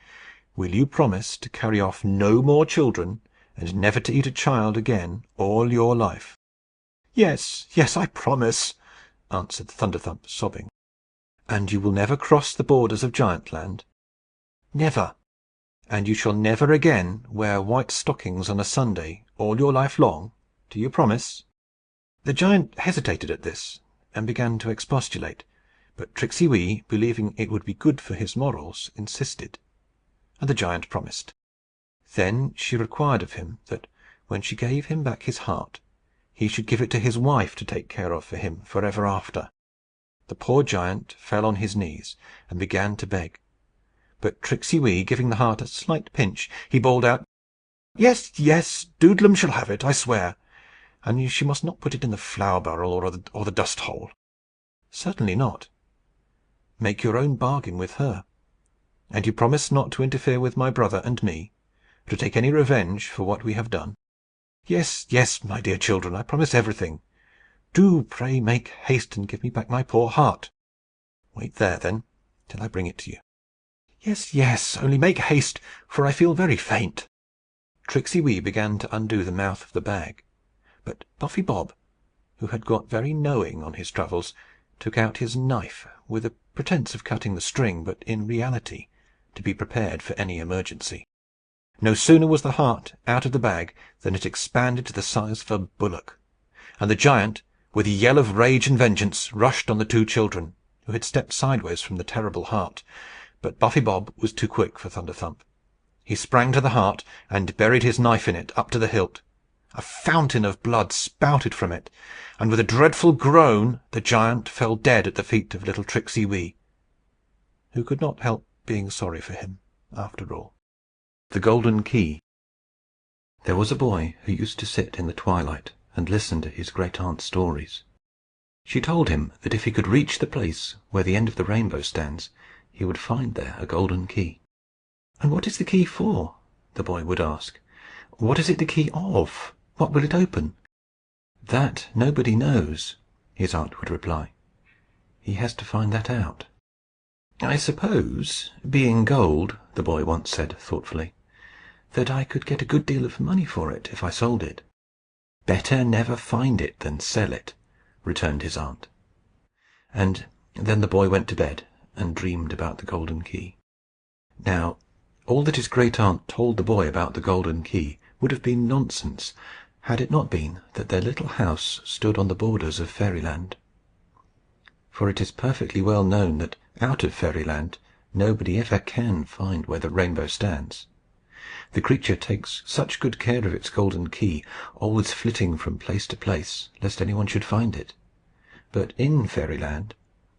"will you promise to carry off no more children, and never to eat a child again all your life?" "Yes, yes, I promise," answered Thunderthump, sobbing. "And you will never cross the borders of Giantland?" "Never." "And you shall never again wear white stockings on a Sunday all your life long? Do you promise?" The giant hesitated at this, and began to expostulate; but Tricksey Wee, believing it would be good for his morals, insisted, and the giant promised. Then she required of him that, when she gave him back his heart, he should give it to his wife to take care of for him for ever after. The poor giant fell on his knees and began to beg. But Tricksey Wee giving the heart a slight pinch, he bawled out, "Yes, yes, Doodlem shall have it, I swear. And she must not put it in the flour barrel or the dust hole." "Certainly not." "Make your own bargain with her. And you promise not to interfere with my brother and me, or to take any revenge for what we have done?" "Yes, yes, my dear children, I promise everything. Do pray make haste and give me back my poor heart." "Wait there, then, till I bring it to you." "Yes, yes, only make haste, for I feel very faint." Tricksey Wee began to undo the mouth of the bag, but Buffy Bob, who had got very knowing on his travels, took out his knife, with a pretence of cutting the string, but in reality to be prepared for any emergency. No sooner was the heart out of the bag than it expanded to the size of a bullock, and the giant, with a yell of rage and vengeance, rushed on the two children, who had stepped sideways from the terrible heart. But Buffy Bob was too quick for Thunderthump. He sprang to the heart, and buried his knife in it up to the hilt. A fountain of blood spouted from it, and with a dreadful groan the giant fell dead at the feet of little Tricksey Wee, who could not help being sorry for him, after all. The Golden Key. There was a boy who used to sit in the twilight and listen to his great-aunt's stories. She told him that if he could reach the place where the end of the rainbow stands, he would find there a golden key. "And what is the key for?" the boy would ask. "What is it the key of? What will it open?" "That nobody knows," his aunt would reply. "He has to find that out." "I suppose, being gold," the boy once said thoughtfully, "that I could get a good deal of money for it if I sold it." "Better never find it than sell it," returned his aunt. And then the boy went to bed and dreamed about the golden key. Now, all that his great-aunt told the boy about the golden key would have been nonsense, had it not been that their little house stood on the borders of Fairyland. For it is perfectly well known that out of Fairyland nobody ever can find where the rainbow stands. The creature takes such good care of its golden key, always flitting from place to place, lest anyone should find it. But in Fairyland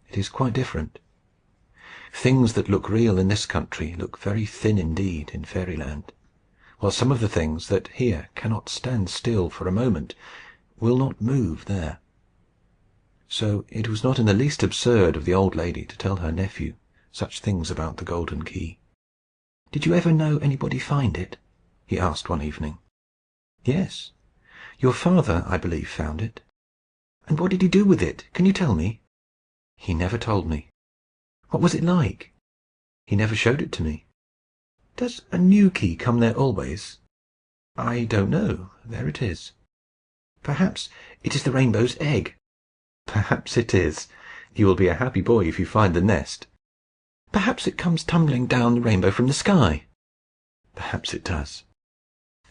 it is quite different. Things that look real in this country look very thin indeed in Fairyland, while some of the things that here cannot stand still for a moment will not move there. So it was not in the least absurd of the old lady to tell her nephew such things about the golden key. "Did you ever know anybody find it?" he asked one evening. "Yes. Your father, I believe, found it." "And what did he do with it? Can you tell me?" "He never told me." "What was it like?" "He never showed it to me." "Does a new key come there always?" "I don't know. There it is." "Perhaps it is the rainbow's egg." "Perhaps it is. You will be a happy boy if you find the nest." "Perhaps it comes tumbling down the rainbow from the sky." "Perhaps it does."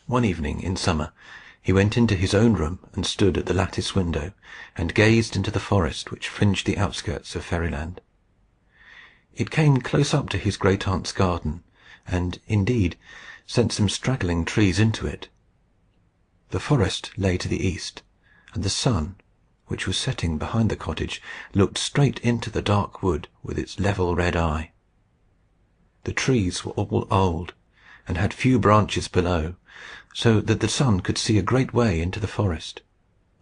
One evening in summer, He went into his own room and stood at the lattice window, and gazed into the forest which fringed the outskirts of Fairyland. It came close up to his great-aunt's garden, and, indeed, sent some straggling trees into it. The forest lay to the east, and the sun, which was setting behind the cottage, looked straight into the dark wood with its level red eye. The trees were all old, and had few branches below, so that the sun could see a great way into the forest,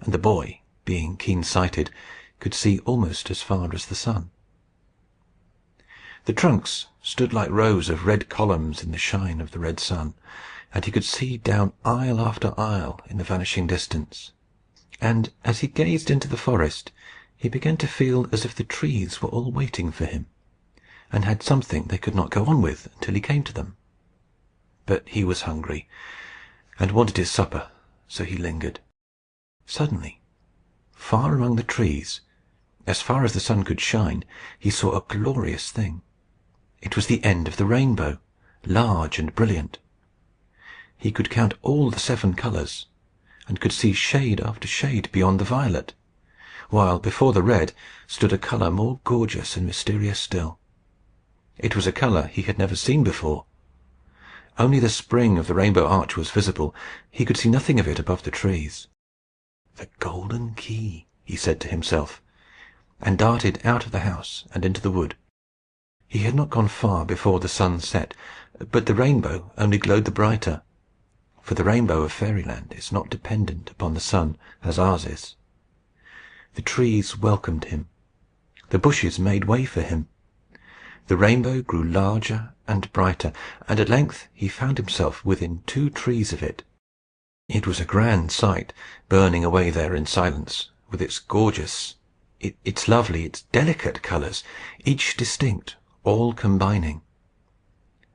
and the boy, being keen-sighted, could see almost as far as the sun. The trunks stood like rows of red columns in the shine of the red sun, and he could see down aisle after aisle in the vanishing distance. And as he gazed into the forest, he began to feel as if the trees were all waiting for him, and had something they could not go on with until he came to them. But he was hungry, and wanted his supper, so he lingered. Suddenly, far among the trees, as far as the sun could shine, he saw a glorious thing. It was the end of the rainbow, large and brilliant. He could count all the 7 colours, and could see shade after shade beyond the violet, while before the red stood a colour more gorgeous and mysterious still. It was a colour he had never seen before. Only the spring of the rainbow arch was visible. He could see nothing of it above the trees. "The golden key," he said to himself, and darted out of the house and into the wood. He had not gone far before the sun set, but the rainbow only glowed the brighter, for the rainbow of Fairyland is not dependent upon the sun as ours is. The trees welcomed him. The bushes made way for him. The rainbow grew larger and brighter, and at length he found himself within 2 trees of it. It was a grand sight, burning away there in silence, with its gorgeous, its lovely, its delicate colours, each distinct, all combining.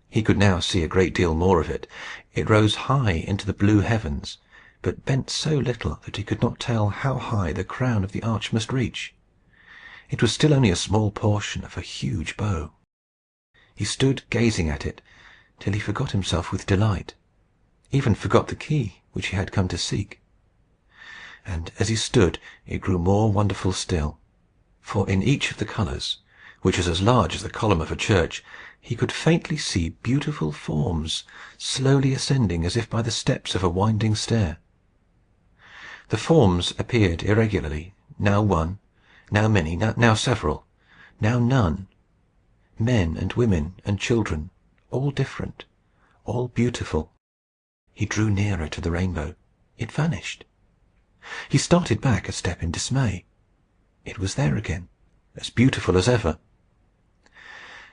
He could now see a great deal more of it. It rose high into the blue heavens, but bent so little that he could not tell how high the crown of the arch must reach. It was still only a small portion of a huge bow. He stood gazing at it till he forgot himself with delight, even forgot the key which he had come to seek. And as he stood, it grew more wonderful still, for in each of the colours, which was as large as the column of a church, he could faintly see beautiful forms slowly ascending as if by the steps of a winding stair. The forms appeared irregularly, now one, now many, now several, now none. Men and women and children, all different, all beautiful. He drew nearer to the rainbow. It vanished. He started back a step in dismay. It was there again, as beautiful as ever.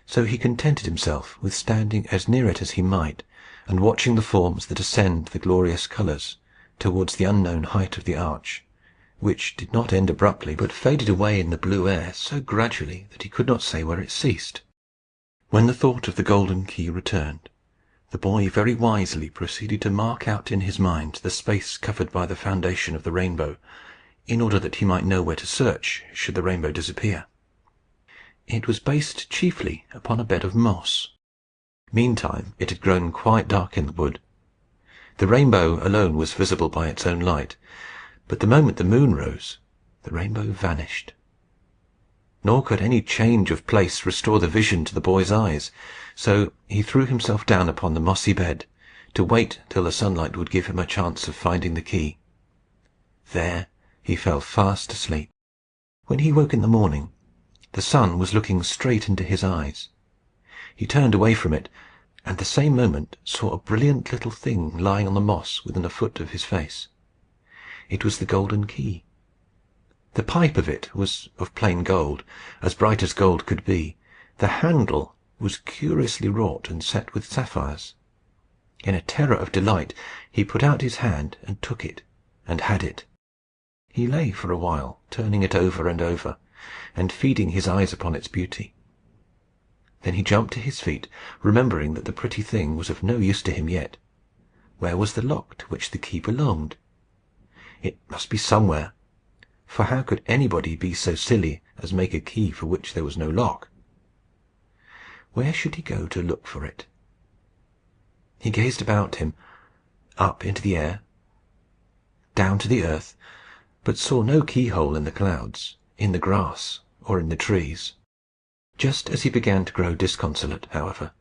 So he contented himself with standing as near it as he might, and watching the forms that ascend the glorious colours towards the unknown height of the arch, which did not end abruptly, but faded away in the blue air so gradually that he could not say where it ceased. When the thought of the golden key returned, the boy very wisely proceeded to mark out in his mind the space covered by the foundation of the rainbow, in order that he might know where to search should the rainbow disappear. It was based chiefly upon a bed of moss. Meantime it had grown quite dark in the wood. The rainbow alone was visible by its own light, but the moment the moon rose, the rainbow vanished. Nor could any change of place restore the vision to the boy's eyes, so he threw himself down upon the mossy bed, to wait till the sunlight would give him a chance of finding the key. There he fell fast asleep. When he woke in the morning, the sun was looking straight into his eyes. He turned away from it, and the same moment saw a brilliant little thing lying on the moss within a foot of his face. It was the golden key. The pipe of it was of plain gold, as bright as gold could be. The handle was curiously wrought and set with sapphires. In a terror of delight, he put out his hand and took it, and had it. He lay for a while, turning it over and over, and feeding his eyes upon its beauty. Then he jumped to his feet, remembering that the pretty thing was of no use to him yet. Where was the lock to which the key belonged? It must be somewhere, for how could anybody be so silly as make a key for which there was no lock? Where should he go to look for it? He gazed about him, up into the air, down to the earth, but saw no keyhole in the clouds, in the grass, or in the trees. Just as he began to grow disconsolate, however,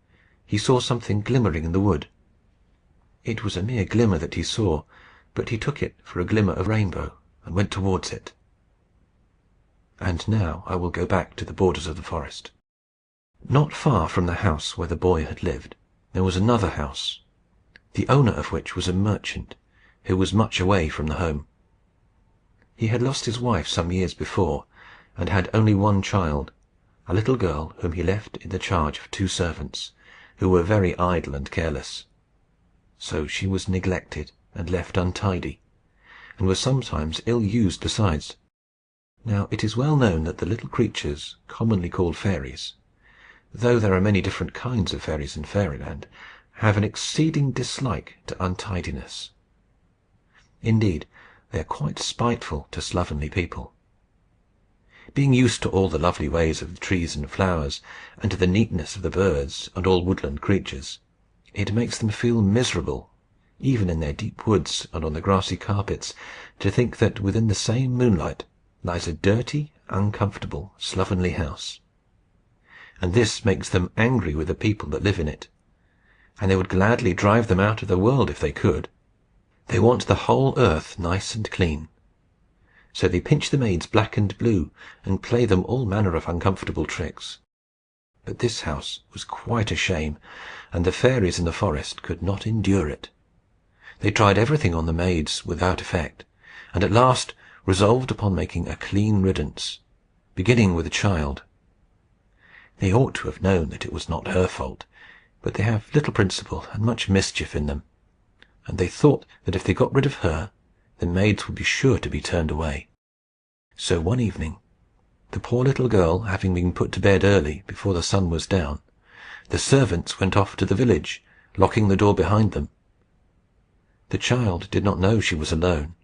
he saw something glimmering in the wood. It was a mere glimmer that he saw, but he took it for a glimmer of rainbow, and went towards it. And now I will go back to the borders of the forest. Not far from the house where the boy had lived, there was another house, the owner of which was a merchant, who was much away from the home. He had lost his wife some years before, and had only one child, a little girl whom he left in the charge of 2 servants, who were very idle and careless. So she was neglected and left untidy, and was sometimes ill-used besides. Now it is well known that the little creatures commonly called fairies, though there are many different kinds of fairies in fairyland, have an exceeding dislike to untidiness. Indeed, they are quite spiteful to slovenly people. Being used to all the lovely ways of the trees and flowers, and to the neatness of the birds and all woodland creatures, it makes them feel miserable, even in their deep woods and on the grassy carpets, to think that within the same moonlight lies a dirty, uncomfortable, slovenly house. And this makes them angry with the people that live in it, and they would gladly drive them out of the world if they could. They want the whole earth nice and clean. So they pinch the maids black and blue, and play them all manner of uncomfortable tricks. But this house was quite a shame, and the fairies in the forest could not endure it. They tried everything on the maids without effect, and at last resolved upon making a clean riddance, beginning with the child. They ought to have known that it was not her fault, but they have little principle and much mischief in them, and they thought that if they got rid of her, the maids would be sure to be turned away. So one evening, the poor little girl having been put to bed early, before the sun was down, the servants went off to the village, locking the door behind them. The child did not know she was alone,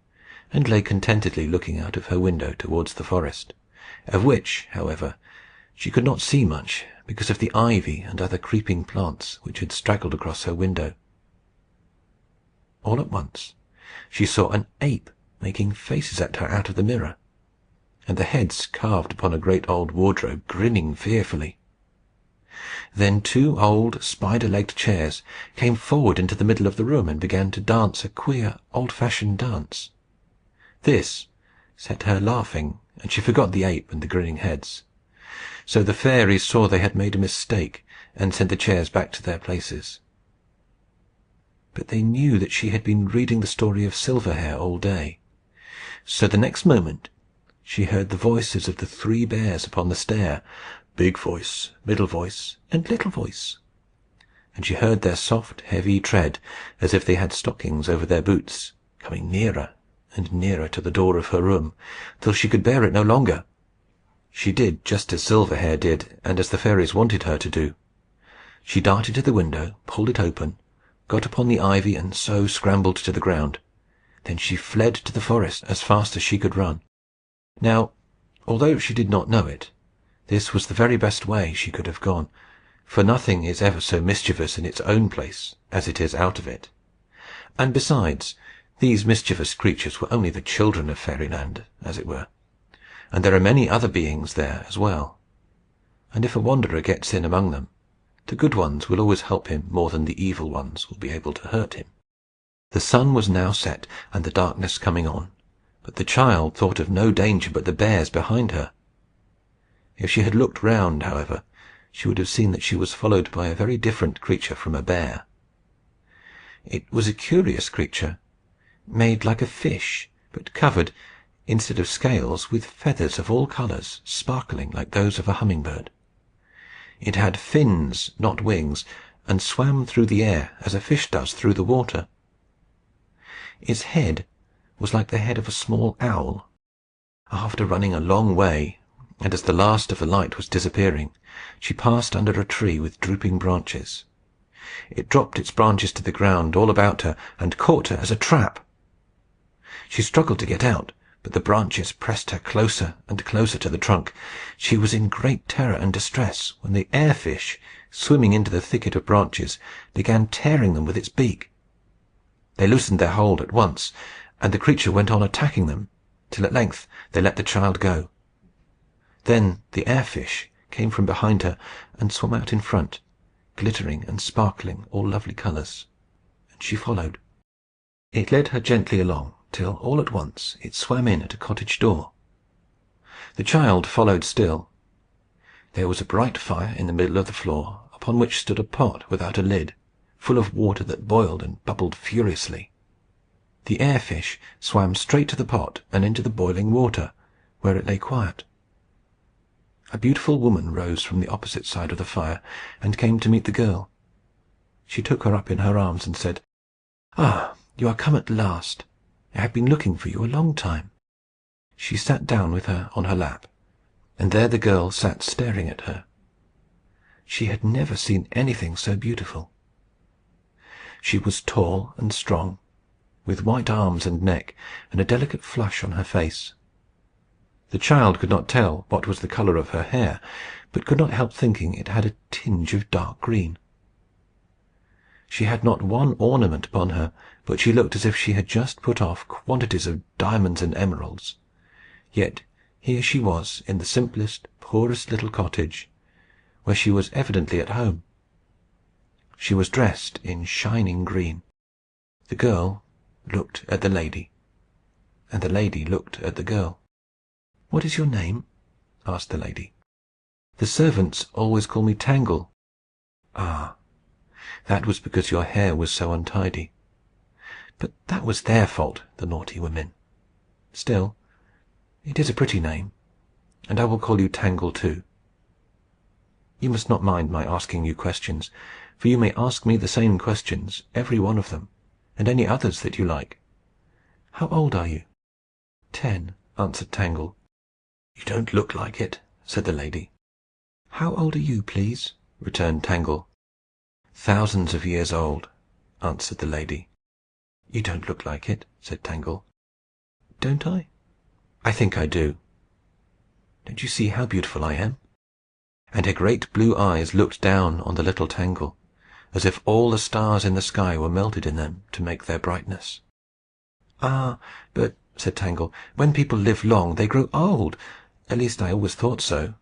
and lay contentedly looking out of her window towards the forest, of which, however, she could not see much, because of the ivy and other creeping plants which had straggled across her window. All at once she saw an ape making faces at her out of the mirror, and the heads carved upon a great old wardrobe grinning fearfully. Then 2 old spider-legged chairs came forward into the middle of the room, and began to dance a queer old-fashioned dance. This set her laughing, and she forgot the ape and the grinning heads. So the fairies saw they had made a mistake, and sent the chairs back to their places. But they knew that she had been reading the story of Silverhair all day. So the next moment she heard the voices of the 3 bears upon the stair, Big Voice, Middle Voice, and Little Voice. And she heard their soft, heavy tread, as if they had stockings over their boots, coming nearer and nearer to the door of her room, till she could bear it no longer. She did just as Silverhair did, and as the fairies wanted her to do. She darted to the window, pulled it open, got upon the ivy, and so scrambled to the ground. Then she fled to the forest as fast as she could run. Now, although she did not know it, this was the very best way she could have gone, for nothing is ever so mischievous in its own place as it is out of it. And besides, these mischievous creatures were only the children of fairyland, as it were, and there are many other beings there as well. And if a wanderer gets in among them, the good ones will always help him more than the evil ones will be able to hurt him. The sun was now set, and the darkness coming on, but the child thought of no danger but the bears behind her. If she had looked round, however, she would have seen that she was followed by a very different creature from a bear. It was a curious creature, made like a fish, but covered, instead of scales, with feathers of all colours, sparkling like those of a humming-bird. It had fins, not wings, and swam through the air as a fish does through the water. Its head was like the head of a small owl. After running a long way, and as the last of the light was disappearing, she passed under a tree with drooping branches. It dropped its branches to the ground all about her, and caught her as a trap. She struggled to get out, but the branches pressed her closer and closer to the trunk. She was in great terror and distress when the air-fish, swimming into the thicket of branches, began tearing them with its beak. They loosened their hold at once, and the creature went on attacking them, till at length they let the child go. Then the air fish came from behind her and swam out in front, glittering and sparkling, all lovely colours, and she followed. It led her gently along, till all at once it swam in at a cottage door. The child followed still. There was a bright fire in the middle of the floor, upon which stood a pot without a lid, full of water that boiled and bubbled furiously. The air fish swam straight to the pot and into the boiling water, where it lay quiet. A beautiful woman rose from the opposite side of the fire, and came to meet the girl. She took her up in her arms and said, "Ah, you are come at last. I have been looking for you a long time." She sat down with her on her lap, and there the girl sat staring at her. She had never seen anything so beautiful. She was tall and strong, with white arms and neck, and a delicate flush on her face. The child could not tell what was the colour of her hair, but could not help thinking it had a tinge of dark green. She had not one ornament upon her, but she looked as if she had just put off quantities of diamonds and emeralds. Yet here she was in the simplest, poorest little cottage, where she was evidently at home. She was dressed in shining green. The girl looked at the lady, and the lady looked at the girl. "What is your name?" asked the lady. "The servants always call me Tangle." "Ah, that was because your hair was so untidy. But that was their fault, the naughty women. Still, it is a pretty name, and I will call you Tangle too. You must not mind my asking you questions, for you may ask me the same questions, every one of them, and any others that you like. How old are you?" "10," answered Tangle. "You don't look like it," said the lady. "How old are you, please?" returned Tangle. "Thousands of years old," answered the lady. "You don't look like it," said Tangle. "Don't I?" "I think I do. Don't you see how beautiful I am?" And her great blue eyes looked down on the little Tangle, as if all the stars in the sky were melted in them to make their brightness. "Ah, but," said Tangle, "when people live long, they grow old. At least, I always thought so."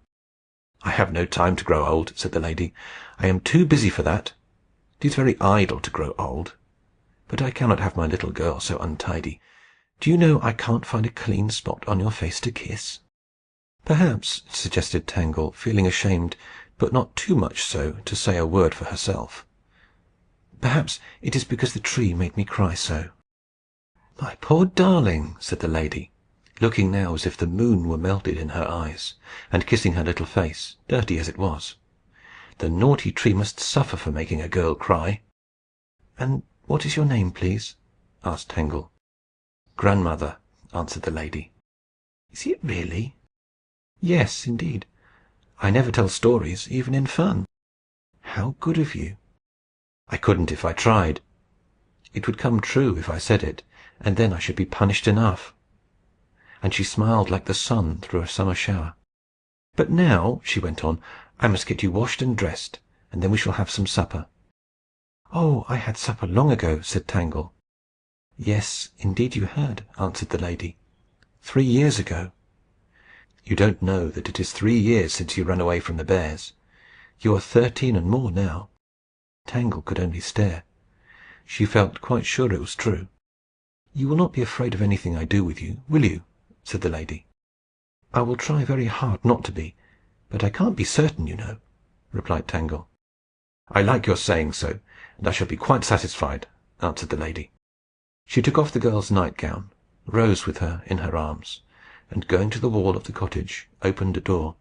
"I have no time to grow old," said the lady. "I am too busy for that. It is very idle to grow old. But I cannot have my little girl so untidy. Do you know I can't find a clean spot on your face to kiss?" "Perhaps," suggested Tangle, feeling ashamed, but not too much so to say a word for herself, "perhaps it is because the tree made me cry so." "My poor darling," said the lady, looking now as if the moon were melted in her eyes, and kissing her little face, dirty as it was. "The naughty tree must suffer for making a girl cry." "And what is your name, please?" asked Tangle. "Grandmother," answered the lady. "Is it really?" "Yes, indeed. I never tell stories, even in fun." "How good of you!" "I couldn't if I tried. It would come true if I said it, and then I should be punished enough." And she smiled like the sun through a summer shower. "But now," she went on, "I must get you washed and dressed, and then we shall have some supper." "Oh, I had supper long ago," said Tangle. "Yes, indeed you had," answered the lady. 3 years ago." "You don't know that it is 3 years since you ran away from the bears. You are 13 and more now." Tangle could only stare. She felt quite sure it was true. "You will not be afraid of anything I do with you, will you?" said the lady. "I will try very hard not to be, but I can't be certain, you know," replied Tangle. "I like your saying so, and I shall be quite satisfied," answered the lady. She took off the girl's nightgown, rose with her in her arms, and going to the wall of the cottage, opened a door.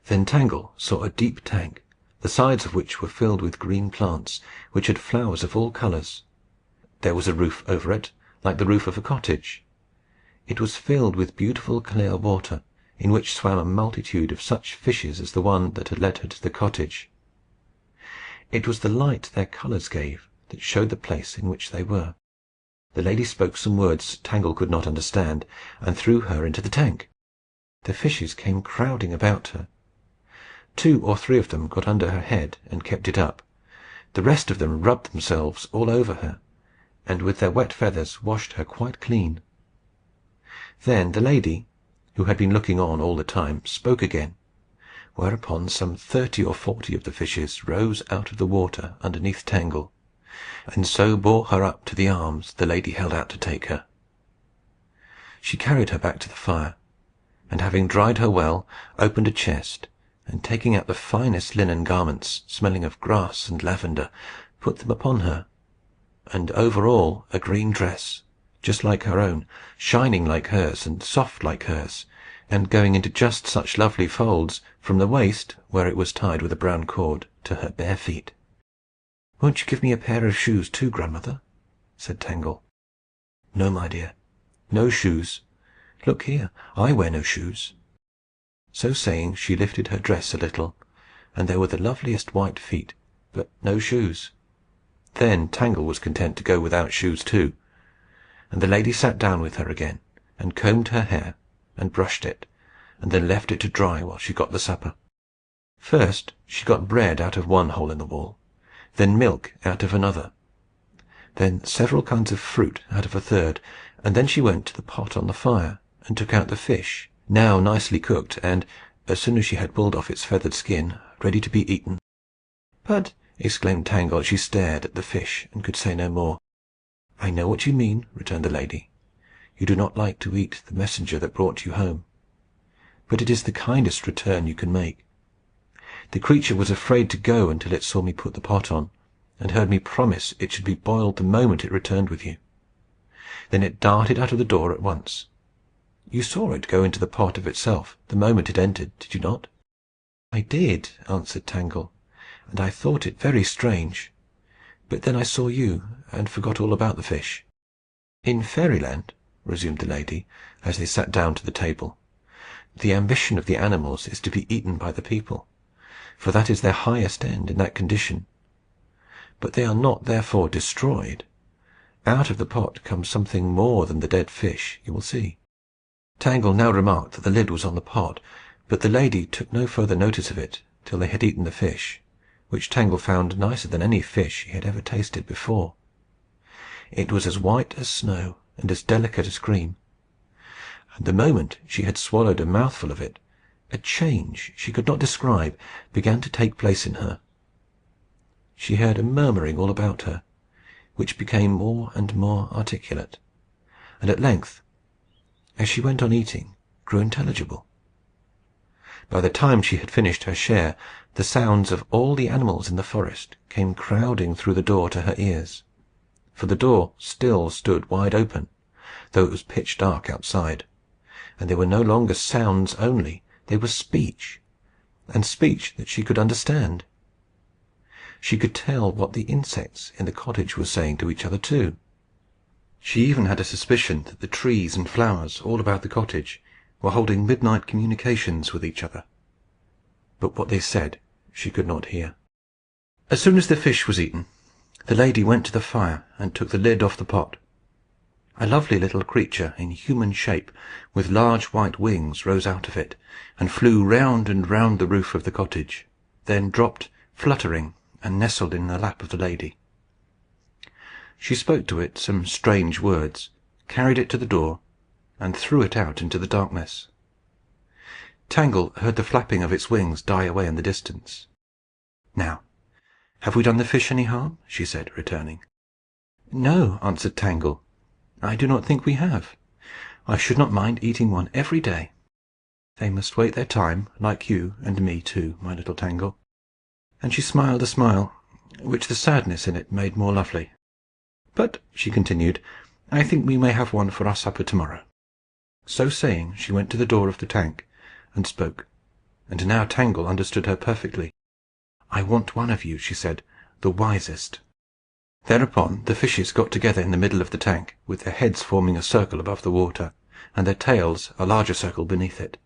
Then Tangle saw a deep tank, the sides of which were filled with green plants, which had flowers of all colours. There was a roof over it, like the roof of a cottage. It was filled with beautiful clear water, in which swam a multitude of such fishes as the one that had led her to the cottage. It was the light their colours gave that showed the place in which they were. The lady spoke some words Tangle could not understand, and threw her into the tank. The fishes came crowding about her. 2 or 3 of them got under her head and kept it up. The rest of them rubbed themselves all over her, and with their wet feathers washed her quite clean. Then the lady, who had been looking on all the time, spoke again, whereupon some 30 or 40 of the fishes rose out of the water underneath Tangle, and so bore her up to the arms the lady held out to take her. She carried her back to the fire, and having dried her well, opened a chest, and taking out the finest linen garments, smelling of grass and lavender, put them upon her, and over all a green dress, just like her own, shining like hers, and soft like hers, and going into just such lovely folds from the waist, where it was tied with a brown cord, to her bare feet. "Won't you give me a pair of shoes too, grandmother?" said Tangle. "No, my dear, no shoes. Look here, I wear no shoes." So saying, she lifted her dress a little, and there were the loveliest white feet, but no shoes. Then Tangle was content to go without shoes too, and the lady sat down with her again, and combed her hair, and brushed it, and then left it to dry while she got the supper. First she got bread out of one hole in the wall, then milk out of another, then several kinds of fruit out of a third, and then she went to the pot on the fire, and took out the fish, now nicely cooked, and, as soon as she had pulled off its feathered skin, ready to be eaten. "But," exclaimed Tangle, as she stared at the fish, and could say no more. "I know what you mean," returned the lady. "You do not like to eat the messenger that brought you home. But it is the kindest return you can make. The creature was afraid to go until it saw me put the pot on, and heard me promise it should be boiled the moment it returned with you. Then it darted out of the door at once. You saw it go into the pot of itself the moment it entered, did you not?" "I did," answered Tangle, "and I thought it very strange. But then I saw you, and forgot all about the fish." "In Fairyland," resumed the lady, as they sat down to the table, "the ambition of the animals is to be eaten by the people, for that is their highest end in that condition. But they are not therefore destroyed. Out of the pot comes something more than the dead fish, you will see." Tangle now remarked that the lid was on the pot, but the lady took no further notice of it till they had eaten the fish, which Tangle found nicer than any fish he had ever tasted before. It was as white as snow, and as delicate as cream. And the moment she had swallowed a mouthful of it, a change she could not describe began to take place in her. She heard a murmuring all about her, which became more and more articulate, and at length, as she went on eating, grew intelligible. By the time she had finished her share, the sounds of all the animals in the forest came crowding through the door to her ears, for the door still stood wide open, though it was pitch dark outside, and they were no longer sounds only, they were speech, and speech that she could understand. She could tell what the insects in the cottage were saying to each other too. She even had a suspicion that the trees and flowers all about the cottage were holding midnight communications with each other. But what they said she could not hear. As soon as the fish was eaten, the lady went to the fire and took the lid off the pot. A lovely little creature in human shape, with large white wings, rose out of it, and flew round and round the roof of the cottage, then dropped fluttering and nestled in the lap of the lady. She spoke to it some strange words, carried it to the door, and threw it out into the darkness. Tangle heard the flapping of its wings die away in the distance. "Now, have we done the fish any harm?" she said, returning. "No," answered Tangle. "I do not think we have. I should not mind eating one every day. They must wait their time, like you and me too, my little Tangle." And she smiled a smile, which the sadness in it made more lovely. "But," she continued, "I think we may have one for our supper to-morrow." So saying, she went to the door of the tank, and spoke, and now Tangle understood her perfectly. "I want one of you," she said, "the wisest." Thereupon the fishes got together in the middle of the tank, with their heads forming a circle above the water, and their tails a larger circle beneath it.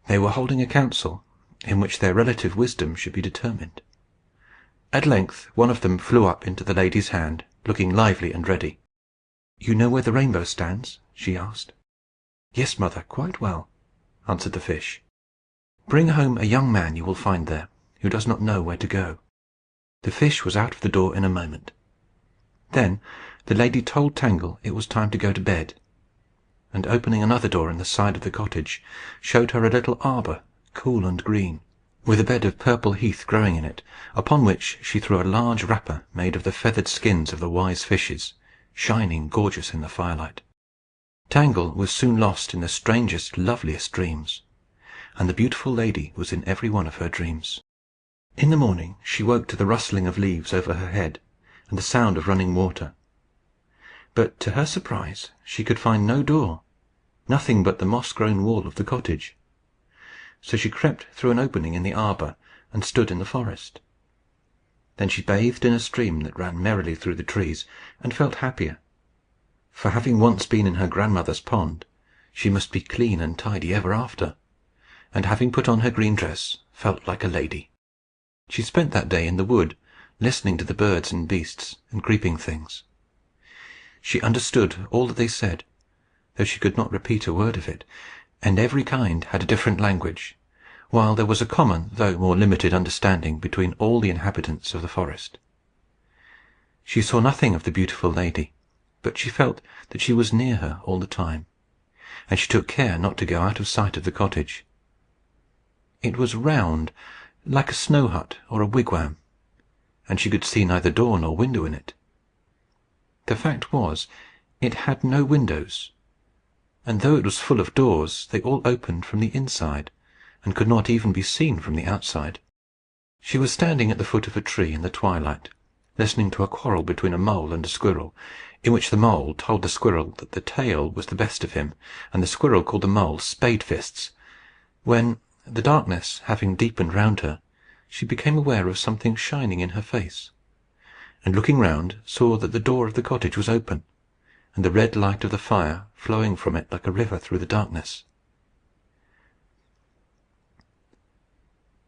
They were holding a council, in which their relative wisdom should be determined. At length one of them flew up into the lady's hand, looking lively and ready. "You know where the rainbow stands?" she asked. "Yes, mother, quite well," answered the fish. "Bring home a young man you will find there, who does not know where to go." The fish was out of the door in a moment. Then the lady told Tangle it was time to go to bed, and opening another door in the side of the cottage, showed her a little arbour, cool and green, with a bed of purple heath growing in it, upon which she threw a large wrapper made of the feathered skins of the wise fishes, shining gorgeous in the firelight. Tangle was soon lost in the strangest, loveliest dreams, and the beautiful lady was in every one of her dreams. In the morning she woke to the rustling of leaves over her head, and the sound of running water. But to her surprise she could find no door, nothing but the moss-grown wall of the cottage. So she crept through an opening in the arbour, and stood in the forest. Then she bathed in a stream that ran merrily through the trees, and felt happier. For having once been in her grandmother's pond, she must be clean and tidy ever after, and having put on her green dress, felt like a lady. She spent that day in the wood, listening to the birds and beasts and creeping things. She understood all that they said, though she could not repeat a word of it, and every kind had a different language, while there was a common, though more limited, understanding between all the inhabitants of the forest. She saw nothing of the beautiful lady, but she felt that she was near her all the time, and she took care not to go out of sight of the cottage. It was round, like a snow hut or a wigwam, and she could see neither door nor window in it. The fact was, it had no windows, and though it was full of doors, they all opened from the inside, and could not even be seen from the outside. She was standing at the foot of a tree in the twilight, listening to a quarrel between a mole and a squirrel, in which the mole told the squirrel that the tail was the best of him, and the squirrel called the mole Spadefists, when, the darkness having deepened round her, she became aware of something shining in her face, and looking round saw that the door of the cottage was open, and the red light of the fire flowing from it like a river through the darkness.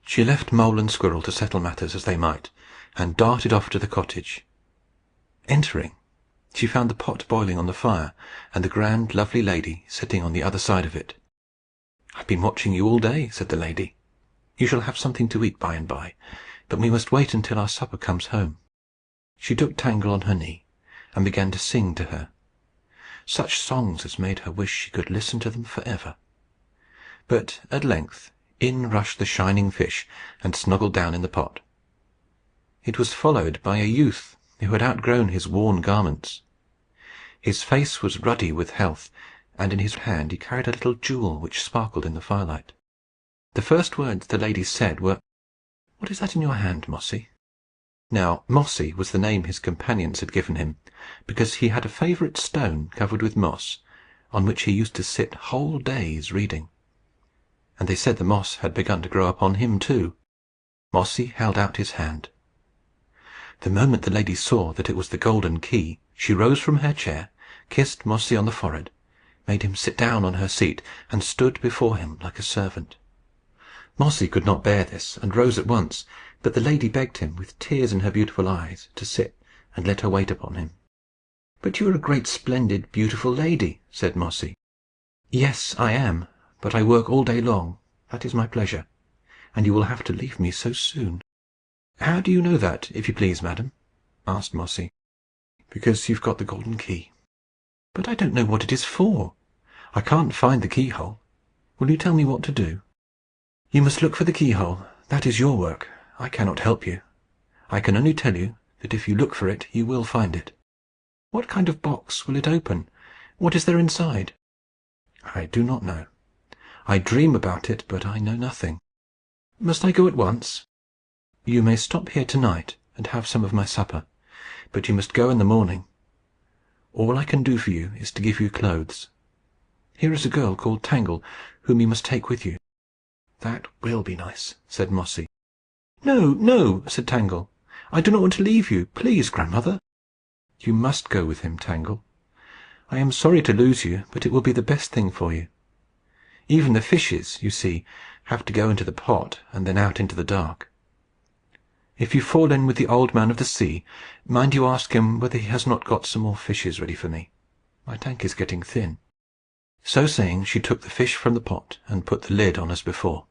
She left Mole and Squirrel to settle matters as they might, and darted off to the cottage. Entering, she found the pot boiling on the fire, and the grand, lovely lady sitting on the other side of it. "I've been watching you all day," said the lady. "You shall have something to eat by and by, but we must wait until our supper comes home." She took Tangle on her knee, and began to sing to her, such songs as made her wish she could listen to them for ever. But at length in rushed the shining fish, and snuggled down in the pot. It was followed by a youth who had outgrown his worn garments. His face was ruddy with health, and in his hand he carried a little jewel which sparkled in the firelight. The first words the lady said were, "What is that in your hand, Mossy?" Now, Mossy was the name his companions had given him, because he had a favourite stone covered with moss, on which he used to sit whole days reading. And they said the moss had begun to grow upon him too. Mossy held out his hand. The moment the lady saw that it was the golden key, she rose from her chair, kissed Mossy on the forehead, made him sit down on her seat, and stood before him like a servant. Mossy could not bear this, and rose at once, but the lady begged him, with tears in her beautiful eyes, to sit and let her wait upon him. "But you are a great, splendid, beautiful lady," said Mossy. "Yes, I am, but I work all day long. That is my pleasure, and you will have to leave me so soon." "How do you know that, if you please, madam?" asked Mossy. "Because you've got the golden key." "But I don't know what it is for. I can't find the keyhole. Will you tell me what to do?" "You must look for the keyhole. That is your work. I cannot help you. I can only tell you that if you look for it, you will find it." "What kind of box will it open? What is there inside?" "I do not know. I dream about it, but I know nothing." "Must I go at once?" "You may stop here to-night and have some of my supper, but you must go in the morning. All I can do for you is to give you clothes. Here is a girl called Tangle, whom you must take with you." "That will be nice," said Mossy. "No, no," said Tangle. "I do not want to leave you. Please, grandmother." "You must go with him, Tangle. I am sorry to lose you, but it will be the best thing for you. Even the fishes, you see, have to go into the pot and then out into the dark. If you fall in with the Old Man of the Sea, mind you ask him whether he has not got some more fishes ready for me. My tank is getting thin." So saying, she took the fish from the pot and put the lid on as before.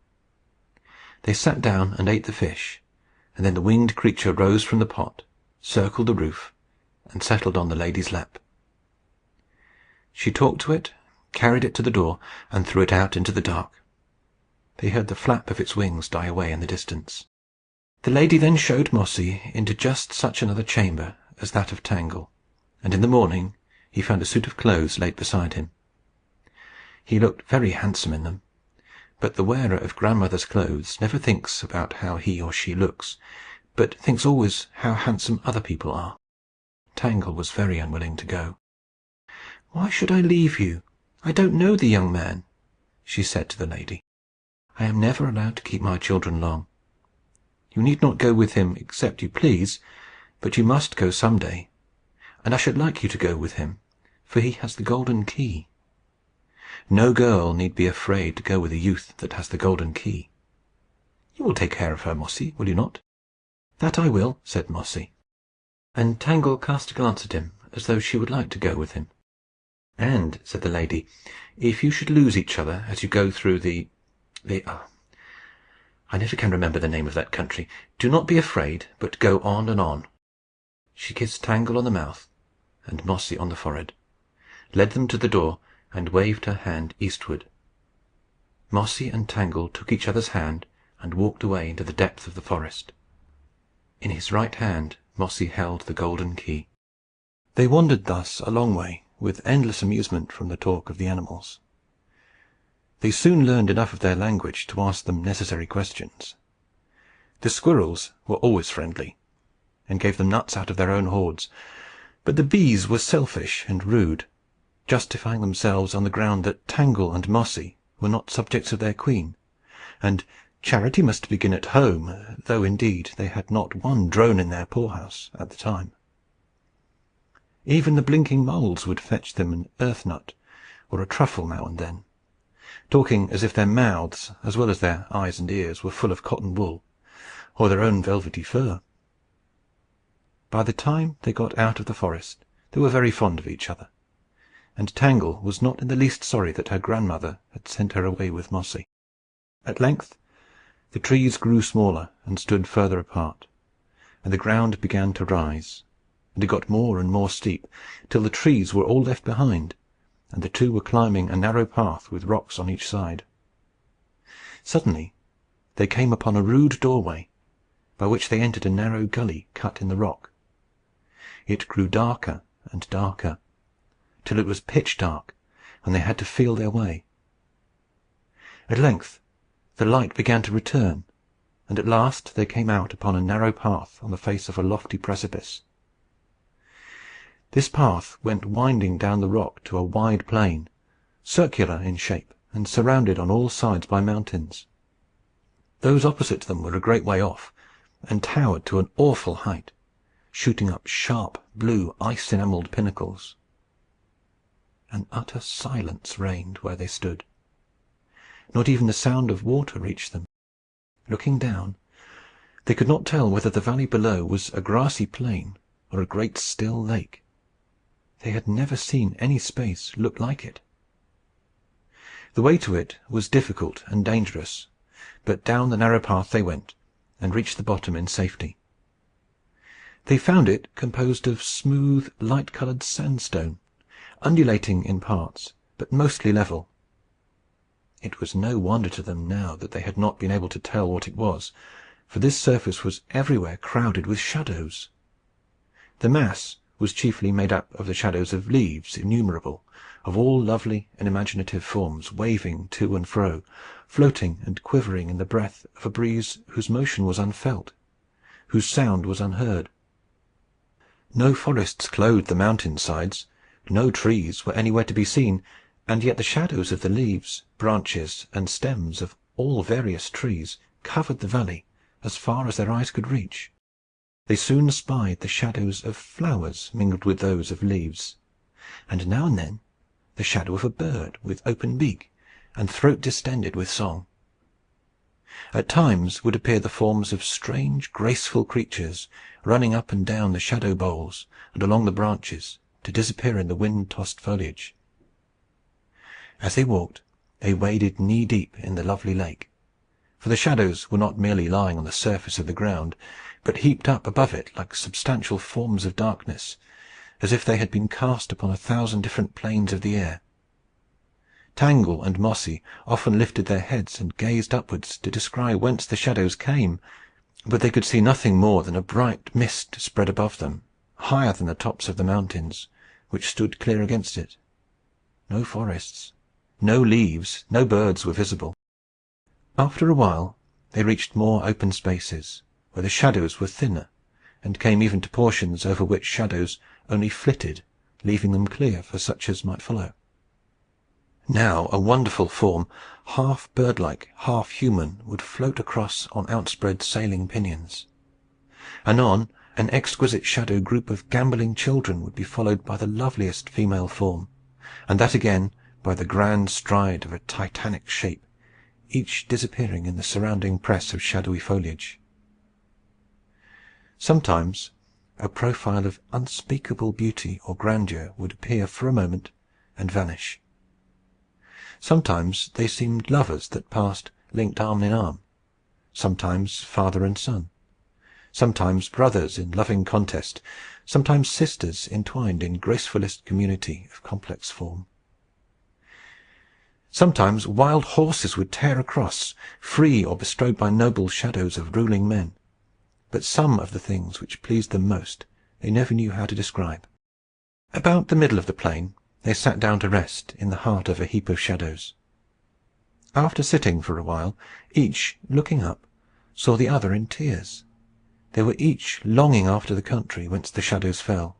They sat down and ate the fish, and then the winged creature rose from the pot, circled the roof, and settled on the lady's lap. She talked to it, carried it to the door, and threw it out into the dark. They heard the flap of its wings die away in the distance. The lady then showed Mossy into just such another chamber as that of Tangle, and in the morning he found a suit of clothes laid beside him. He looked very handsome in them, but the wearer of grandmother's clothes never thinks about how he or she looks, but thinks always how handsome other people are. Tangle was very unwilling to go. "Why should I leave you? I don't know the young man," she said to the lady. "I am never allowed to keep my children long. You need not go with him except you please, but you must go some day, and I should like you to go with him, for he has the golden key. No girl need be afraid to go with a youth that has the golden key. You will take care of her, Mossy, will you not?" "That I will," said Mossy. And Tangle cast a glance at him, as though she would like to go with him. "And," said the lady, "if you should lose each other as you go through I never can remember the name of that country. Do not be afraid, but go on and on." She kissed Tangle on the mouth and Mossy on the forehead, led them to the door, and waved her hand eastward. Mossy and Tangle took each other's hand and walked away into the depth of the forest. In his right hand Mossy held the golden key. They wandered thus a long way, with endless amusement from the talk of the animals. They soon learned enough of their language to ask them necessary questions. The squirrels were always friendly, and gave them nuts out of their own hoards, but the bees were selfish and rude, justifying themselves on the ground that Tangle and Mossy were not subjects of their queen, and charity must begin at home, though indeed they had not one drone in their poorhouse at the time. Even the blinking moles would fetch them an earth nut or a truffle now and then, talking as if their mouths, as well as their eyes and ears, were full of cotton wool, or their own velvety fur. By the time they got out of the forest, they were very fond of each other, and Tangle was not in the least sorry that her grandmother had sent her away with Mossy. At length the trees grew smaller and stood further apart, and the ground began to rise, and it got more and more steep, till the trees were all left behind, and the two were climbing a narrow path with rocks on each side. Suddenly they came upon a rude doorway, by which they entered a narrow gully cut in the rock. It grew darker and darker, till it was pitch dark, and they had to feel their way. At length the light began to return, and at last they came out upon a narrow path on the face of a lofty precipice. This path went winding down the rock to a wide plain, circular in shape, and surrounded on all sides by mountains. Those opposite to them were a great way off, and towered to an awful height, shooting up sharp blue ice-enamelled pinnacles. An utter silence reigned where they stood. Not even the sound of water reached them. Looking down, they could not tell whether the valley below was a grassy plain or a great still lake. They had never seen any space look like it. The way to it was difficult and dangerous, but down the narrow path they went, and reached the bottom in safety. They found it composed of smooth, light-coloured sandstone, undulating in parts, but mostly level. It was no wonder to them now that they had not been able to tell what it was, for this surface was everywhere crowded with shadows. The mass was chiefly made up of the shadows of leaves innumerable, of all lovely and imaginative forms, waving to and fro, floating and quivering in the breath of a breeze whose motion was unfelt, whose sound was unheard. No forests clothed the mountain sides, no trees were anywhere to be seen, and yet the shadows of the leaves, branches, and stems of all various trees covered the valley as far as their eyes could reach. They soon spied the shadows of flowers mingled with those of leaves, and now and then the shadow of a bird with open beak and throat distended with song. At times would appear the forms of strange, graceful creatures, running up and down the shadow boles and along the branches, to disappear in the wind-tossed foliage. As they walked, they waded knee-deep in the lovely lake, for the shadows were not merely lying on the surface of the ground, but heaped up above it like substantial forms of darkness, as if they had been cast upon 1,000 different planes of the air. Tangle and Mossy often lifted their heads and gazed upwards to descry whence the shadows came, but they could see nothing more than a bright mist spread above them, higher than the tops of the mountains, which stood clear against it. No forests, no leaves, no birds were visible. After a while they reached more open spaces, where the shadows were thinner, and came even to portions over which shadows only flitted, leaving them clear for such as might follow. Now a wonderful form, half bird-like, half human, would float across on outspread sailing pinions. Anon, an exquisite shadow group of gambolling children would be followed by the loveliest female form, and that again by the grand stride of a titanic shape, each disappearing in the surrounding press of shadowy foliage. Sometimes a profile of unspeakable beauty or grandeur would appear for a moment and vanish. Sometimes they seemed lovers that passed linked arm in arm, sometimes father and son, sometimes brothers in loving contest, sometimes sisters entwined in gracefullest community of complex form. Sometimes wild horses would tear across, free or bestrode by noble shadows of ruling men. But some of the things which pleased them most they never knew how to describe. About the middle of the plain they sat down to rest in the heart of a heap of shadows. After sitting for a while, each, looking up, saw the other in tears. They were each longing after the country whence the shadows fell.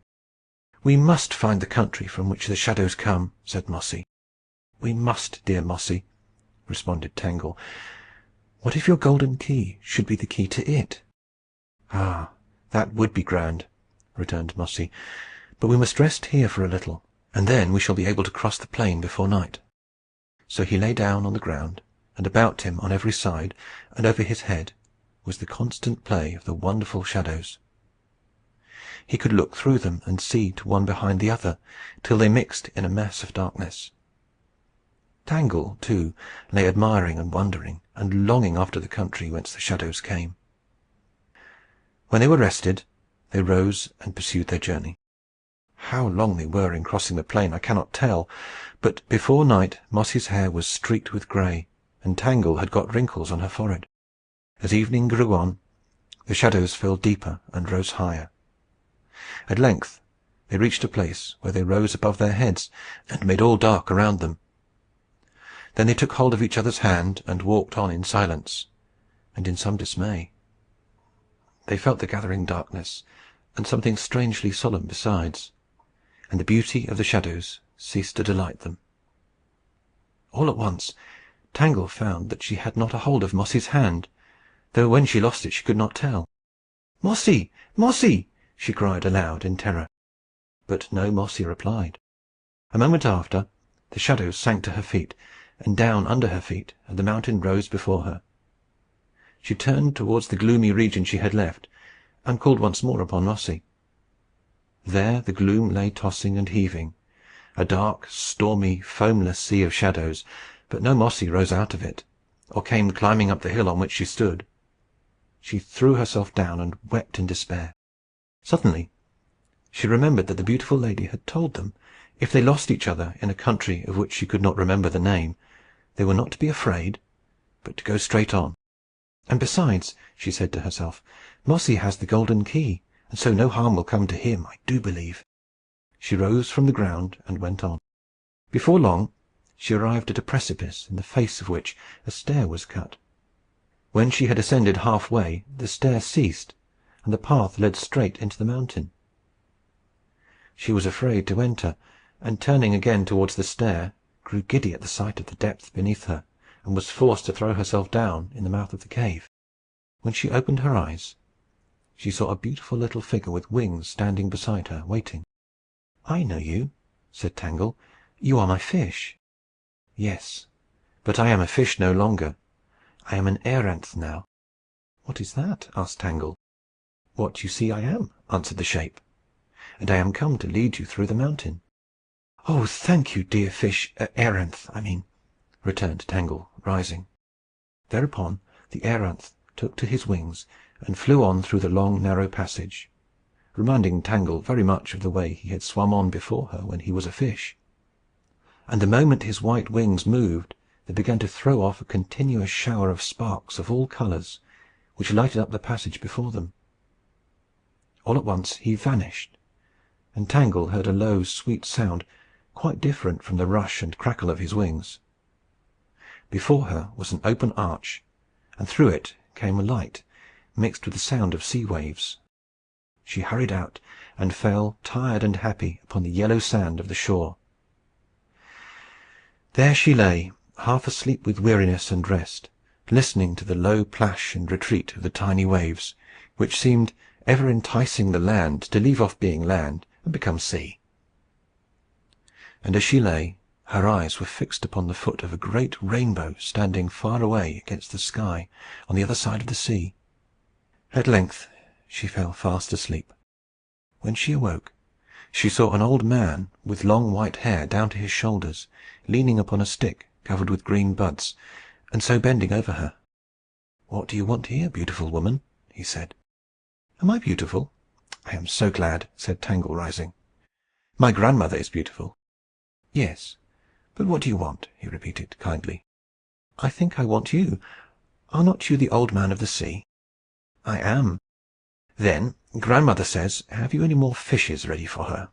"We must find the country from which the shadows come," said Mossy. "We must, dear Mossy," responded Tangle. "What if your golden key should be the key to it?" "Ah, that would be grand," returned Mossy. "But we must rest here for a little, and then we shall be able to cross the plain before night." So he lay down on the ground, and about him on every side, and over his head, was the constant play of the wonderful shadows. He could look through them and see to one behind the other, till they mixed in a mass of darkness. Tangle, too, lay admiring and wondering, and longing after the country whence the shadows came. When they were rested, they rose and pursued their journey. How long they were in crossing the plain I cannot tell, but before night Mossy's hair was streaked with grey, and Tangle had got wrinkles on her forehead. As evening grew on, the shadows fell deeper and rose higher. At length they reached a place where they rose above their heads, and made all dark around them. Then they took hold of each other's hand, and walked on in silence, and in some dismay. They felt the gathering darkness, and something strangely solemn besides, and the beauty of the shadows ceased to delight them. All at once Tangle found that she had not a hold of Mossy's hand, though when she lost it she could not tell. "Mossy! Mossy!" she cried aloud in terror. But no Mossy replied. A moment after, the shadows sank to her feet, and down under her feet, and the mountain rose before her. She turned towards the gloomy region she had left, and called once more upon Mossy. There the gloom lay tossing and heaving, a dark, stormy, foamless sea of shadows, but no Mossy rose out of it, or came climbing up the hill on which she stood. She threw herself down and wept in despair. Suddenly she remembered that the beautiful lady had told them, if they lost each other in a country of which she could not remember the name, they were not to be afraid, but to go straight on. "And besides," she said to herself, "Mossy has the golden key, and so no harm will come to him, I do believe." She rose from the ground and went on. Before long she arrived at a precipice, in the face of which a stair was cut. When she had ascended half way, the stair ceased, and the path led straight into the mountain. She was afraid to enter, and turning again towards the stair, grew giddy at the sight of the depth beneath her, and was forced to throw herself down in the mouth of the cave. When she opened her eyes, she saw a beautiful little figure with wings standing beside her, waiting. "I know you," said Tangle. "You are my fish." "Yes, but I am a fish no longer. I am an airanth now." "What is that?" asked Tangle. "What you see I am," answered the shape. "And I am come to lead you through the mountain." "Oh, thank you, dear fish, airanth, I mean," returned Tangle, rising. Thereupon the airanth took to his wings, and flew on through the long narrow passage. reminding Tangle very much of the way he had swum on before her when he was a fish. And the moment his white wings moved, they began to throw off a continuous shower of sparks of all colours, which lighted up the passage before them. All at once he vanished, and Tangle heard a low, sweet sound, quite different from the rush and crackle of his wings. Before her was an open arch, and through it came a light mixed with the sound of sea waves. She hurried out, and fell, tired and happy, upon the yellow sand of the shore. There she lay, half asleep with weariness and rest, listening to the low plash and retreat of the tiny waves, which seemed ever enticing the land to leave off being land and become sea. And as she lay, her eyes were fixed upon the foot of a great rainbow standing far away against the sky on the other side of the sea. At length she fell fast asleep. When she awoke, she saw an old man with long white hair down to his shoulders, leaning upon a stick covered with green buds, and so bending over her. "What do you want here, beautiful woman?" he said. "Am I beautiful? I am so glad," said Tangle, rising. "My grandmother is beautiful." "Yes, but what do you want?" he repeated kindly. "I think I want you. Are not you the Old Man of the Sea?" "I am." "Then grandmother says, have you any more fishes ready for her?"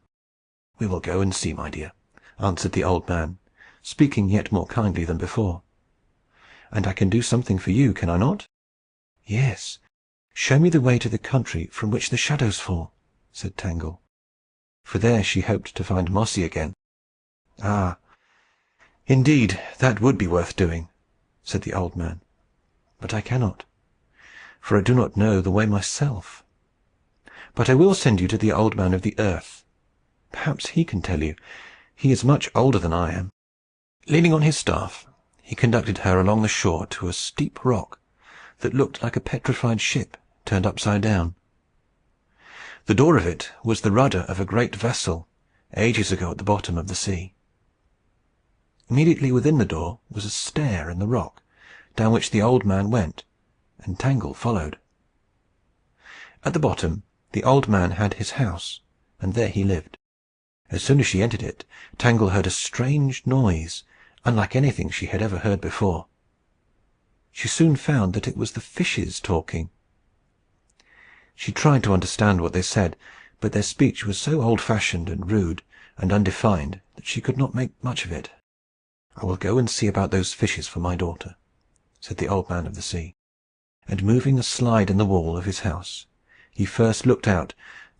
"We will go and see, my dear," answered the old man, speaking yet more kindly than before. "And I can do something for you, can I not?" "Yes. Show me the way to the country from which the shadows fall," said Tangle. For there she hoped to find Mossy again. "Ah, indeed, that would be worth doing," said the old man. "But I cannot, for I do not know the way myself. But I will send you to the Old Man of the Earth. Perhaps he can tell you. He is much older than I am." Leaning on his staff, he conducted her along the shore to a steep rock that looked like a petrified ship turned upside down. The door of it was the rudder of a great vessel, ages ago at the bottom of the sea. Immediately within the door was a stair in the rock, down which the old man went, and Tangle followed. At the bottom, the old man had his house, and there he lived. As soon as she entered it, Tangle heard a strange noise, unlike anything she had ever heard before. She soon found that it was the fishes talking. She tried to understand what they said, but their speech was so old-fashioned and rude and undefined that she could not make much of it. "I will go and see about those fishes for my daughter," said the Old Man of the Sea. And moving a slide in the wall of his house, he first looked out,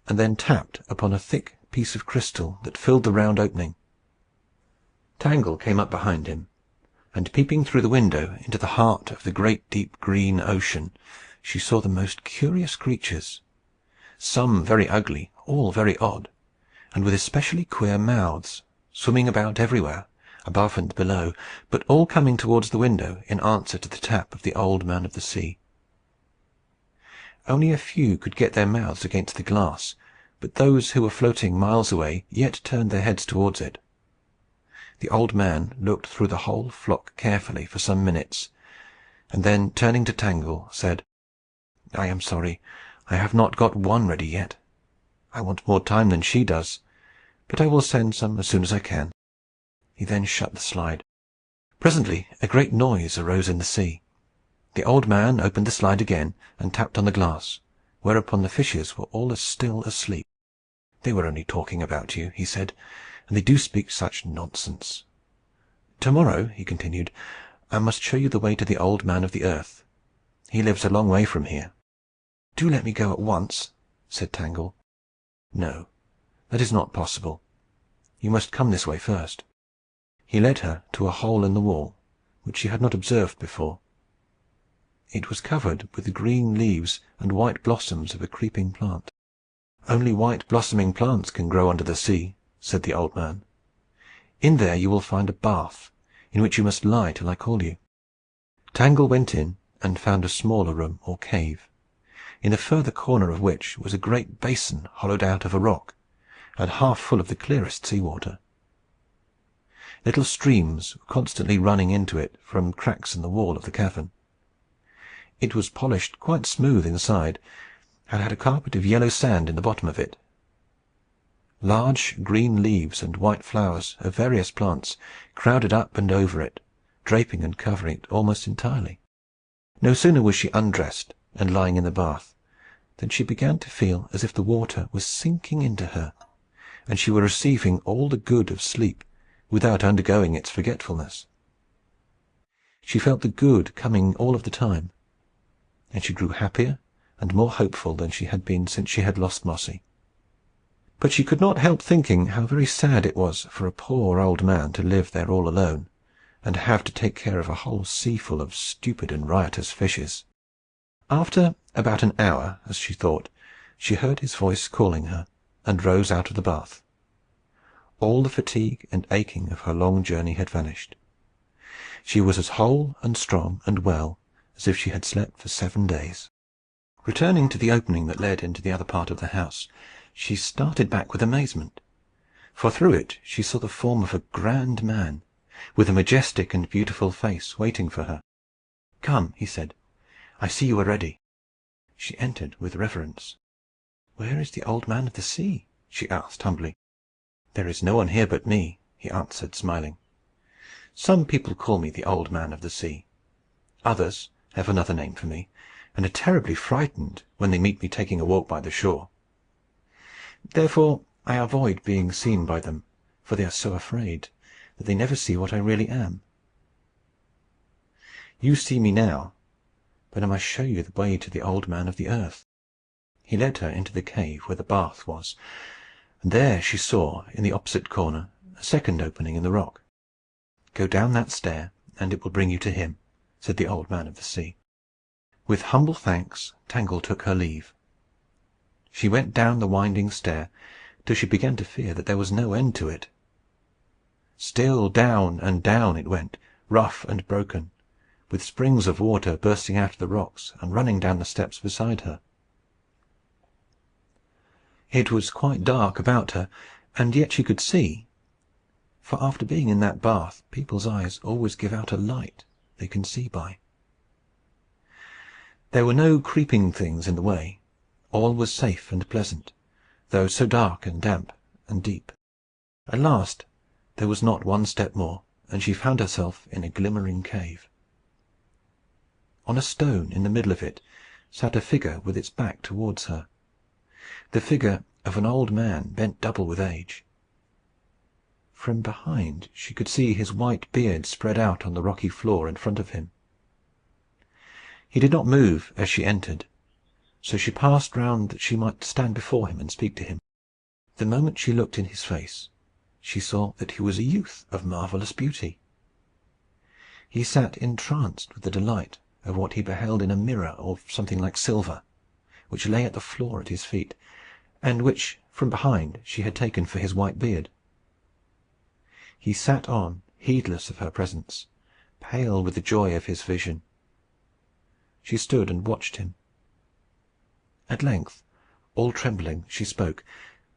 and then tapped upon a thick piece of crystal that filled the round opening. Tangle came up behind him, and peeping through the window into the heart of the great deep green ocean, she saw the most curious creatures, some very ugly, all very odd, and with especially queer mouths, swimming about everywhere, above and below, but all coming towards the window in answer to the tap of the Old Man of the Sea. Only a few could get their mouths against the glass, but those who were floating miles away yet turned their heads towards it. The old man looked through the whole flock carefully for some minutes, and then, turning to Tangle, said, "I am sorry. I have not got one ready yet. I want more time than she does, but I will send some as soon as I can." He then shut the slide. Presently a great noise arose in the sea. The old man opened the slide again and tapped on the glass, whereupon the fishes were all as still as sleep. "They were only talking about you," he said, "and they do speak such nonsense. To-morrow," he continued, "I must show you the way to the Old Man of the Earth. He lives a long way from here." "Do let me go at once," said Tangle. "No, that is not possible. You must come this way first." He led her to a hole in the wall, which she had not observed before. It was covered with the green leaves and white blossoms of a creeping plant. "Only white blossoming plants can grow under the sea," said the old man. "In there you will find a bath, in which you must lie till I call you." Tangle went in and found a smaller room or cave, in the further corner of which was a great basin hollowed out of a rock, and half full of the clearest sea water. Little streams were constantly running into it from cracks in the wall of the cavern. It was polished quite smooth inside, had had a carpet of yellow sand in the bottom of it. Large green leaves and white flowers of various plants crowded up and over it, draping and covering it almost entirely. No sooner was she undressed and lying in the bath than she began to feel as if the water was sinking into her, and she were receiving all the good of sleep without undergoing its forgetfulness. She felt the good coming all of the time, and she grew happier and more hopeful than she had been since she had lost Mossy. But she could not help thinking how very sad it was for a poor old man to live there all alone, and to have to take care of a whole seaful of stupid and riotous fishes. After about an hour, as she thought, she heard his voice calling her, and rose out of the bath. All the fatigue and aching of her long journey had vanished. She was as whole and strong and well as if she had slept for 7 days. Returning to the opening that led into the other part of the house, she started back with amazement, for through it she saw the form of a grand man, with a majestic and beautiful face, waiting for her. "Come," he said. "I see you are ready." She entered with reverence. "Where is the Old Man of the Sea?" she asked humbly. "There is no one here but me," he answered, smiling. "Some people call me the Old Man of the Sea. Others have another name for me, and are terribly frightened when they meet me taking a walk by the shore. Therefore I avoid being seen by them, for they are so afraid that they never see what I really am. You see me now, but I must show you the way to the Old Man of the Earth." He led her into the cave where the bath was, and there she saw, in the opposite corner, a second opening in the rock. "Go down that stair, and it will bring you to him," said the Old Man of the Sea. With humble thanks, Tangle took her leave. She went down the winding stair till she began to fear that there was no end to it. Still down and down it went, rough and broken, with springs of water bursting out of the rocks and running down the steps beside her. It was quite dark about her, and yet she could see, for after being in that bath, people's eyes always give out a light they can see by. There were no creeping things in the way. All was safe and pleasant, though so dark and damp and deep. At last there was not one step more, and she found herself in a glimmering cave. On a stone in the middle of it sat a figure with its back towards her, the figure of an old man bent double with age. From behind she could see his white beard spread out on the rocky floor in front of him. He did not move as she entered, so she passed round that she might stand before him and speak to him. The moment she looked in his face, she saw that he was a youth of marvellous beauty. He sat entranced with the delight of what he beheld in a mirror of something like silver, which lay at the floor at his feet, and which, from behind, she had taken for his white beard. He sat on, heedless of her presence, pale with the joy of his vision. She stood and watched him. At length, all trembling, she spoke,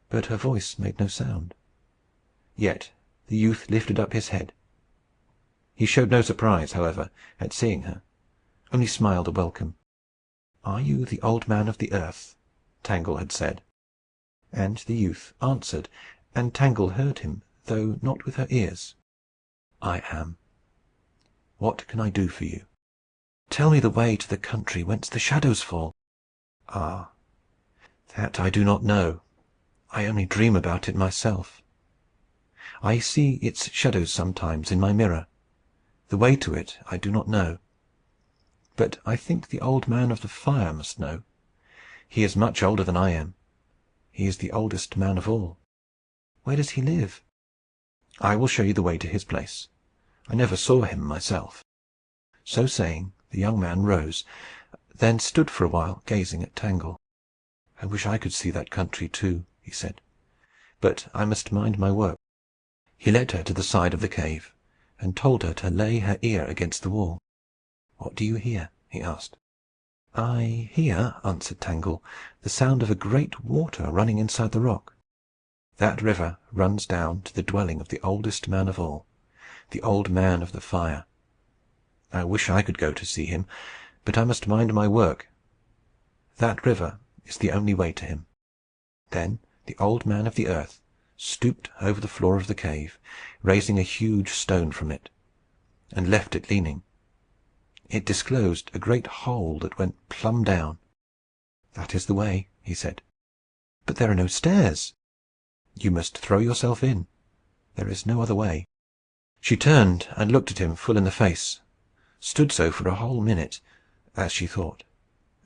but her voice made no sound. Yet the youth lifted up his head. He showed no surprise, however, at seeing her, only smiled a welcome. "Are you the Old Man of the Earth?" Tangle had said. And the youth answered, and Tangle heard him, though not with her ears. "I am. What can I do for you?" "Tell me the way to the country whence the shadows fall." "Ah, that I do not know. I only dream about it myself. I see its shadows sometimes in my mirror. The way to it I do not know. But I think the Old Man of the Fire must know. He is much older than I am. He is the oldest man of all." "Where does he live?" "I will show you the way to his place. I never saw him myself." So saying, the young man rose, then stood for a while gazing at Tangle. "I wish I could see that country too," he said. "But I must mind my work." He led her to the side of the cave, and told her to lay her ear against the wall. "What do you hear?" he asked. "I hear," answered Tangle, "the sound of a great water running inside the rock. That river runs down to the dwelling of the oldest man of all, the Old Man of the Fire. I wish I could go to see him, but I must mind my work. That river is the only way to him." Then the Old Man of the Earth stooped over the floor of the cave, raising a huge stone from it, and left it leaning. It disclosed a great hole that went plumb down. "That is the way," he said. "But there are no stairs." "You must throw yourself in. There is no other way." She turned and looked at him full in the face, stood so for a whole minute, as she thought.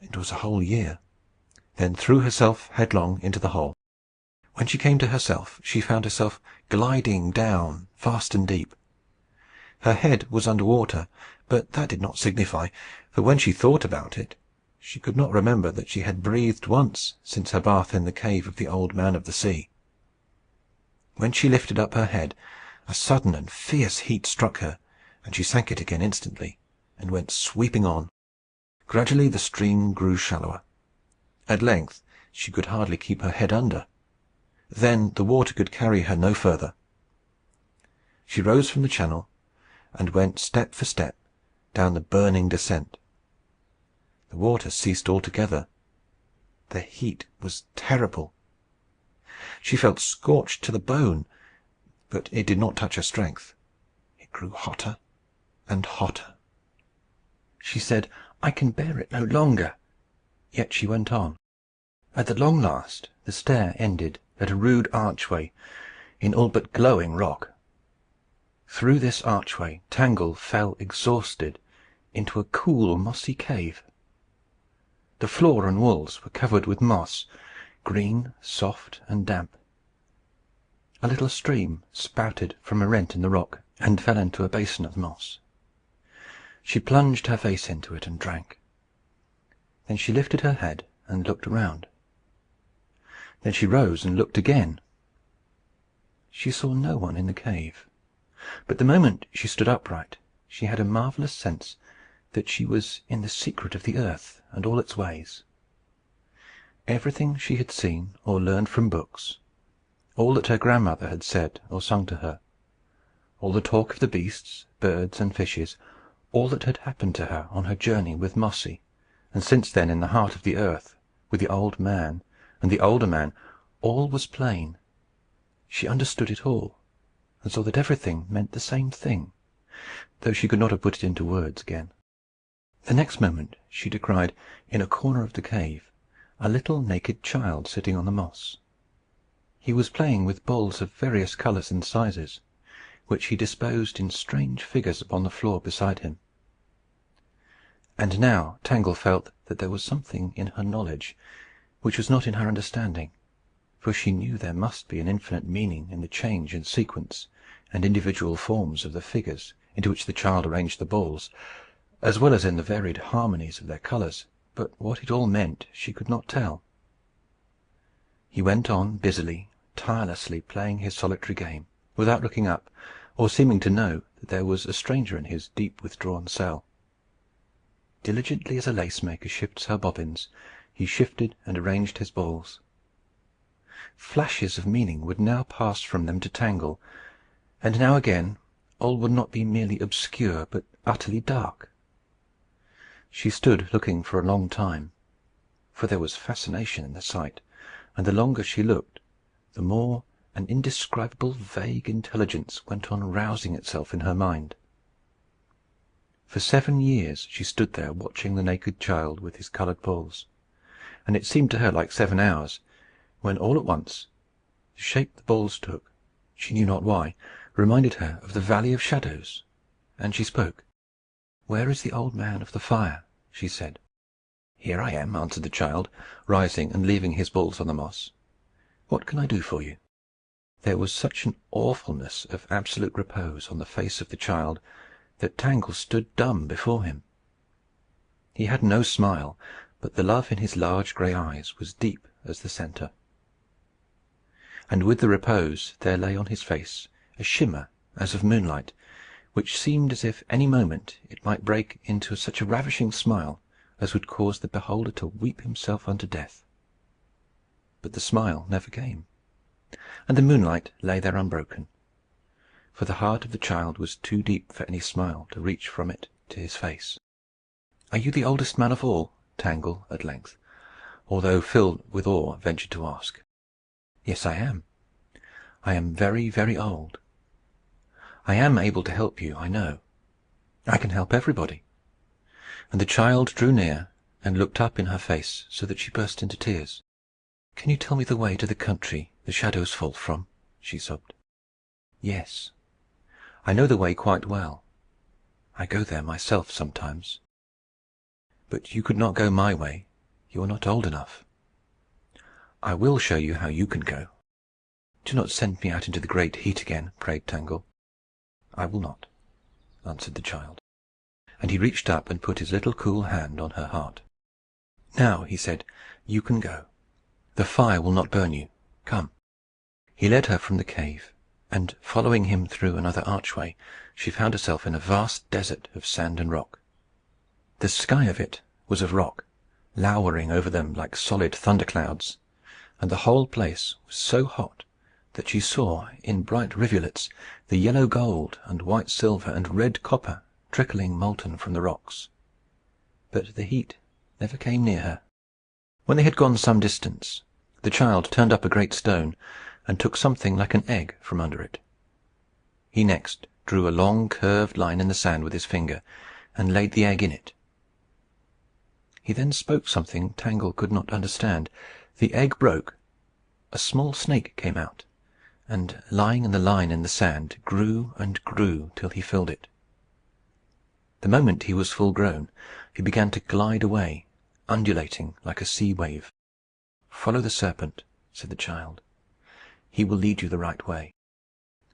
It was a whole year. Then threw herself headlong into the hole. When she came to herself, she found herself gliding down fast and deep. Her head was under water, but that did not signify, for when she thought about it, she could not remember that she had breathed once since her bath in the cave of the Old Man of the Sea. When she lifted up her head, a sudden and fierce heat struck her, and she sank it again instantly, and went sweeping on. Gradually the stream grew shallower. At length she could hardly keep her head under. Then the water could carry her no further. She rose from the channel, and went step for step down the burning descent. The water ceased altogether. The heat was terrible. She felt scorched to the bone, but it did not touch her strength. It grew hotter and hotter. She said, "I can bear it no longer." Yet she went on. At the long last, the stair ended at a rude archway in all but glowing rock. Through this archway Tangle fell exhausted into a cool, mossy cave. The floor and walls were covered with moss, green, soft, and damp. A little stream spouted from a rent in the rock, and fell into a basin of moss. She plunged her face into it and drank. Then she lifted her head and looked around. Then she rose and looked again. She saw no one in the cave. But the moment she stood upright, she had a marvellous sense that she was in the secret of the earth and all its ways. Everything she had seen or learned from books, all that her grandmother had said or sung to her, all the talk of the beasts, birds, and fishes, all that had happened to her on her journey with Mossy, and since then in the heart of the earth with the Old Man and the Older Man, all was plain. She understood it all, and saw that everything meant the same thing, though she could not have put it into words again. The next moment she descried, in a corner of the cave, a little naked child sitting on the moss. He was playing with balls of various colours and sizes, which he disposed in strange figures upon the floor beside him. And now Tangle felt that there was something in her knowledge which was not in her understanding, for she knew there must be an infinite meaning in the change and sequence and individual forms of the figures into which the child arranged the balls, as well as in the varied harmonies of their colours, but what it all meant she could not tell. He went on busily, tirelessly playing his solitary game, without looking up, or seeming to know that there was a stranger in his deep withdrawn cell. Diligently as a lace-maker shifts her bobbins, he shifted and arranged his balls. Flashes of meaning would now pass from them to Tangle, and now again all would not be merely obscure, but utterly dark. She stood looking for a long time, for there was fascination in the sight, and the longer she looked, the more an indescribable vague intelligence went on rousing itself in her mind. For 7 years she stood there watching the naked child with his coloured balls, and it seemed to her like 7 hours, when all at once the shape the balls took, she knew not why, reminded her of the Valley of Shadows, and she spoke. "Where is the Old Man of the Fire?" she said. "Here I am," answered the child, rising and leaving his balls on the moss. "What can I do for you?" There was such an awfulness of absolute repose on the face of the child that Tangle stood dumb before him. He had no smile, but the love in his large grey eyes was deep as the centre. And with the repose there lay on his face a shimmer as of moonlight, which seemed as if any moment it might break into such a ravishing smile as would cause the beholder to weep himself unto death. But the smile never came, and the moonlight lay there unbroken, for the heart of the child was too deep for any smile to reach from it to his face. "Are you the oldest man of all?" Tangle at length although filled with awe, ventured to ask, "Yes, I am. I am very, very old. I am able to help you, I know. I can help everybody." And the child drew near and looked up in her face, so that she burst into tears. "Can you tell me the way to the country the shadows fall from?" she sobbed. "Yes, I know the way quite well. I go there myself sometimes. But you could not go my way. You are not old enough. I will show you how you can go." "Do not send me out into the great heat again," prayed Tangle. "I will not," answered the child. And he reached up and put his little cool hand on her heart. "Now," he said, "you can go. The fire will not burn you. Come." He led her from the cave, and, following him through another archway, she found herself in a vast desert of sand and rock. The sky of it was of rock, lowering over them like solid thunderclouds, and the whole place was so hot that she saw, in bright rivulets, the yellow gold and white silver and red copper trickling molten from the rocks. But the heat never came near her. When they had gone some distance, the child turned up a great stone, and took something like an egg from under it. He next drew a long curved line in the sand with his finger, and laid the egg in it. He then spoke something Tangle could not understand. The egg broke. A small snake came out, and, lying in the line in the sand, grew and grew till he filled it. The moment he was full grown, he began to glide away, undulating like a sea wave. "Follow the serpent," said the child. "He will lead you the right way."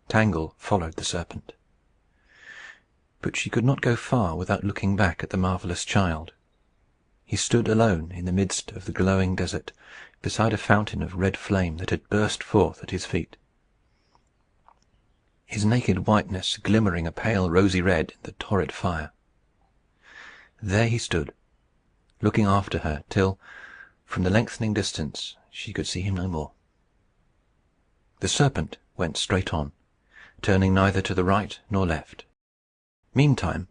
Tangle followed the serpent. But she could not go far without looking back at the marvellous child. He stood alone in the midst of the glowing desert, beside a fountain of red flame that had burst forth at his feet, his naked whiteness glimmering a pale rosy red in the torrid fire. There he stood, looking after her, till, from the lengthening distance, she could see him no more. The serpent went straight on, turning neither to the right nor left. Meantime,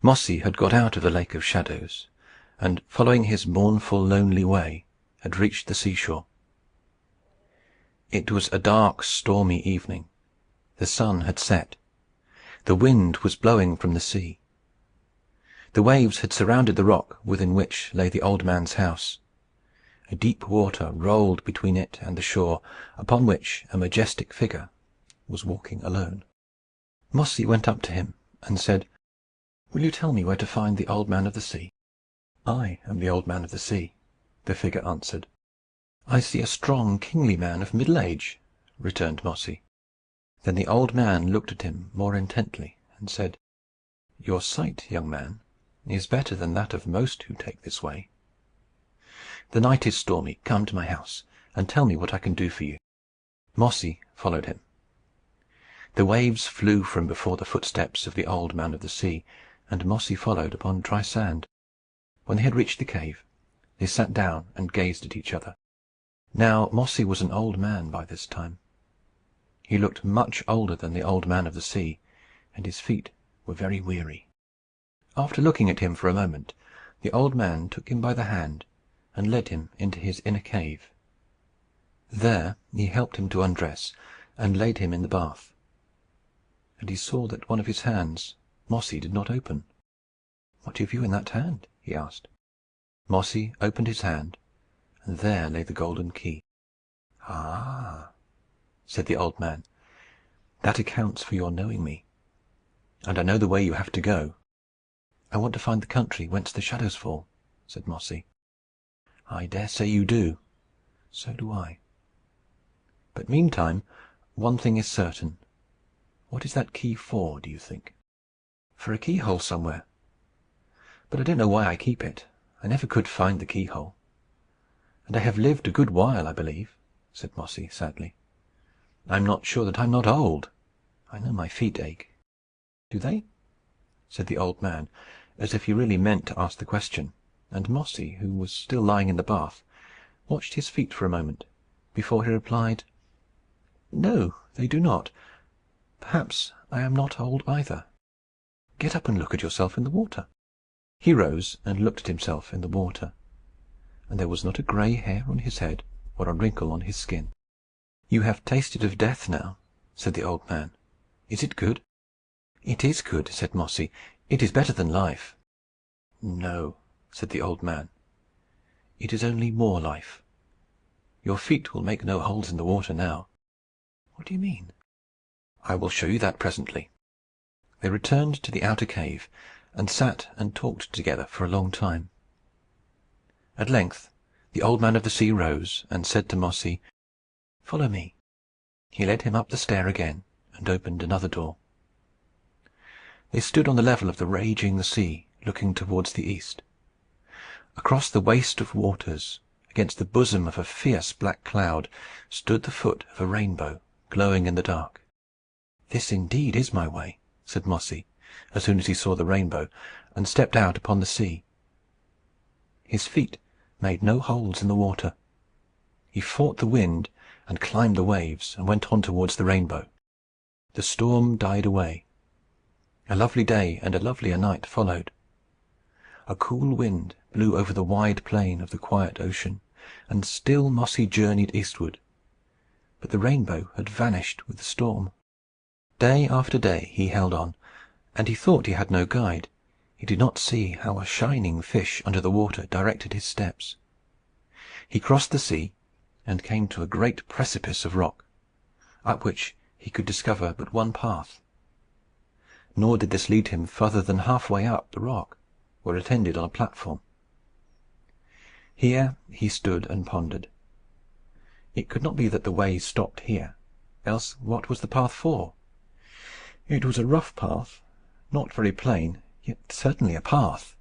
Mossy had got out of the lake of shadows, and, following his mournful, lonely way, had reached the seashore. It was a dark, stormy evening. The sun had set. The wind was blowing from the sea. The waves had surrounded the rock within which lay the old man's house. A deep water rolled between it and the shore, upon which a majestic figure was walking alone. Mossy went up to him and said, "Will you tell me where to find the Old Man of the Sea?" "I am the Old Man of the Sea," the figure answered. "I see a strong, kingly man of middle age," returned Mossy. Then the old man looked at him more intently, and said, "Your sight, young man, is better than that of most who take this way. The night is stormy. Come to my house, and tell me what I can do for you." Mossy followed him. The waves flew from before the footsteps of the Old Man of the Sea, and Mossy followed upon dry sand. When they had reached the cave, they sat down and gazed at each other. Now Mossy was an old man by this time. He looked much older than the Old Man of the Sea, and his feet were very weary. After looking at him for a moment, the old man took him by the hand and led him into his inner cave. There he helped him to undress, and laid him in the bath. And he saw that one of his hands Mossy did not open. "What have you in that hand?" he asked. Mossy opened his hand, and there lay the golden key. "Ah," said the old man, "that accounts for your knowing me. And I know the way you have to go." "I want to find the country whence the shadows fall," said Mossy. "I dare say you do. So do I. But meantime, one thing is certain. What is that key for, do you think?" "For a keyhole somewhere. But I don't know why I keep it. I never could find the keyhole. And I have lived a good while, I believe," said Mossy sadly. "I'm not sure that I'm not old. I know my feet ache." "Do they?" said the old man, as if he really meant to ask the question, and Mossy, who was still lying in the bath, watched his feet for a moment before he replied, "No, they do not. Perhaps I am not old either. Get up and look at yourself in the water." He rose and looked at himself in the water. and there was not a grey hair on his head or a wrinkle on his skin. "You have tasted of death now," said the old man. "Is it good?" "It is good," said Mossy. "It is better than life." "No," said the old man. "It is only more life. Your feet will make no holes in the water now." "What do you mean?" "I will show you that presently." They returned to the outer cave, and sat and talked together for a long time. At length the Old Man of the Sea rose, and said to Mossy, "Follow me." He led him up the stair again, and opened another door. They stood on the level of the raging sea, looking towards the east. Across the waste of waters, against the bosom of a fierce black cloud, stood the foot of a rainbow, glowing in the dark. "This indeed is my way," said Mossy, as soon as he saw the rainbow, and stepped out upon the sea. His feet made no holes in the water. He fought the wind, and climbed the waves, and went on towards the rainbow. The storm died away. A lovely day and a lovelier night followed. A cool wind blew over the wide plain of the quiet ocean, and still Mossy journeyed eastward. But the rainbow had vanished with the storm. Day after day he held on, and he thought he had no guide. He did not see how a shining fish under the water directed his steps. He crossed the sea, and came to a great precipice of rock, up which he could discover but one path. Nor did this lead him farther than half-way up the rock, where it ended on a platform. Here he stood and pondered. It could not be that the way stopped here, else what was the path for? It was a rough path, not very plain, yet certainly a path.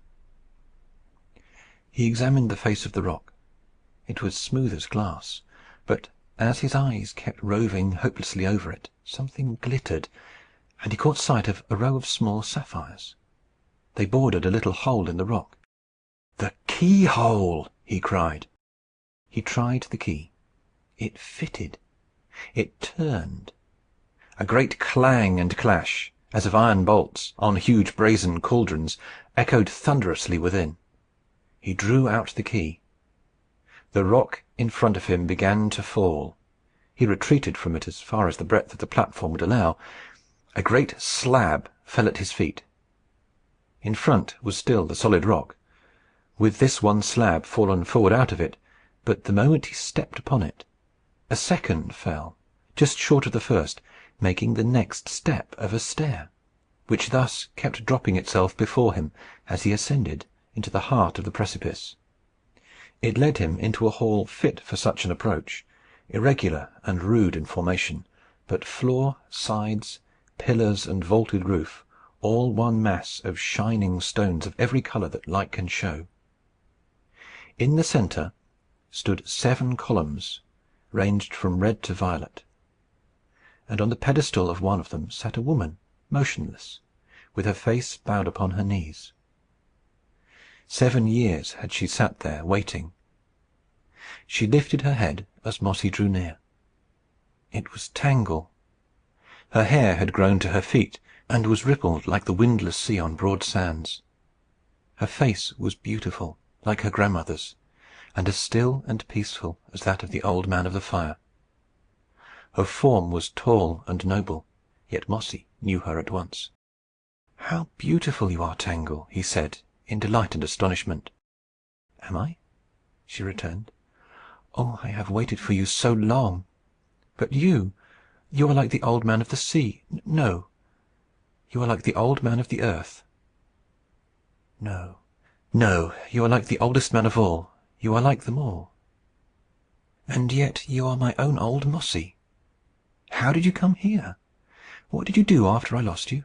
He examined the face of the rock. It was smooth as glass, but as his eyes kept roving hopelessly over it, something glittered, and he caught sight of a row of small sapphires. They bordered a little hole in the rock. "The keyhole!" he cried. He tried the key. It fitted. It turned. A great clang and clash, as of iron bolts on huge brazen cauldrons, echoed thunderously within. He drew out the key. The rock in front of him began to fall. He retreated from it as far as the breadth of the platform would allow. A great slab fell at his feet. In front was still the solid rock, with this one slab fallen forward out of it, but the moment he stepped upon it, a second fell, just short of the first, making the next step of a stair, which thus kept dropping itself before him as he ascended into the heart of the precipice. It led him into a hall fit for such an approach, irregular and rude in formation, but floor, sides, pillars, and vaulted roof, all one mass of shining stones of every colour that light can show. In the centre stood 7 columns, ranged from red to violet, and on the pedestal of one of them sat a woman, motionless, with her face bowed upon her knees. 7 years had she sat there waiting. She lifted her head as Mossy drew near. It was Tangle. Her hair had grown to her feet, and was rippled like the windless sea on broad sands. Her face was beautiful, like her grandmother's, and as still and peaceful as that of the Old Man of the Fire. Her form was tall and noble, yet Mossy knew her at once. "How beautiful you are, Tangle!" he said, in delight and astonishment. "Am I?" she returned. "Oh, I have waited for you so long! But you are like the Old Man of the Sea. No, you are like the Old Man of the Earth. No, you are like the oldest man of all. You are like them all. And yet you are my own old Mossy. How did you come here? What did you do after I lost you?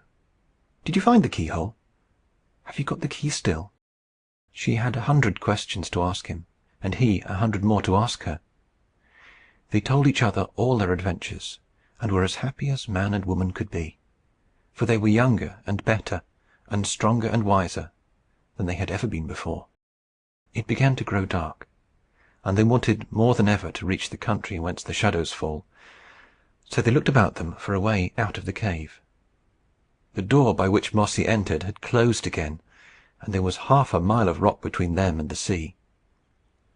Did you find the keyhole? Have you got the key still?" She had 100 questions to ask him, and he 100 more to ask her. They told each other all their adventures, and were as happy as man and woman could be, for they were younger and better, and stronger and wiser than they had ever been before. It began to grow dark, and they wanted more than ever to reach the country whence the shadows fall, so they looked about them for a way out of the cave. The door by which Mossy entered had closed again, and there was half a mile of rock between them and the sea.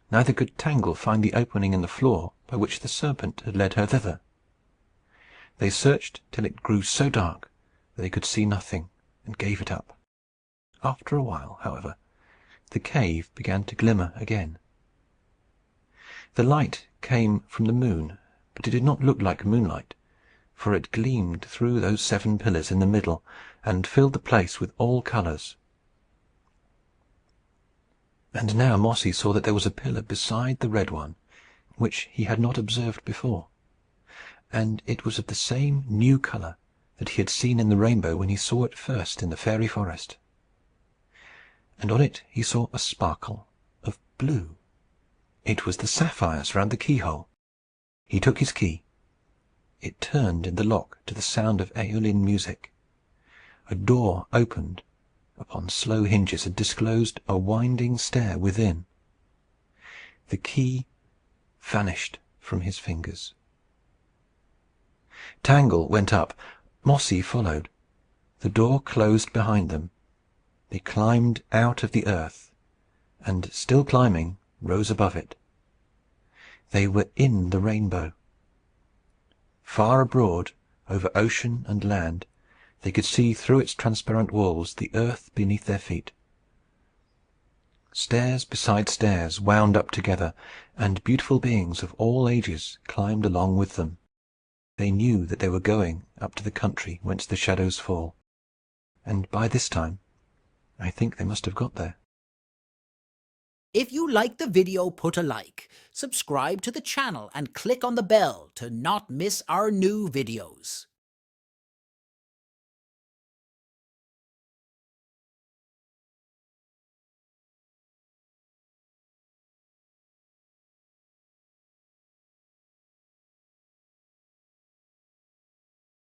Neither could Tangle find the opening in the floor by which the serpent had led her thither. They searched till it grew so dark that they could see nothing, and gave it up. After a while, however, the cave began to glimmer again. The light came from the moon, but it did not look like moonlight, for it gleamed through those 7 pillars in the middle, and filled the place with all colours. And now Mossy saw that there was a pillar beside the red one, which he had not observed before, and it was of the same new colour that he had seen in the rainbow when he saw it first in the fairy forest. And on it he saw a sparkle of blue. It was the sapphires round the keyhole. He took his key. It turned in the lock to the sound of Aeolian music. A door opened upon slow hinges and disclosed a winding stair within. The key vanished from his fingers. Tangle went up. Mossy followed. The door closed behind them. They climbed out of the earth, and, still climbing, rose above it. They were in the rainbow. Far abroad, over ocean and land, they could see through its transparent walls the earth beneath their feet. Stairs beside stairs wound up together, and beautiful beings of all ages climbed along with them. They knew that they were going up to the country whence the shadows fall, and by this time I think they must have got there. If you liked the video, put a like, subscribe to the channel, and click on the bell to not miss our new videos.